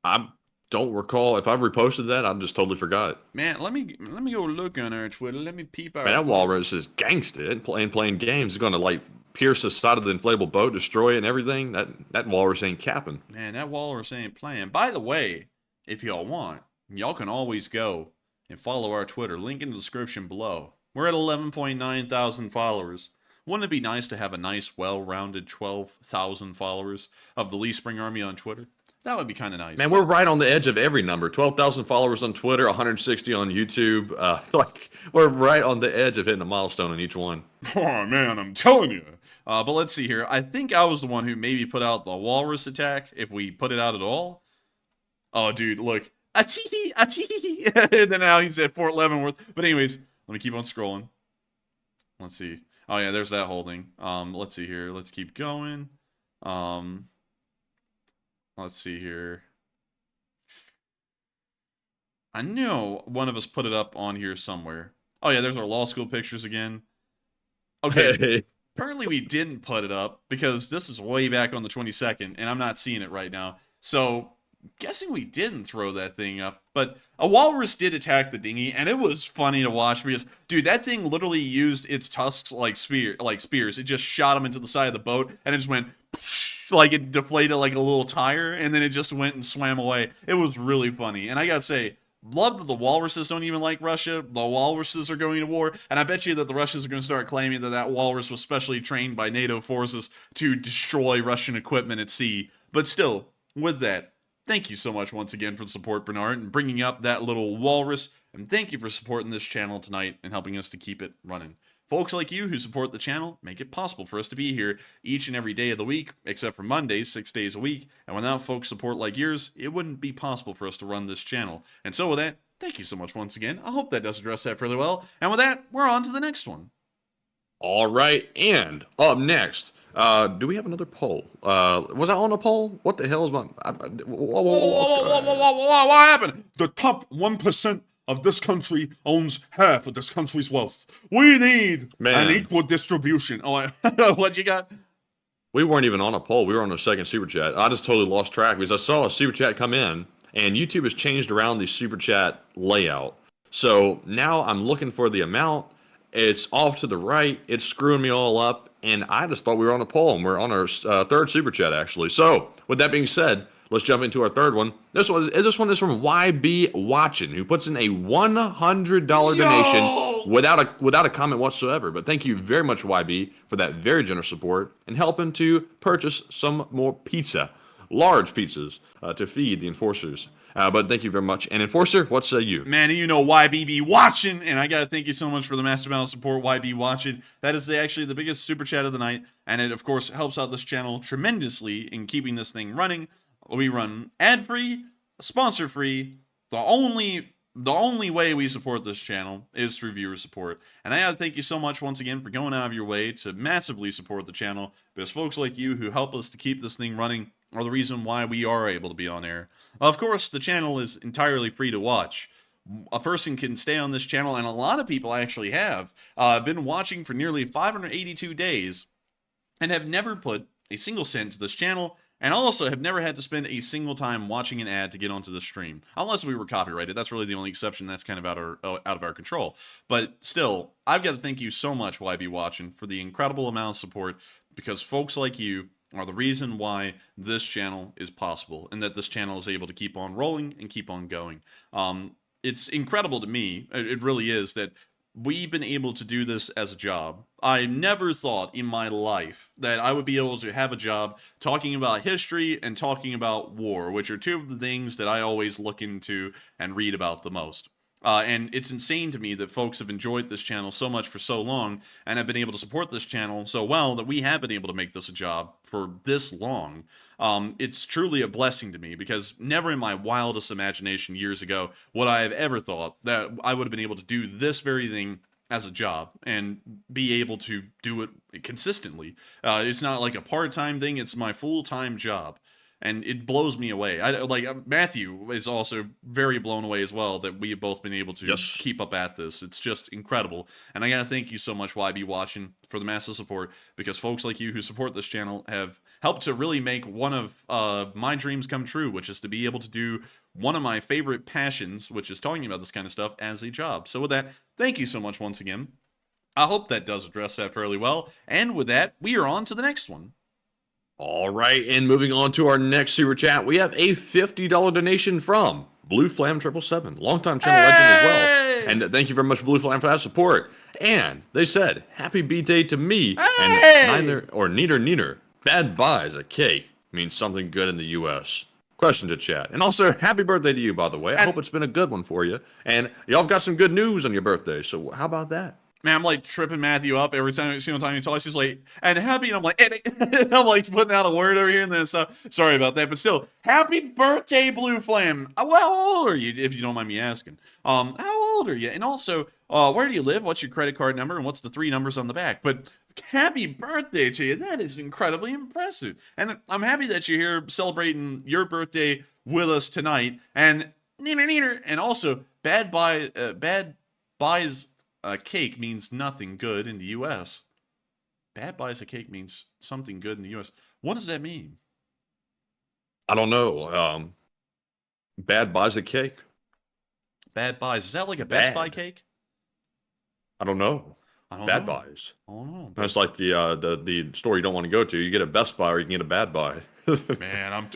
I don't recall. If I reposted that, I just totally forgot. Man, let me go look on our Twitter. Let me peep our... Man, that walrus is gangsta and playing games. It's gonna, like, pierce the side of the inflatable boat, destroy it and everything. That walrus ain't capping. Man, that walrus ain't playing. By the way, if y'all want, y'all can always go and follow our Twitter. Link in the description below. We're at 11.9 thousand followers. Wouldn't it be nice to have a nice, well-rounded 12,000 followers of the Lee Spring Army on Twitter? That would be kind of nice. Man, we're right on the edge of every number. 12,000 followers on Twitter, 160 on YouTube. We're right on the edge of hitting a milestone on each one. Oh, man, I'm telling you. But let's see here. I think I was the one who maybe put out the walrus attack, if we put it out at all. Oh, dude, look. Atee. And then now he's at Fort Leavenworth. But anyways, let me keep on scrolling. Let's see. Oh, yeah, there's that whole thing. Let's see here. Let's keep going. Let's see here. I know one of us put it up on here somewhere. Oh, yeah, there's our law school pictures again. Okay. Hey. Apparently we didn't put it up because this is way back on the 22nd, and I'm not seeing it right now. So, guessing we didn't throw that thing up. But a walrus did attack the dinghy, and it was funny to watch because, dude, that thing literally used its tusks like spears. It just shot him into the side of the boat, and it just went... like it deflated like a little tire, and then it just went and swam away. It was really funny. And I gotta say, love that the walruses don't even like Russia. The walruses are going to war, and I bet you that the Russians are going to start claiming that that walrus was specially trained by NATO forces to destroy Russian equipment at sea. But still, with that, thank you so much once again for the support, Bernard, and bringing up that little walrus, and thank you for supporting this channel tonight and helping us to keep it running. Folks like you who support the channel make it possible for us to be here each and every day of the week, except for Mondays, 6 days a week. And without folks' support like yours, it wouldn't be possible for us to run this channel. And so with that, thank you so much once again. I hope that does address that fairly well. And with that, we're on to the next one. All right, and up next, do we have another poll? Was I on a poll? What the hell is my... What happened? The top 1% of this country owns half of this country's wealth. We need an equal distribution. Oh, what you got? We weren't even on a poll. We were on a second super chat. I just totally lost track because I saw a super chat come in, and YouTube has changed around the super chat layout. So now I'm looking for the amount. It's off to the right. It's screwing me all up, and I just thought we were on a poll, and we're on our third super chat, actually. So with that being said, let's jump into our third one. This one is from YB Watchin, who puts in a $100 donation without a comment whatsoever. But thank you very much, YB, for that very generous support and helping to purchase some more pizza, large pizzas, to feed the enforcers. But thank you very much. And Enforcer, what say you? Man, you know YB be watching, and I gotta thank you so much for the massive amount of support, YB watching. That is actually the biggest super chat of the night, and it of course helps out this channel tremendously in keeping this thing running. We run ad-free, sponsor-free. The only way we support this channel is through viewer support. And I gotta thank you so much once again for going out of your way to massively support the channel, because folks like you who help us to keep this thing running are the reason why we are able to be on air. Of course, the channel is entirely free to watch. A person can stay on this channel, and a lot of people actually have been watching for nearly 582 days and have never put a single cent to this channel, and also have never had to spend a single time watching an ad to get onto the stream. Unless we were copyrighted. That's really the only exception. That's kind of out of our control. But still, I've got to thank you so much, YB Watching, for the incredible amount of support, because folks like you are the reason why this channel is possible, and that this channel is able to keep on rolling and keep on going. It's incredible to me, it really is, that we've been able to do this as a job. I never thought in my life that I would be able to have a job talking about history and talking about war, which are two of the things that I always look into and read about the most. And it's insane to me that folks have enjoyed this channel so much for so long and have been able to support this channel so well that we have been able to make this a job for this long. It's truly a blessing to me, because never in my wildest imagination years ago would I have ever thought that I would have been able to do this very thing as a job and be able to do it consistently. It's not like a part-time thing, it's my full-time job. And it blows me away. Matthew is also very blown away as well that we have both been able to keep up at this. It's just incredible. And I gotta thank you so much, YB Watching, for the massive support, because folks like you who support this channel have helped to really make one of my dreams come true, which is to be able to do one of my favorite passions, which is talking about this kind of stuff, as a job. So with that, thank you so much once again. I hope that does address that fairly well. And with that, we are on to the next one. All right, and moving on to our next super chat, we have a $50 donation from Blue Flam 777, longtime channel legend as well. And thank you very much, Blue Flam, for that support. And they said, "Happy B-Day to me." And neither bad buys a cake means something good in the U.S. Question to chat. And also, happy birthday to you, by the way. I hope it's been a good one for you. And y'all have got some good news on your birthday, so how about that? Man, I'm like tripping Matthew up every single time he talks. He's like, and happy, and I'm like, and I'm like putting out a word over here and then stuff. Sorry about that, but still, happy birthday, Blue Flame. Well, how old are you, if you don't mind me asking? How old are you? And also, where do you live? What's your credit card number? And what's the 3 numbers on the back? But happy birthday to you. That is incredibly impressive. And I'm happy that you're here celebrating your birthday with us tonight. And and also, bad buys a cake means nothing good in the U.S. Bad buys a cake means something good in the U.S. What does that mean? I don't know. Bad buys a cake. Bad buys. Is that like a Best Buy cake? I don't know. Bad buys. I don't know. That's like the store you don't want to go to. You get a Best Buy or you can get a Bad Buy. Man, I'm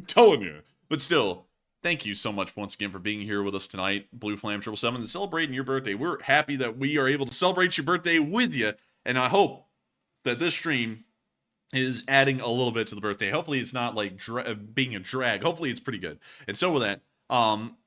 telling you. But still, thank you so much once again for being here with us tonight, Blue Flame 777, and celebrating your birthday. We're happy that we are able to celebrate your birthday with you, and I hope that this stream is adding a little bit to the birthday. Hopefully it's not like being a drag. Hopefully it's pretty good. And so with that,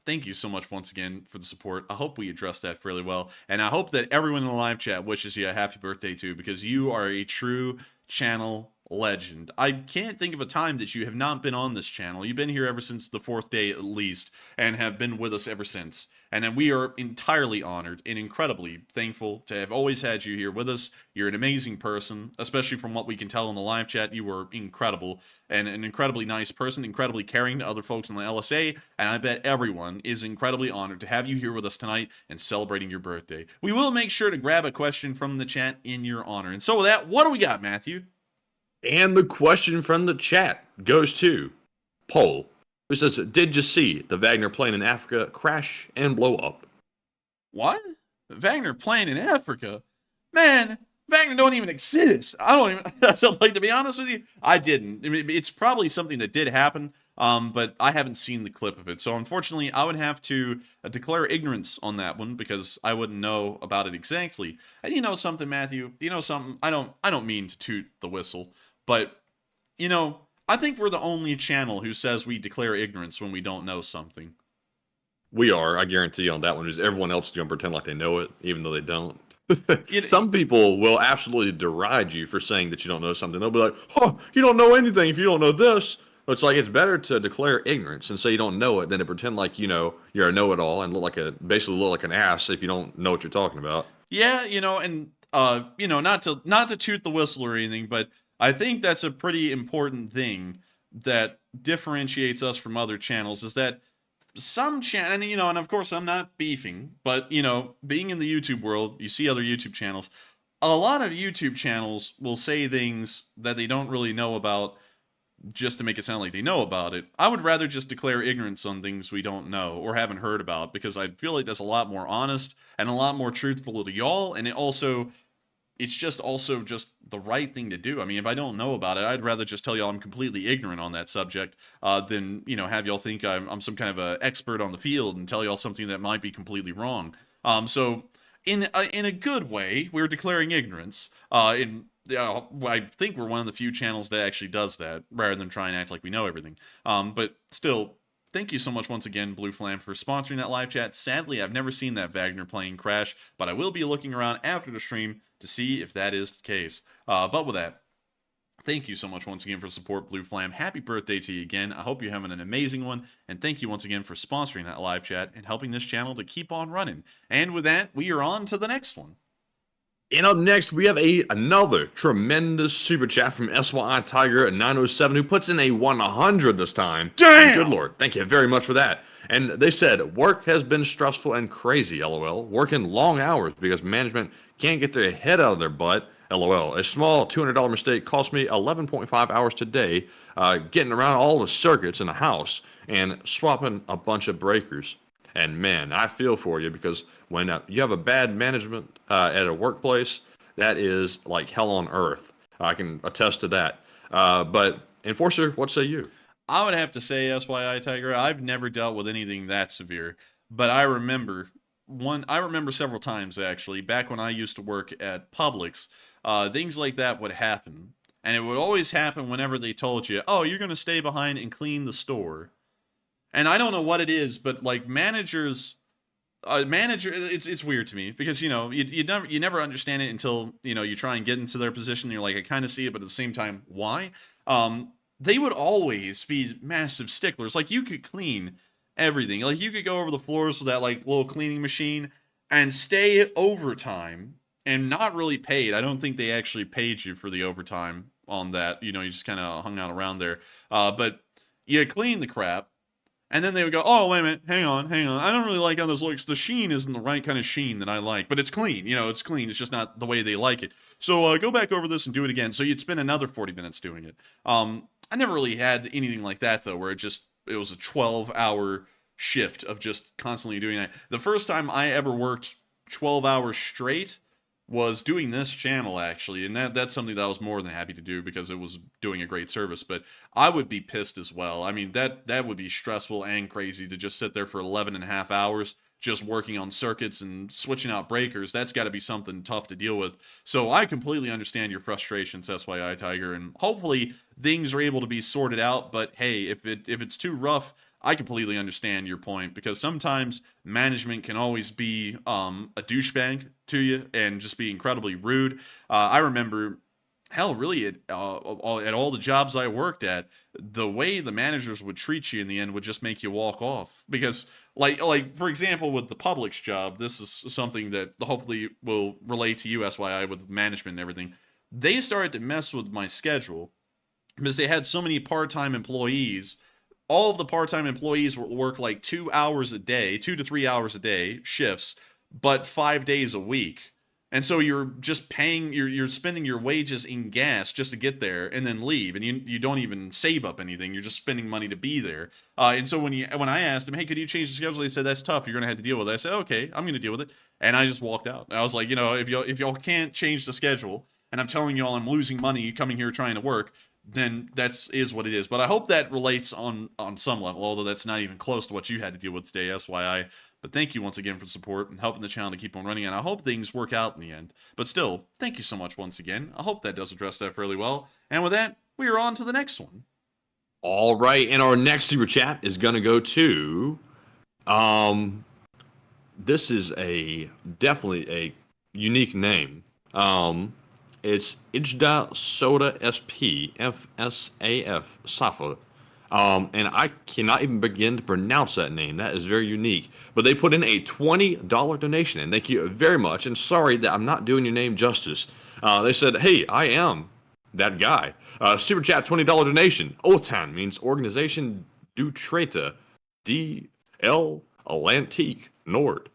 thank you so much once again for the support. I hope we addressed that fairly well, and I hope that everyone in the live chat wishes you a happy birthday too, because you are a true channel legend. I can't think of a time that you have not been on this channel. You've been here ever since the 4th day at least, and have been with us ever since. And then we are entirely honored and incredibly thankful to have always had you here with us. You're an amazing person, especially from what we can tell in the live chat. You were incredible and an incredibly nice person, incredibly caring to other folks in the LSA, and I bet everyone is incredibly honored to have you here with us tonight and celebrating your birthday. We will make sure to grab a question from the chat in your honor. And so with that, what do we got, Matthew? And the question from the chat goes to Poll, who says, did you see the Wagner plane in Africa crash and blow up? What? Wagner plane in Africa? Man, Wagner don't even exist. I don't like, to be honest with you, I didn't. I mean, it's probably something that did happen, but I haven't seen the clip of it. So unfortunately, I would have to declare ignorance on that one, because I wouldn't know about it exactly. And you know something, Matthew? You know something? I don't mean to toot the whistle, but, you know, I think we're the only channel who says we declare ignorance when we don't know something. We are, I guarantee on that one, because everyone else is going to pretend like they know it, even though they don't. Some people will absolutely deride you for saying that you don't know something. They'll be like, oh, you don't know anything if you don't know this. It's like, it's better to declare ignorance and say you don't know it than to pretend like, you know, you're a know-it-all and basically look like an ass if you don't know what you're talking about. Yeah, you know, and, you know, not to toot the whistle or anything, but I think that's a pretty important thing that differentiates us from other channels, is that some channel, and you know, and of course I'm not beefing, but you know, being in the YouTube world, you see other YouTube channels. A lot of YouTube channels will say things that they don't really know about just to make it sound like they know about it. I would rather just declare ignorance on things we don't know or haven't heard about, because I feel like that's a lot more honest and a lot more truthful to y'all, and it's just also just the right thing to do. I mean, if I don't know about it, I'd rather just tell y'all I'm completely ignorant on that subject than, you know, have y'all think I'm some kind of an expert on the field and tell y'all something that might be completely wrong. So in a good way, we're declaring ignorance. I think we're one of the few channels that actually does that, rather than try and act like we know everything. But still, thank you so much once again, Blue Flam, for sponsoring that live chat. Sadly, I've never seen that Wagner plane crash, but I will be looking around after the stream to see if that is the case. But with that, thank you so much once again for support, Blue Flam. Happy birthday to you again. I hope you're having an amazing one, and thank you once again for sponsoring that live chat and helping this channel to keep on running. And with that, we are on to the next one. And up next, we have another tremendous super chat from SYI Tiger 907, who puts in a 100 this time. Damn! And good Lord, thank you very much for that. And they said, work has been stressful and crazy, LOL. Working long hours because management can't get their head out of their butt, LOL. A small $200 mistake cost me 11.5 hours today, getting around all the circuits in the house and swapping a bunch of breakers. And man, I feel for you, because when you have a bad management at a workplace, that is like hell on earth. I can attest to that. But Enforcer, what say you? I would have to say, SYI Tiger, I've never dealt with anything that severe, but I remember several times actually, back when I used to work at Publix, things like that would happen. And it would always happen whenever they told you, oh, you're going to stay behind and clean the store. And I don't know what it is, but like managers, it's weird to me, because, you know, you never understand it until, you know, you try and get into their position. And you're like, I kind of see it, but at the same time, why? They would always be massive sticklers. Like, you could clean everything. Like, you could go over the floors with that like little cleaning machine and stay overtime and not really paid. I don't think they actually paid you for the overtime on that. You know, you just kind of hung out around there. But you clean the crap. And then they would go, oh, wait a minute, hang on. I don't really like how this looks. The sheen isn't the right kind of sheen that I like, but it's clean. You know, it's clean. It's just not the way they like it. So go back over this and do it again. So you'd spend another 40 minutes doing it. I never really had anything like that, though, where it was a 12-hour shift of just constantly doing that. The first time I ever worked 12 hours straight was doing this channel, actually, and that's something that I was more than happy to do because it was doing a great service, but I would be pissed as well. I mean, that would be stressful and crazy to just sit there for 11 and a half hours just working on circuits and switching out breakers. That's got to be something tough to deal with. So I completely understand your frustrations, SYI Tiger, and hopefully things are able to be sorted out, but hey, if it's too rough, I completely understand your point, because sometimes management can always be a douchebag to you and just be incredibly rude. I remember, hell, really, at all the jobs I worked at, the way the managers would treat you in the end would just make you walk off. Because, like for example, with the public's job, this is something that hopefully will relate to you, SYI, with management and everything. They started to mess with my schedule because they had so many part-time employees. All of the part-time employees work like 2 hours a day, 2 to 3 hours a day, shifts, but 5 days a week. And so you're just paying, you're spending your wages in gas just to get there and then leave. And you don't even save up anything. You're just spending money to be there. And so when I asked them, hey, could you change the schedule? They said, that's tough. You're going to have to deal with it. I said, okay, I'm going to deal with it. And I just walked out. I was like, you know, if y'all can't change the schedule, and I'm telling y'all I'm losing money coming here trying to work, then is what it is. But I hope that relates on some level, although that's not even close to what you had to deal with today, SYI. But thank you once again for the support and helping the channel to keep on running, and I hope things work out in the end. But still, thank you so much once again. I hope that does address that fairly well. And with that, we are on to the next one. All right, and our next super chat is going to go to, this is definitely a unique name. It's Ijda Soda SP FSAF Safa. And I cannot even begin to pronounce that name. That is very unique. But they put in a $20 donation, and thank you very much. And sorry that I'm not doing your name justice. They said, hey, I am that guy. Super chat, $20 donation. OTAN means Organization du Traité DL Atlantique Nord.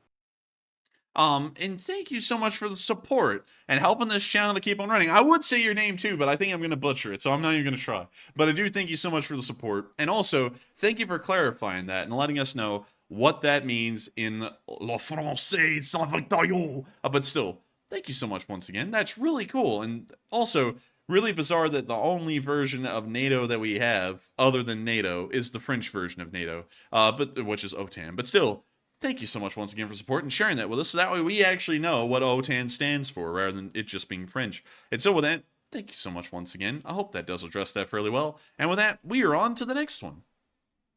And thank you so much for the support and helping this channel to keep on running. I would say your name too, but I think I'm going to butcher it, so I'm not even going to try. But I do thank you so much for the support. And also, thank you for clarifying that and letting us know what that means in le français salvateur. But still, thank you so much once again. That's really cool. And also, really bizarre that the only version of NATO that we have, other than NATO, is the French version of NATO, which is OTAN. But still, thank you so much once again for support and sharing that with us, so that way we actually know what OTAN stands for, rather than it just being French. And so with that, thank you so much once again. I hope that does address that fairly well. And with that, we are on to the next one.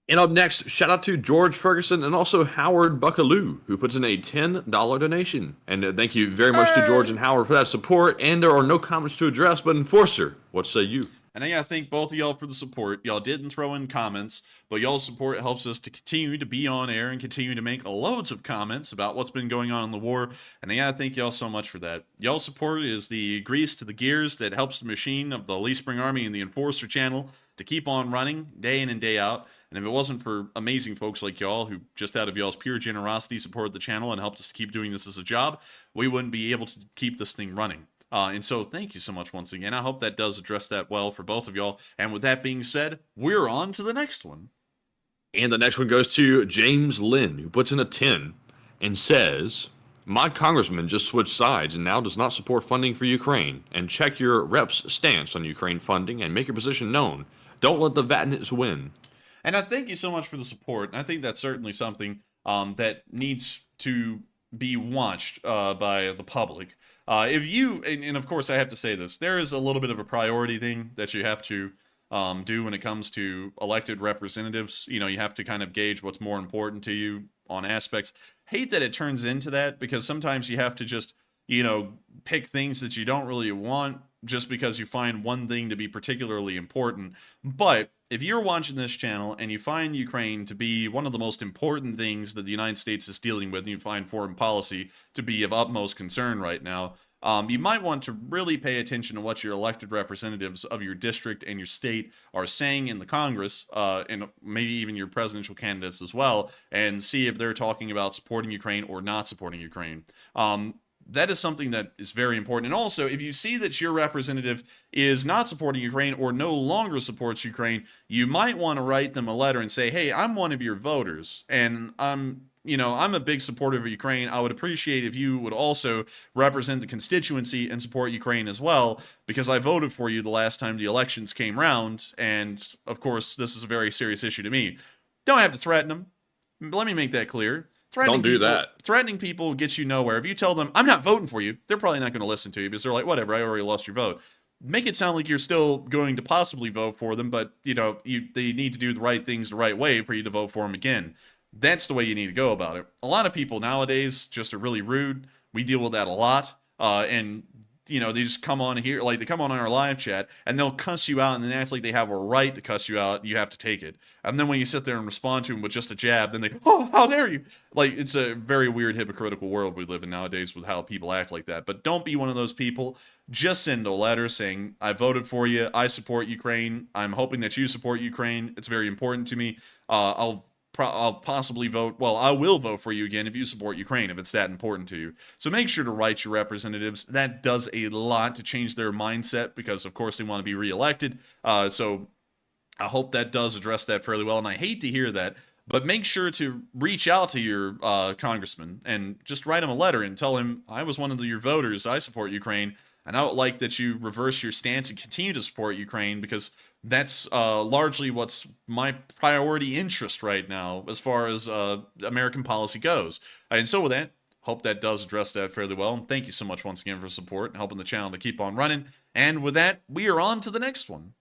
And up next, shout out to George Ferguson and also Howard Buckaloo, who puts in a $10 donation. And thank you very much to George and Howard for that support. And there are no comments to address, but Enforcer, what say you? And I gotta thank both of y'all for the support. Y'all didn't throw in comments, but y'all's support helps us to continue to be on air and continue to make loads of comments about what's been going on in the war. And I gotta thank y'all so much for that. Y'all's support is the grease to the gears that helps the machine of the Lee Spring Army and the Enforcer channel to keep on running day in and day out. And if it wasn't for amazing folks like y'all who just out of y'all's pure generosity supported the channel and helped us to keep doing this as a job, we wouldn't be able to keep this thing running. And so thank you so much once again. I hope that does address that well for both of y'all. And with that being said, we're on to the next one. And the next one goes to James Lynn, who puts in a 10 and says, my congressman just switched sides and now does not support funding for Ukraine. And check your rep's stance on Ukraine funding and make your position known. Don't let the Vatnits win. And I thank you so much for the support. And I think that's certainly something that needs to be watched by the public. If you, and of course I have to say this, there is a little bit of a priority thing that you have to do when it comes to elected representatives. You know, you have to kind of gauge what's more important to you on aspects. Hate that it turns into that, because sometimes you have to just, you know, pick things that you don't really want just because you find one thing to be particularly important. But if you're watching this channel and you find Ukraine to be one of the most important things that the United States is dealing with, and you find foreign policy to be of utmost concern right now, you might want to really pay attention to what your elected representatives of your district and your state are saying in the Congress, and maybe even your presidential candidates as well, and see if they're talking about supporting Ukraine or not supporting Ukraine. That is something that is very important. And also, if you see that your representative is not supporting Ukraine or no longer supports Ukraine, you might want to write them a letter and say, hey, I'm one of your voters, and I'm you know, I'm a big supporter of Ukraine. I would appreciate if you would also represent the constituency and support Ukraine as well, because I voted for you the last time the elections came round, and of course, this is a very serious issue to me. Don't have to threaten them. Let me make that clear. Don't do that. Threatening people gets you nowhere. If you tell them, I'm not voting for you, they're probably not going to listen to you because they're like, whatever, I already lost your vote. Make it sound like you're still going to possibly vote for them, but, you know, they need to do the right things the right way for you to vote for them again. That's the way you need to go about it. A lot of people nowadays just are really rude. We deal with that a lot. And, you know, they just come on here, like they come on our live chat and they'll cuss you out and then act like they have a right to cuss you out. You have to take it. And then when you sit there and respond to them with just a jab, then they, oh, how dare you? Like, it's a very weird, hypocritical world we live in nowadays with how people act like that. But don't be one of those people. Just send a letter saying, I voted for you. I support Ukraine. I'm hoping that you support Ukraine. It's very important to me. I'll possibly vote. Well, I will vote for you again if you support Ukraine, if it's that important to you. So make sure to write your representatives. That does a lot to change their mindset because, of course, they want to be reelected. So I hope that does address that fairly well. And I hate to hear that, but make sure to reach out to your congressman and just write him a letter and tell him, I was one of your voters. I support Ukraine. And I would like that you reverse your stance and continue to support Ukraine because that's largely what's my priority interest right now as far as American policy goes. And so with that, hope that does address that fairly well. And thank you so much once again for support and helping the channel to keep on running. And with that, we are on to the next one.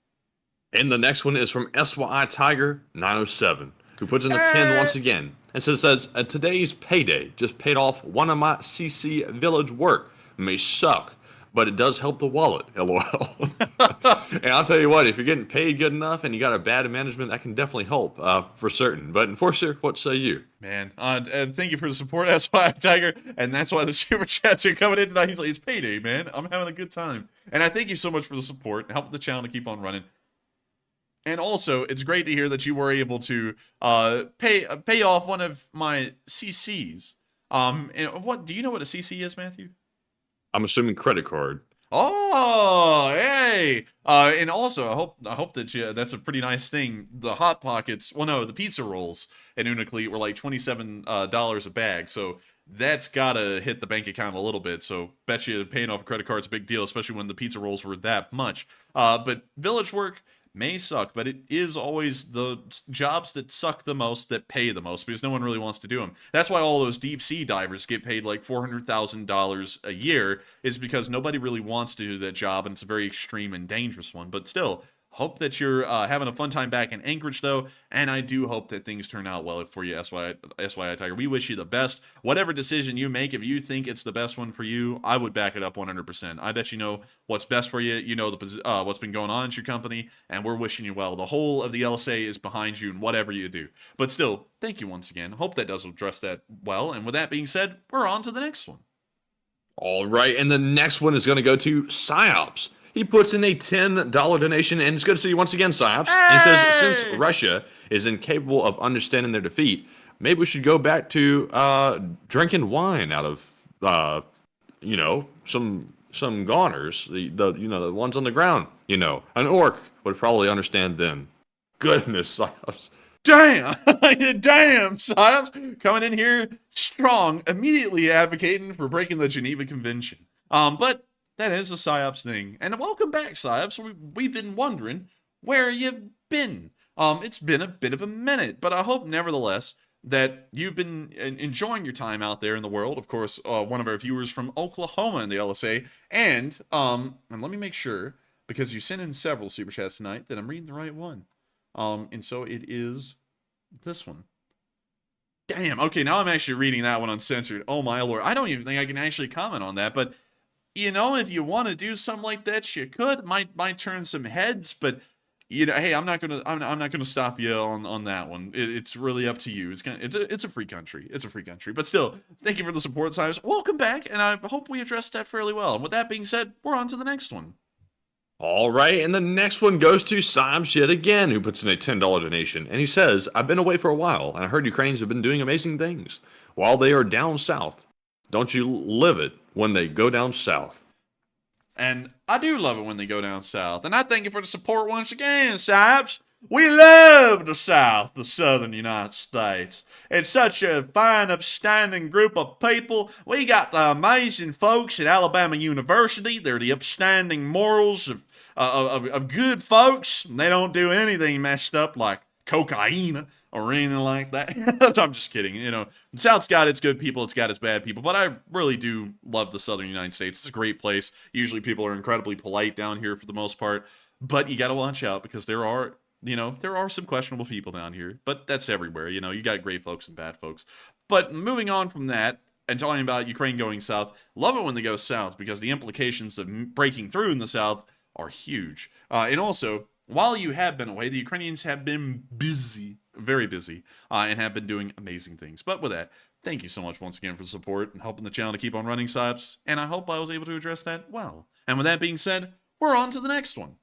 And the next one is from SYI Tiger 907, who puts in a 10 once again. And says, today's payday just paid off one of my CC village work. May suck, but it does help the wallet, LOL. And I'll tell you what, if you're getting paid good enough and you got a bad management, that can definitely help for certain. But Enforcer, what say you? Man, and thank you for the support, SY Tiger. And that's why the super chats are coming in tonight. He's like, it's payday, man. I'm having a good time. And I thank you so much for the support and helping the channel to keep on running. And also, it's great to hear that you were able to pay off one of my CCs. And what do you know what a CC is, Matthew? I'm assuming credit card. Oh, hey! And also, I hope that that's a pretty nice thing. The Hot Pockets, well, no, the pizza rolls at Uniclete were like $27 a bag, so that's gotta hit the bank account a little bit. So bet you paying off a credit card's a big deal, especially when the pizza rolls were that much. But village work may suck, but it is always the jobs that suck the most that pay the most because no one really wants to do them. That's why all those deep sea divers get paid like $400,000 a year, is because nobody really wants to do that job, and it's a very extreme and dangerous one. But still, hope that you're having a fun time back in Anchorage, though, and I do hope that things turn out well for you, SYI Tiger. We wish you the best. Whatever decision you make, if you think it's the best one for you, I would back it up 100%. I bet you know what's best for you. You know what's been going on at your company, and we're wishing you well. The whole of the LSA is behind you in whatever you do. But still, thank you once again. Hope that does address that well. And with that being said, we're on to the next one. All right, and the next one is going to go to Psyops. He puts in a $10 donation, and it's good to see you once again, Psyops. Hey! He says, since Russia is incapable of understanding their defeat, maybe we should go back to drinking wine out of, you know, some goners, the ones on the ground. You know, an orc would probably understand them. Goodness, Psyops. Damn, damn, Psyops coming in here strong, immediately advocating for breaking the Geneva Convention. But that is a Psyops thing. And welcome back, Psyops. We've been wondering where you've been. It's been a bit of a minute, but I hope nevertheless that you've been enjoying your time out there in the world. Of course, one of our viewers from Oklahoma in the LSA. And let me make sure, because you sent in several super chats tonight, that I'm reading the right one. And so it is this one. Damn, okay, now I'm actually reading that one uncensored. Oh my lord, I don't even think I can actually comment on that, but you know, if you want to do something like that, you could. Might turn some heads, but you know, hey, I'm not gonna stop you on that one. It's really up to you. It's a free country. It's a free country. But still, thank you for the support, Cyrus. Welcome back, and I hope we addressed that fairly well. And with that being said, we're on to the next one. All right, and the next one goes to Sam Shit again, who puts in a $10 donation. And he says, I've been away for a while, and I heard Ukrainians have been doing amazing things while they are down south. Don't you live it when they go down south? And I do love it when they go down south. And I thank you for the support once again, Saps. We love the South, the southern United States. It's such a fine, upstanding group of people. We got the amazing folks at Alabama University. They're the upstanding morals of good folks. They don't do anything messed up like cocaine or anything like that. I'm just kidding. You know, the South's got its good people, it's got its bad people, but I really do love the southern United States. It's a great place. Usually people are incredibly polite down here for the most part, but you got to watch out because there are some questionable people down here, but that's everywhere. You know, you got great folks and bad folks. But moving on from that and talking about Ukraine going south, love it when they go south because the implications of breaking through in the south are huge. And also, while you have been away, the Ukrainians have been busy, very busy, and have been doing amazing things. But with that, thank you so much once again for the support and helping the channel to keep on running, Sibes. And I hope I was able to address that well. And with that being said, we're on to the next one.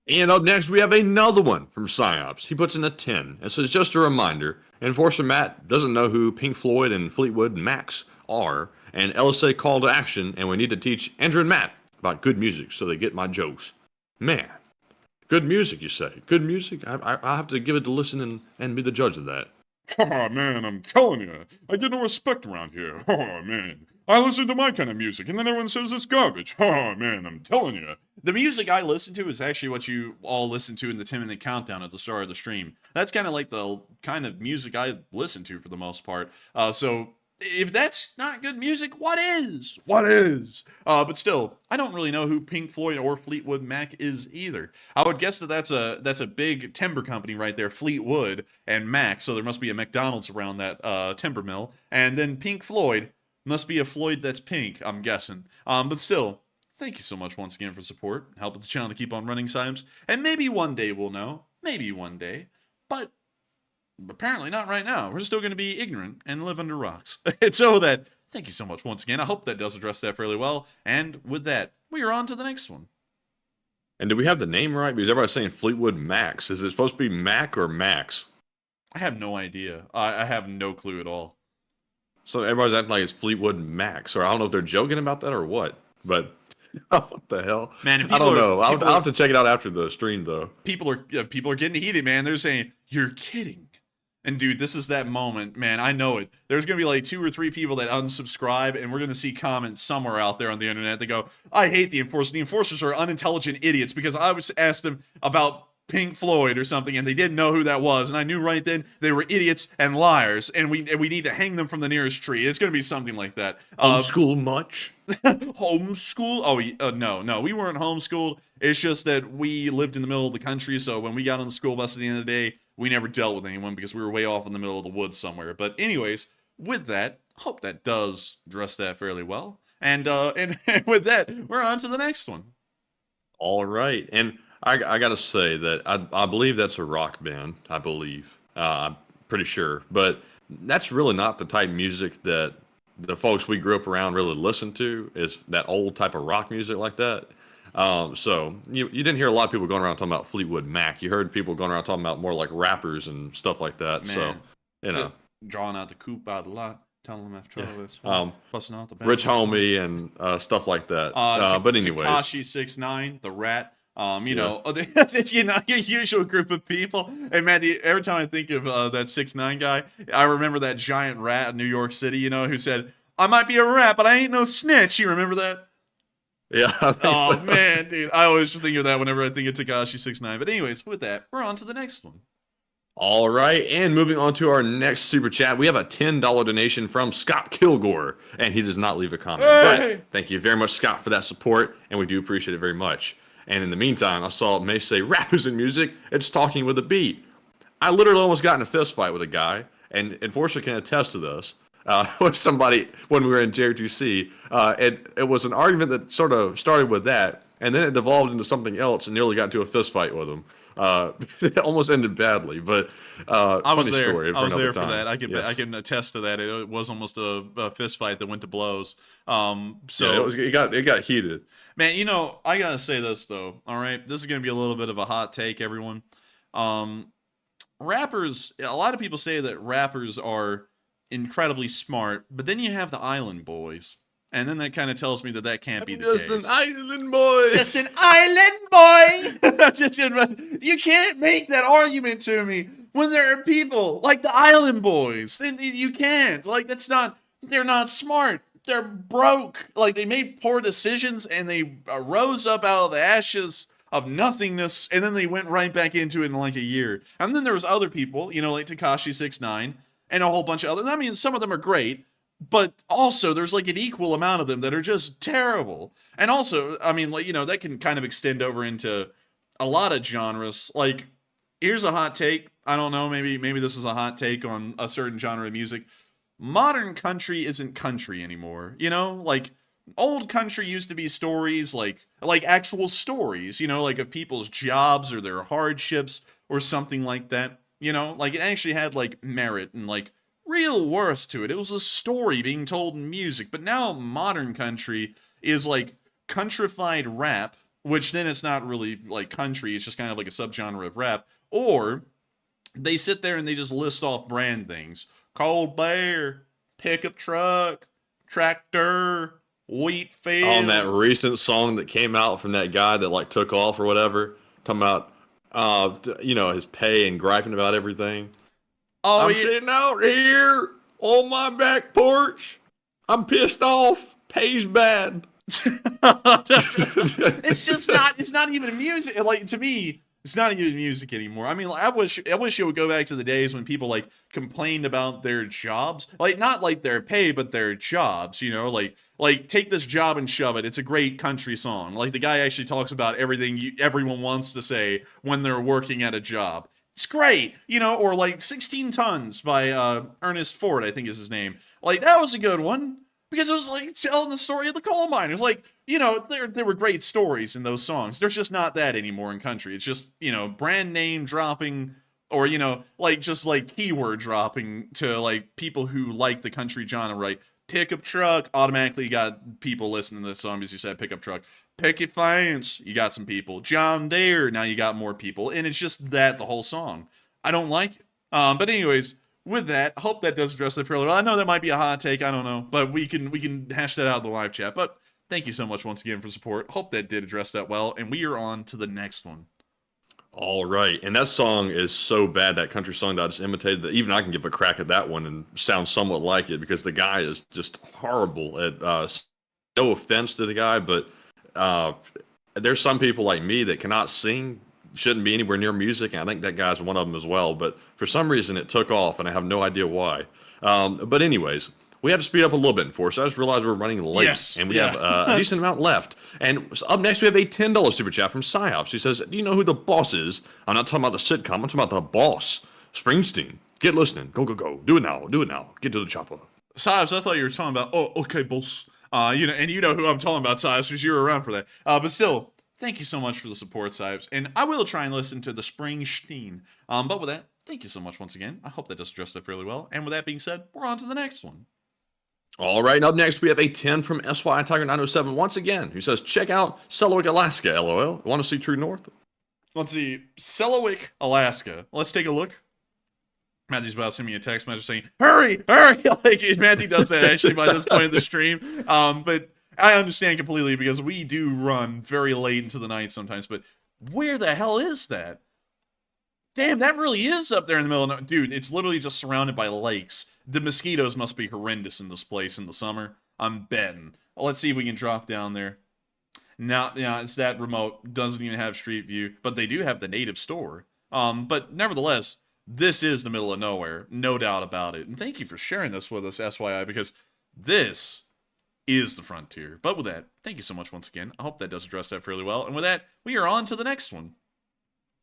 And up next, we have another one from Psyops. He puts in a 10 and says, just a reminder, Enforcer Matt doesn't know who Pink Floyd and Fleetwood Macs are, and LSA call to action, and we need to teach Andrew and Matt about good music so they get my jokes. Man. Good music, you say? Good music? I'll have to give it a listen and be the judge of that. Oh, man, I'm telling you. I get no respect around here. Oh, man. I listen to my kind of music, and then everyone says it's garbage. Oh, man, I'm telling you. The music I listen to is actually what you all listen to in the 10-minute countdown at the start of the stream. That's kind of like the kind of music I listen to for the most part. So if that's not good music, what is? What is? But still, I don't really know who Pink Floyd or Fleetwood Mac is either. I would guess that that's a big timber company right there, Fleetwood and Mac. So there must be a McDonald's around that timber mill. And then Pink Floyd must be a Floyd that's pink, I'm guessing. But still, thank you so much once again for support, helping the channel to keep on running, Simes. And maybe one day we'll know. Maybe one day. But apparently not right now. We're still going to be ignorant and live under rocks. And so that, thank you so much once again. I hope that does address that fairly well. And with that, we are on to the next one. And do we have the name right? Because everybody's saying Fleetwood Macs. Is it supposed to be Mac or Max? I have no idea. I have no clue at all. So everybody's acting like it's Fleetwood Macs. Or I don't know if they're joking about that or what. But what the hell? Man, I don't know. I'll have to check it out after the stream, though. People are getting heated, man. They're saying, you're kidding. And dude, this is that moment, man. I know it. There's going to be like 2 or 3 people that unsubscribe, and we're going to see comments somewhere out there on the internet that go, I hate the Enforcers. The Enforcers are unintelligent idiots because I was asked them about Pink Floyd or something, and they didn't know who that was. And I knew right then they were idiots and liars, and we need to hang them from the nearest tree. It's going to be something like that. Homeschool much? Homeschool? Oh, no. We weren't homeschooled. It's just that we lived in the middle of the country, so when we got on the school bus at the end of the day, we never dealt with anyone because we were way off in the middle of the woods somewhere. But anyways, with that, I hope that does address that fairly well. And with that, we're on to the next one. All right. And I got to say that I believe that's a rock band, I believe. I'm pretty sure. But that's really not the type of music that the folks we grew up around really listen to, is that old type of rock music like that. So you didn't hear a lot of people going around talking about Fleetwood Mac. You heard people going around talking about more like rappers and stuff like that. Man, so, you know. Drawing out the coupe out of the lot, telling them after all this. Busting out the Rich Homie and stuff like that. But anyways. Tekashi 6ix9ine, The Rat. You know, your usual group of people. And man, every time I think of that 6ix9ine guy, I remember that giant rat in New York City, you know, who said, I might be a rat, but I ain't no snitch. You remember that? Yeah. Oh, man, dude. I always think of that whenever I think of Tekashi 6ix9ine. But anyways, with that, we're on to the next one. All right, and moving on to our next super chat, we have a $10 donation from Scott Kilgore, and he does not leave a comment. Hey! But thank you very much, Scott, for that support, and we do appreciate it very much. And in the meantime, I saw May say, rap isn't music, it's talking with a beat. I literally almost got in a fist fight with a guy, and Enforcer can attest to this, with somebody when we were in JRTC. It was an argument that sort of started with that, and then it devolved into something else and nearly got into a fist fight with him. It almost ended badly, but I was there. Story I was there for time. that. I can attest to that. It was almost a fist fight that went to blows. So yeah, it got heated. Man, you know, I gotta say this though. All right, this is gonna be a little bit of a hot take, everyone. Rappers. A lot of people say that rappers are incredibly smart, but then you have the island boys. And then that kind of tells me that that can't be the just case. an island boy. Just an island boy. You can't make that argument to me when there are people like the island boys. You can't. Like, that's not, they're not smart. They're broke. Like, they made poor decisions and they rose up out of the ashes of nothingness, and then they went right back into it in like a year. And then there was other people, you know, like Tekashi 69 and a whole bunch of others. I mean, some of them are great, but also there's like an equal amount of them that are just terrible. And also, I mean, like, you know, that can kind of extend over into a lot of genres. Like, here's a hot take. I don't know, maybe this is a hot take on a certain genre of music. Modern country isn't country anymore, you know? Like, old country used to be stories, like actual stories, you know, like of people's jobs or their hardships or something like that, you know? Like, it actually had, like, merit and, like, real worth to it. It was a story being told in music. But now modern country is, like, countrified rap, which then it's not really, like, country. It's just kind of like a subgenre of rap. Or they sit there and they just list off brand things. Cold Bear, pickup truck, tractor, wheat field. On that recent song that came out from that guy that like took off or whatever, talking about you know, his pay and griping about everything. Oh, I'm sitting out here on my back porch. I'm pissed off. Pay's bad. It's just not. It's not even music. Like, to me, it's not even music anymore. I mean, like, I wish it would go back to the days when people like complained about their jobs, like not like their pay, but their jobs. You know, like take this job and shove it. It's a great country song. Like, the guy actually talks about everything everyone wants to say when they're working at a job. It's great, you know. Or like 16 Tons by Ernest Ford, I think is his name. Like, that was a good one. Because it was like telling the story of the coal mine. It was like, you know, there were great stories in those songs. There's just not that anymore in country. It's just, you know, brand name dropping, or, you know, like just like keyword dropping to like people who like the country genre, right? Pickup truck, automatically got people listening to this song because you said pickup truck. Picket fence, you got some people. John Deere, now you got more people. And it's just that the whole song. I don't like it. But anyways, with that, I hope that does address it fairly well. I know that might be a hot take, I don't know, but we can hash that out in the live chat. But thank you so much once again for support. Hope that did address that well, and we are on to the next one. All right, and that song is so bad, that country song that I just imitated, that even I can give a crack at that one and sound somewhat like it, because the guy is just horrible at, no offense to the guy, but there's some people like me that cannot sing, shouldn't be anywhere near music, and I think that guy's one of them as well. But for some reason it took off, and I have no idea why. But anyways, we have to speed up a little bit for us. I just realized we're running late, and we have a decent amount left. And up next we have a $10 super chat from Psyops. She says, do you know who the boss is? I'm not talking about the sitcom, I'm talking about the boss, Springsteen. Get listening. Go, go, go. Do it now. Do it now. Get to the chopper. Psyops, I thought you were talking about, oh, okay, boss. You know, and you know who I'm talking about, Psyops, because you were around for that. But still, thank you so much for the support, Psyops. And I will try and listen to the Springsteen. But with that, thank you so much once again. I hope that does address that fairly well. And with that being said, we're on to the next one. All right, and up next we have a 10 from SY Tiger 907 once again, who says, check out Selawik, Alaska, LOL. Want to see True North? Let's see. Selawik, Alaska. Let's take a look. Matthew's about to send me a text message saying, hurry, hurry! Like, Matthew does that actually by this point in the stream. But I understand completely, because we do run very late into the night sometimes. But where the hell is that? Damn, that really is up there in the middle of the night. Dude, it's literally just surrounded by lakes. The mosquitoes must be horrendous in this place in the summer. I'm betting. Let's see if we can drop down there. Now, yeah, it's that remote. Doesn't even have Street View. But they do have the native store. But nevertheless, this is the middle of nowhere. No doubt about it. And thank you for sharing this with us, SYI, because this is the frontier. But with that, thank you so much once again. I hope that does address that fairly well. And with that, we are on to the next one.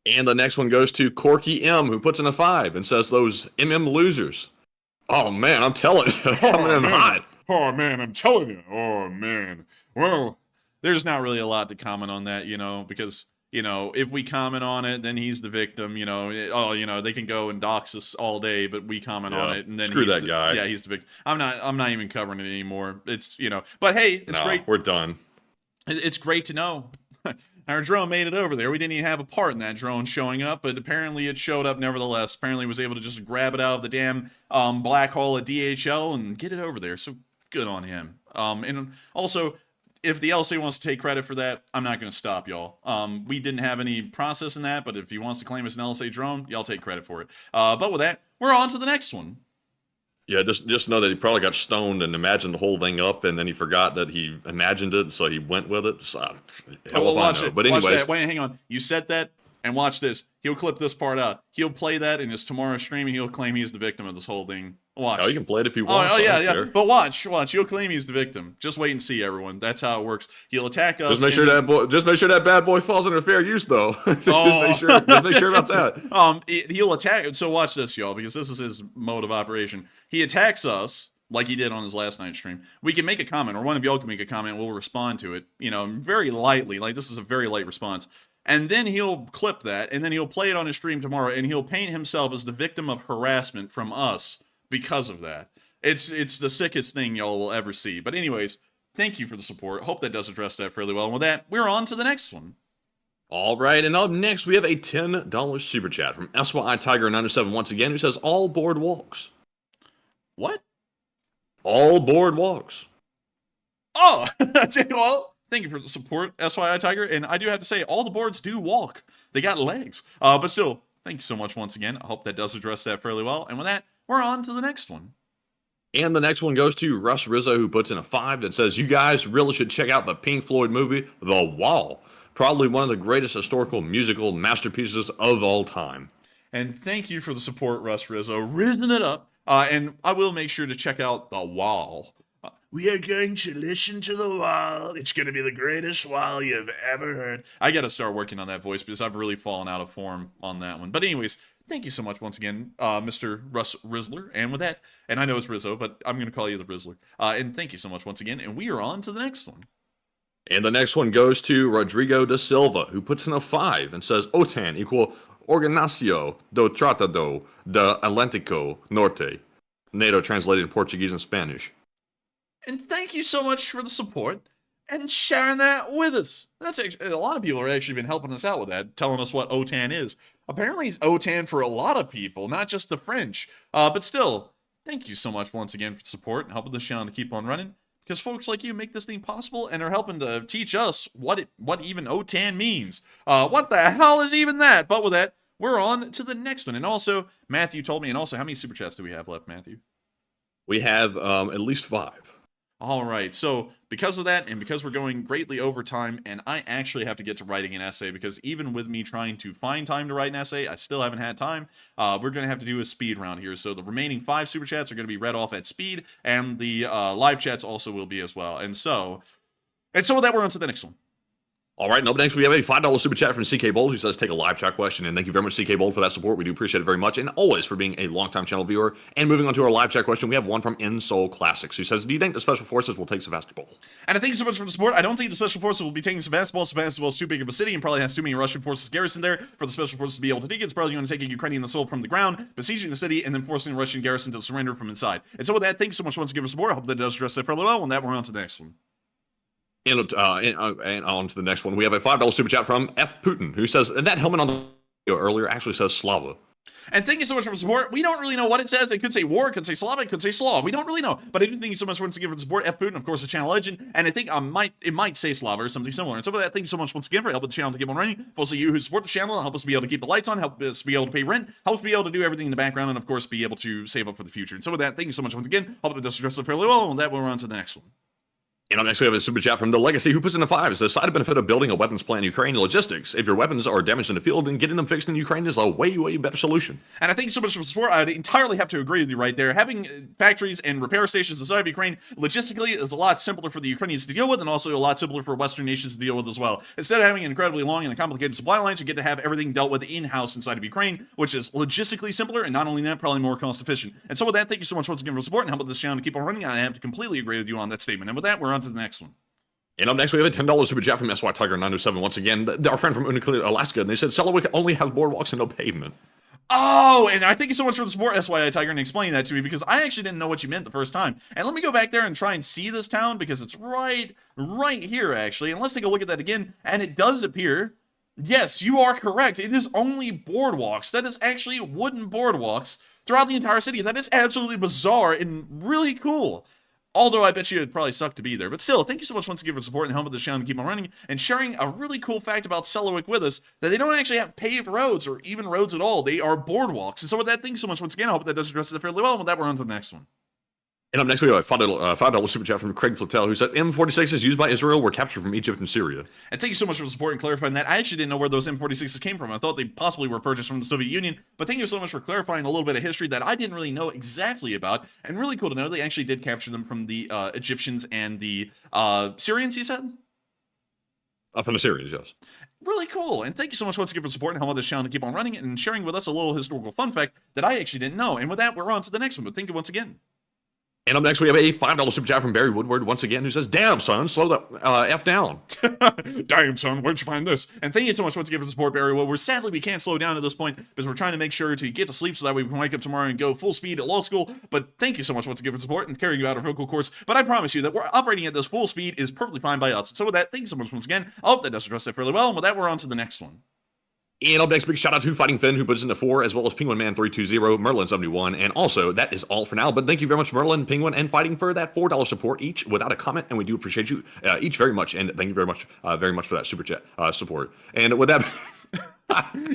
And the next one goes to Corky M, who puts in a 5 and says, those MM losers. Oh, man, I'm telling you. Coming in hot. Oh, man, I'm telling you. Oh, man. Well, there's not really a lot to comment on that, you know, because, you know, if we comment on it, then he's the victim, you know. You know, they can go and dox us all day, but we comment on it, and then screw that guy. Yeah, he's the victim. I'm not even covering it anymore. It's, you know, but hey, it's great. We're done. It's great to know. Our drone made it over there. We didn't even have a part in that drone showing up, but apparently it showed up nevertheless. Apparently was able to just grab it out of the damn black hole at DHL and get it over there. So good on him. And also, if the LSA wants to take credit for that, I'm not going to stop y'all. We didn't have any process in that, but if he wants to claim it's an LSA drone, y'all take credit for it. But with that, we're on to the next one. Yeah, just know that he probably got stoned and imagined the whole thing up, and then he forgot that he imagined it, so he went with it. So, Watch it. But anyways, watch that. Wait, hang on. You said that, and watch this. He'll clip this part out. He'll play that in his tomorrow stream, and he'll claim he's the victim of this whole thing. Watch. Oh, you can play it if you want. Oh yeah. But watch. He'll claim he's the victim. Just wait and see, everyone. That's how it works. He'll attack us. Just make sure that bad boy falls under fair use, though. Just make sure about that. He'll attack. So watch this, y'all, because this is his mode of operation. He attacks us like he did on his last night's stream. We can make a comment, or one of y'all can make a comment. We'll respond to it. Very lightly. Like, this is a very light response. And then he'll clip that, and then he'll play it on his stream tomorrow, and he'll paint himself as the victim of harassment from us because of that. It's the sickest thing y'all will ever see. But anyways, thank you for the support. Hope that does address that fairly well. And with that, we're on to the next one. All right, and up next, we have a $10 super chat from SY Tiger 97 once again, who says, all boardwalks. What? All boardwalks. Oh, well, thank you for the support, SYI Tiger. And I do have to say, all the boards do walk. They got legs. But still, thank you so much once again. I hope that does address that fairly well. And with that, we're on to the next one. And the next one goes to Russ Rizzo, who puts in a 5 that says, you guys really should check out the Pink Floyd movie, The Wall. Probably one of the greatest historical musical masterpieces of all time. And thank you for the support, Russ Rizzo. Risen it up. And I will make sure to check out The Wall. We are going to listen to The Wall. It's going to be the greatest wall you've ever heard. I got to start working on that voice because I've really fallen out of form on that one. But anyways, thank you so much once again, Mr. Russ Rizzler. And with that, and I know it's Rizzo, but I'm going to call you the Rizzler. And thank you so much once again. And we are on to the next one. And the next one goes to Rodrigo da Silva, who puts in a 5 and says, OTAN equal Organização do Tratado de Atlântico Norte. NATO translated in Portuguese and Spanish. And thank you so much for the support and sharing that with us. That's actually, a lot of people are actually been helping us out with that, telling us what OTAN is. Apparently it's OTAN for a lot of people, not just the French. But still, thank you so much once again for the support and helping this channel to keep on running. Because folks like you make this thing possible and are helping to teach us what even OTAN means. What the hell is even that? But with that, we're on to the next one. And also, Matthew told me, and also, how many super chats do we have left, Matthew? We have at least 5. All right, so because of that, and because we're going greatly over time, and I actually have to get to writing an essay, because even with me trying to find time to write an essay, I still haven't had time. We're going to have to do a speed round here. So the remaining 5 super chats are going to be read off at speed, and the live chats also will be as well. And so with that, we're on to the next one. All right, and up next we have a $5 super chat from CK Bold, who says, take a live chat question. And thank you very much, CK Bold, for that support. We do appreciate it very much, and always for being a longtime channel viewer. And moving on to our live chat question, we have one from InSoul Classics, who says, do you think the Special Forces will take Sevastopol? And I thank you so much for the support. I don't think the Special Forces will be taking Sevastopol. Sevastopol is too big of a city and probably has too many Russian forces garrisoned there for the Special Forces to be able to take it. It's probably going to take a Ukrainian assault from the ground, besieging the city, and then forcing the Russian garrison to surrender from inside. And so with that, thank you so much once again for support. I hope that does address that fairly well. And that, we're on to the next one. And on to the next one, we have a $5 super chat from F. Putin, who says, and that helmet on the video earlier actually says Slava. And thank you so much for the support. We don't really know what it says. It could say war, it could say Slavic, it could say Slav. We don't really know. But I do thank you so much once again for the support. F. Putin, of course, the channel legend. And I think it might say Slava or something similar. And so with that, thank you so much once again for helping the channel to keep on running. Also, you who support the channel, help us to be able to keep the lights on, help us be able to pay rent, help us be able to do everything in the background, and of course, be able to save up for the future. And so with that, thank you so much once again. Hope that this addresses it fairly well. And that, we're on to the next one. And up next, we have a super chat from The Legacy, who puts in a 5. It says, side benefit of building a weapons plant in Ukraine, logistics. If your weapons are damaged in the field, then getting them fixed in Ukraine is a way, way better solution. And I thank you so much for the support. I entirely have to agree with you right there. Having factories and repair stations inside of Ukraine, logistically, is a lot simpler for the Ukrainians to deal with, and also a lot simpler for Western nations to deal with as well. Instead of having incredibly long and complicated supply lines, you get to have everything dealt with in-house inside of Ukraine, which is logistically simpler, and not only that, probably more cost-efficient. And so with that, thank you so much once again for the support, and help this channel to keep on running. And I have to completely agree with you on that statement. And with that, we're on to the next one. And up next, we have a $10 super chat from SY Tiger 907 once again, our friend from Uniclear, Alaska, and they said, Selawik only has boardwalks and no pavement. Oh, and I thank you so much for the support, SYI Tiger, and explaining that to me, because I actually didn't know what you meant the first time. And let me go back there and try and see this town, because it's right here, actually. And let's take a look at that again, and it does appear, yes, you are correct. It is only boardwalks. That is actually wooden boardwalks throughout the entire city. That is absolutely bizarre and really cool. Although I bet you it'd probably suck to be there. But still, thank you so much once again for supporting the home of the channel and keep on running and sharing a really cool fact about Selawik with us, that they don't actually have paved roads or even roads at all. They are boardwalks. And so with that, thank you so much once again. I hope that does address it fairly well. And with that, we're on to the next one. And up next, we have a $5 super chat from Craig Platel, who said M46s used by Israel were captured from Egypt and Syria. And thank you so much for the support and clarifying that. I actually didn't know where those M46s came from. I thought they possibly were purchased from the Soviet Union. But thank you so much for clarifying a little bit of history that I didn't really know exactly about. And really cool to know they actually did capture them from the Egyptians and the Syrians, he said? From the Syrians, yes. Really cool. And thank you so much once again for supporting how this channel to keep on running and sharing with us a little historical fun fact that I actually didn't know. And with that, we're on to the next one. But thank you once again. And up next, we have a $5 super chat from Barry Woodward once again, who says, "Damn, son, slow the F down." Damn, son, where'd you find this? And thank you so much once again for the support, Barry Woodward. Sadly, we can't slow down at this point because we're trying to make sure to get to sleep so that way we can wake up tomorrow and go full speed at law school. But thank you so much once again for the support and carrying you out our vocal course. But I promise you that we're operating at this full speed is perfectly fine by us. So with that, thank you so much once again. I hope that does address that fairly well. And with that, we're on to the next one. And up next, big shout out to Fighting Finn, who puts in the 4, as well as Penguin Man 320, Merlin 71, and also that is all for now. But thank you very much, Merlin, Penguin, and Fighting for that $4 support each without a comment, and we do appreciate you each very much. And thank you very much for that super chat support. And with that.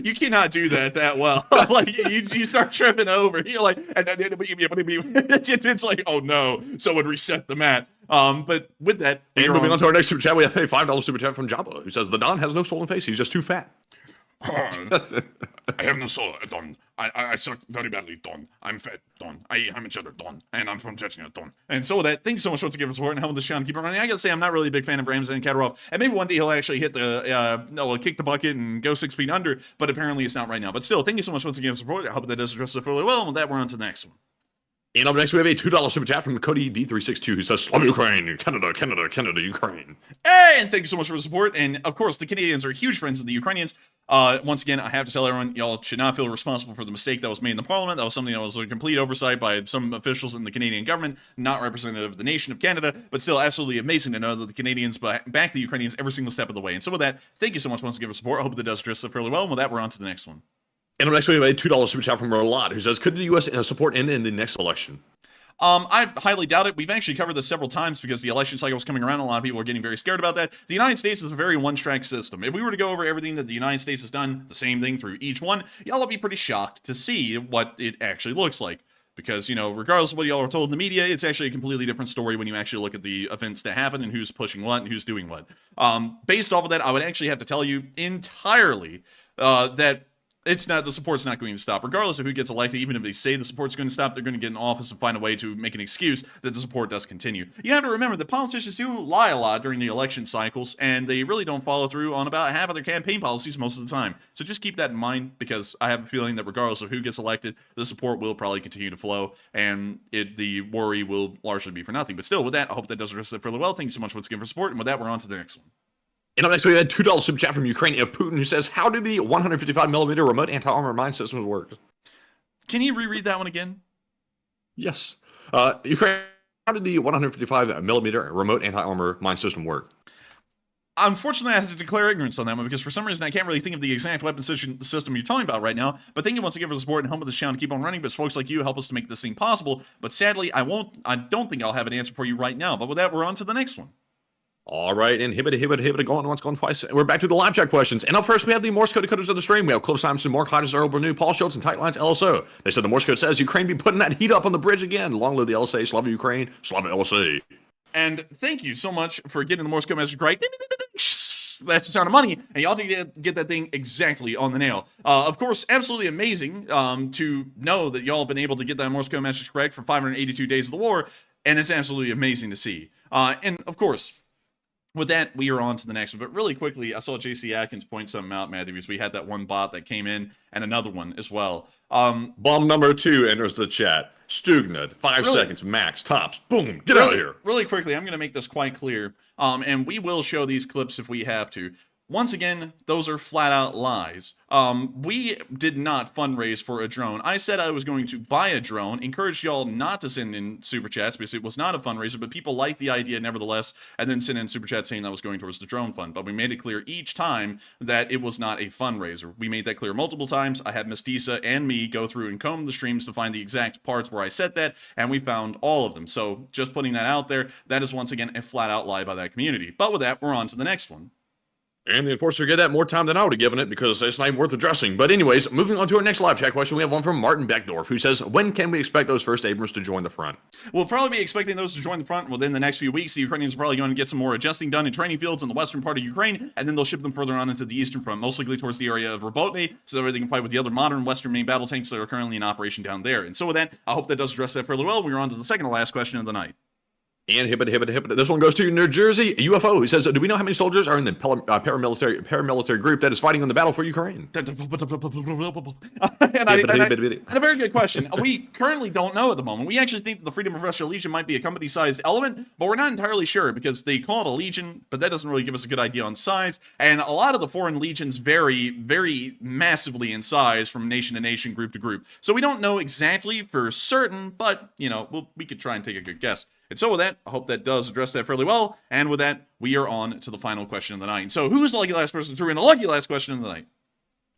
You cannot do that well. Like you start tripping over. You're like, it's like, oh no, someone reset the mat. But with that, and moving on to our next super chat, we have a $5 super chat from Jabba, who says the Don has no soul and face. He's just too fat. I have no soul, Don. I suck very badly, Don. I'm fat, Don. I eat ham and cheddar, Don. And I'm from Chechnya, Don. And so with that, thank you so much for giving support and helping this channel keep on running. I gotta say, I'm not really a big fan of Ramzan Kadyrov. And maybe one day he'll actually hit the, kick the bucket and go 6 feet under. But apparently it's not right now. But still, thank you so much once again for support. I hope that does address it fairly well. And with that, we're on to the next one. And up next, we have a $2 super chat from Cody D362, who says, "Slava Ukraine, Canada, Canada, Canada, Ukraine." Hey, and thank you so much for the support. And of course, the Canadians are huge friends of the Ukrainians. Once again, I have to tell everyone, y'all should not feel responsible for the mistake that was made in the parliament. That was something that was a complete oversight by some officials in the Canadian government, not representative of the nation of Canada, but still absolutely amazing to know that the Canadians back the Ukrainians every single step of the way. And so with that, thank you so much once again for support. I hope that does address it fairly well. And with that, we're on to the next one. And up next, we have a $2 super chat from Rolad, who says, "Could the U.S. support end in the next election?" I highly doubt it. We've actually covered this several times because the election cycle was coming around. A lot of people are getting very scared about that. The United States is a very one-track system. If we were to go over everything that the United States has done, the same thing through each one, y'all would be pretty shocked to see what it actually looks like. Because, regardless of what y'all are told in the media, it's actually a completely different story when you actually look at the events that happen and who's pushing what and who's doing what. Based off of that, I would actually have to tell you entirely that the support's not going to stop. Regardless of who gets elected, even if they say the support's going to stop, they're going to get in office and find a way to make an excuse that the support does continue. You have to remember that politicians do lie a lot during the election cycles, and they really don't follow through on about half of their campaign policies most of the time. So just keep that in mind, because I have a feeling that regardless of who gets elected, the support will probably continue to flow, and the worry will largely be for nothing. But still, with that, I hope that does address it fairly well. Thank you so much once again for support, and with that, we're on to the next one. And up next, we had $2 super chat from Ukrainian of Putin, who says, "How do the 155mm remote anti-armor mine systems work?" Can you reread that one again? Yes. Ukraine, how did the 155mm remote anti-armor mine system work? Unfortunately, I have to declare ignorance on that one because for some reason I can't really think of the exact weapon system you're talking about right now. But thank you once again for the support and help this channel to keep on running. But folks like you help us to make this thing possible. But sadly, I don't think I'll have an answer for you right now. But with that, we're on to the next one. All right, and hibbity, going once, going twice. We're back to the live chat questions. And up first, we have the Morse code decoders of the stream. We have Cliff Simonson, Mark Hodges, Earl Bernew, Paul Schultz, and Tight Lines LSO. They said the Morse code says Ukraine be putting that heat up on the bridge again. Long live the LSA, Slava Ukraine, Slava LSA. And thank you so much for getting the Morse code message right. That's the sound of money, and y'all did get that thing exactly on the nail. Of course, absolutely amazing to know that y'all have been able to get that Morse code message correct for 582 days of the war, and it's absolutely amazing to see. And of course, with that, we are on to the next one. But really quickly, I saw JC Atkins point something out, Matthew, because we had that one bot that came in and another one as well. Bomb number 2 enters the chat. Stugnad, 5 seconds, max, tops. Boom, get out of here. Really quickly, I'm going to make this quite clear, and we will show these clips if we have to. once again, those are flat out lies. We did not fundraise for a drone. I said I was going to buy a drone, encouraged y'all not to send in super chats because it was not a fundraiser, but people liked the idea nevertheless, and then sent in super chats saying that was going towards the drone fund. But we made it clear each time that it was not a fundraiser. We made that clear multiple times. I had Miss Disa and me go through and comb the streams to find the exact parts where I said that, and we found all of them. So just putting that out there, that is once again a flat out lie by that community. But with that, we're on to the next one. And the enforcer gave that more time than I would have given it because it's not even worth addressing. But anyways, moving on to our next live chat question, we have one from Martin Beckdorf, who says, when can we expect those first Abrams to join the front? We'll probably be expecting those to join the front within the next few weeks. The Ukrainians are probably going to get some more adjusting done in training fields in the western part of Ukraine, and then they'll ship them further on into the eastern front, most likely towards the area of Robotyne, so that they can fight with the other modern western main battle tanks that are currently in operation down there. And so with that, I hope that does address that fairly well. We're on to the second to last question of the night. And hibbit. This one goes to New Jersey, a UFO, who says, do we know how many soldiers are in the paramilitary group that is fighting on the battle for Ukraine? And a very good question. We currently don't know at the moment. We actually think that the Freedom of Russia Legion might be a company-sized element, but we're not entirely sure because they call it a legion, but that doesn't really give us a good idea on size. And a lot of the foreign legions vary very massively in size from nation to nation, group to group. So we don't know exactly for certain, but, you know, we could try and take a good guess. And so with that, I hope that does address that fairly well. And with that, we are on to the final question of the night. So who's the lucky last person through in the lucky last question of the night?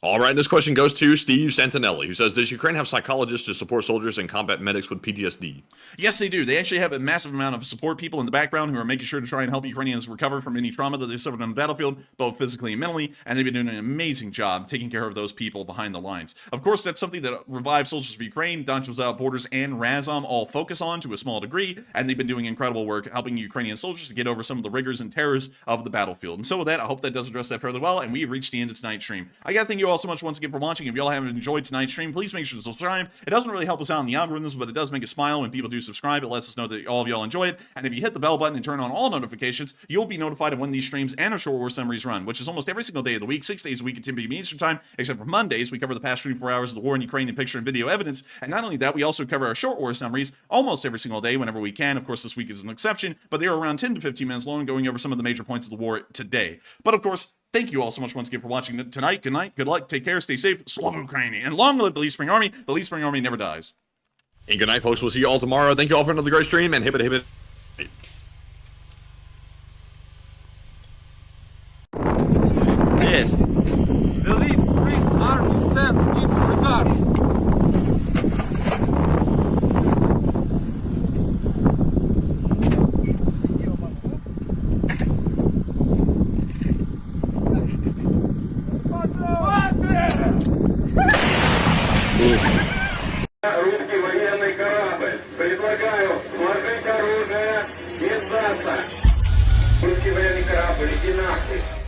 All right, this question goes to Steve Santinelli, who says, does Ukraine have psychologists to support soldiers and combat medics with PTSD? Yes, they do. They actually have a massive amount of support people in the background who are making sure to try and help Ukrainians recover from any trauma that they suffered on the battlefield, both physically and mentally, and they've been doing an amazing job taking care of those people behind the lines. Of course, that's something that Revive Soldiers for Ukraine, Doctors Without Borders, and Razom all focus on to a small degree, and they've been doing incredible work helping Ukrainian soldiers to get over some of the rigors and terrors of the battlefield. And so with that, I hope that does address that fairly well, and we've reached the end of tonight's stream. I gotta thank you all so much once again for watching. If y'all haven't enjoyed tonight's stream, please make sure to subscribe. It doesn't really help us out in the algorithms, but it does make us smile when people do subscribe. It lets us know that all of y'all enjoy it. And if you hit the bell button and turn on all notifications, you'll be notified of when these streams and our short war summaries run, which is almost every single day of the week, 6 days a week at 10 p.m. Eastern Time, except for Mondays. We cover the past 24 hours of the war in Ukraine in picture and video evidence. And not only that, we also cover our short war summaries almost every single day whenever we can. Of course, this week is an exception, but they are around 10 to 15 minutes long, going over some of the major points of the war today. But of course, thank you all so much once again for watching tonight. Good night, good luck, take care, stay safe, Slava Ukraini, and long live the Leaf Spring Army. The Leaf Spring Army never dies. And good night, folks. We'll see you all tomorrow. Thank you all for another great stream, and hibbit. Yes. The Leaf Spring Army sends its regards. Русский военный корабль. Предлагаю сложить оружие и сдаться. Русский военный корабль, иди нахуй.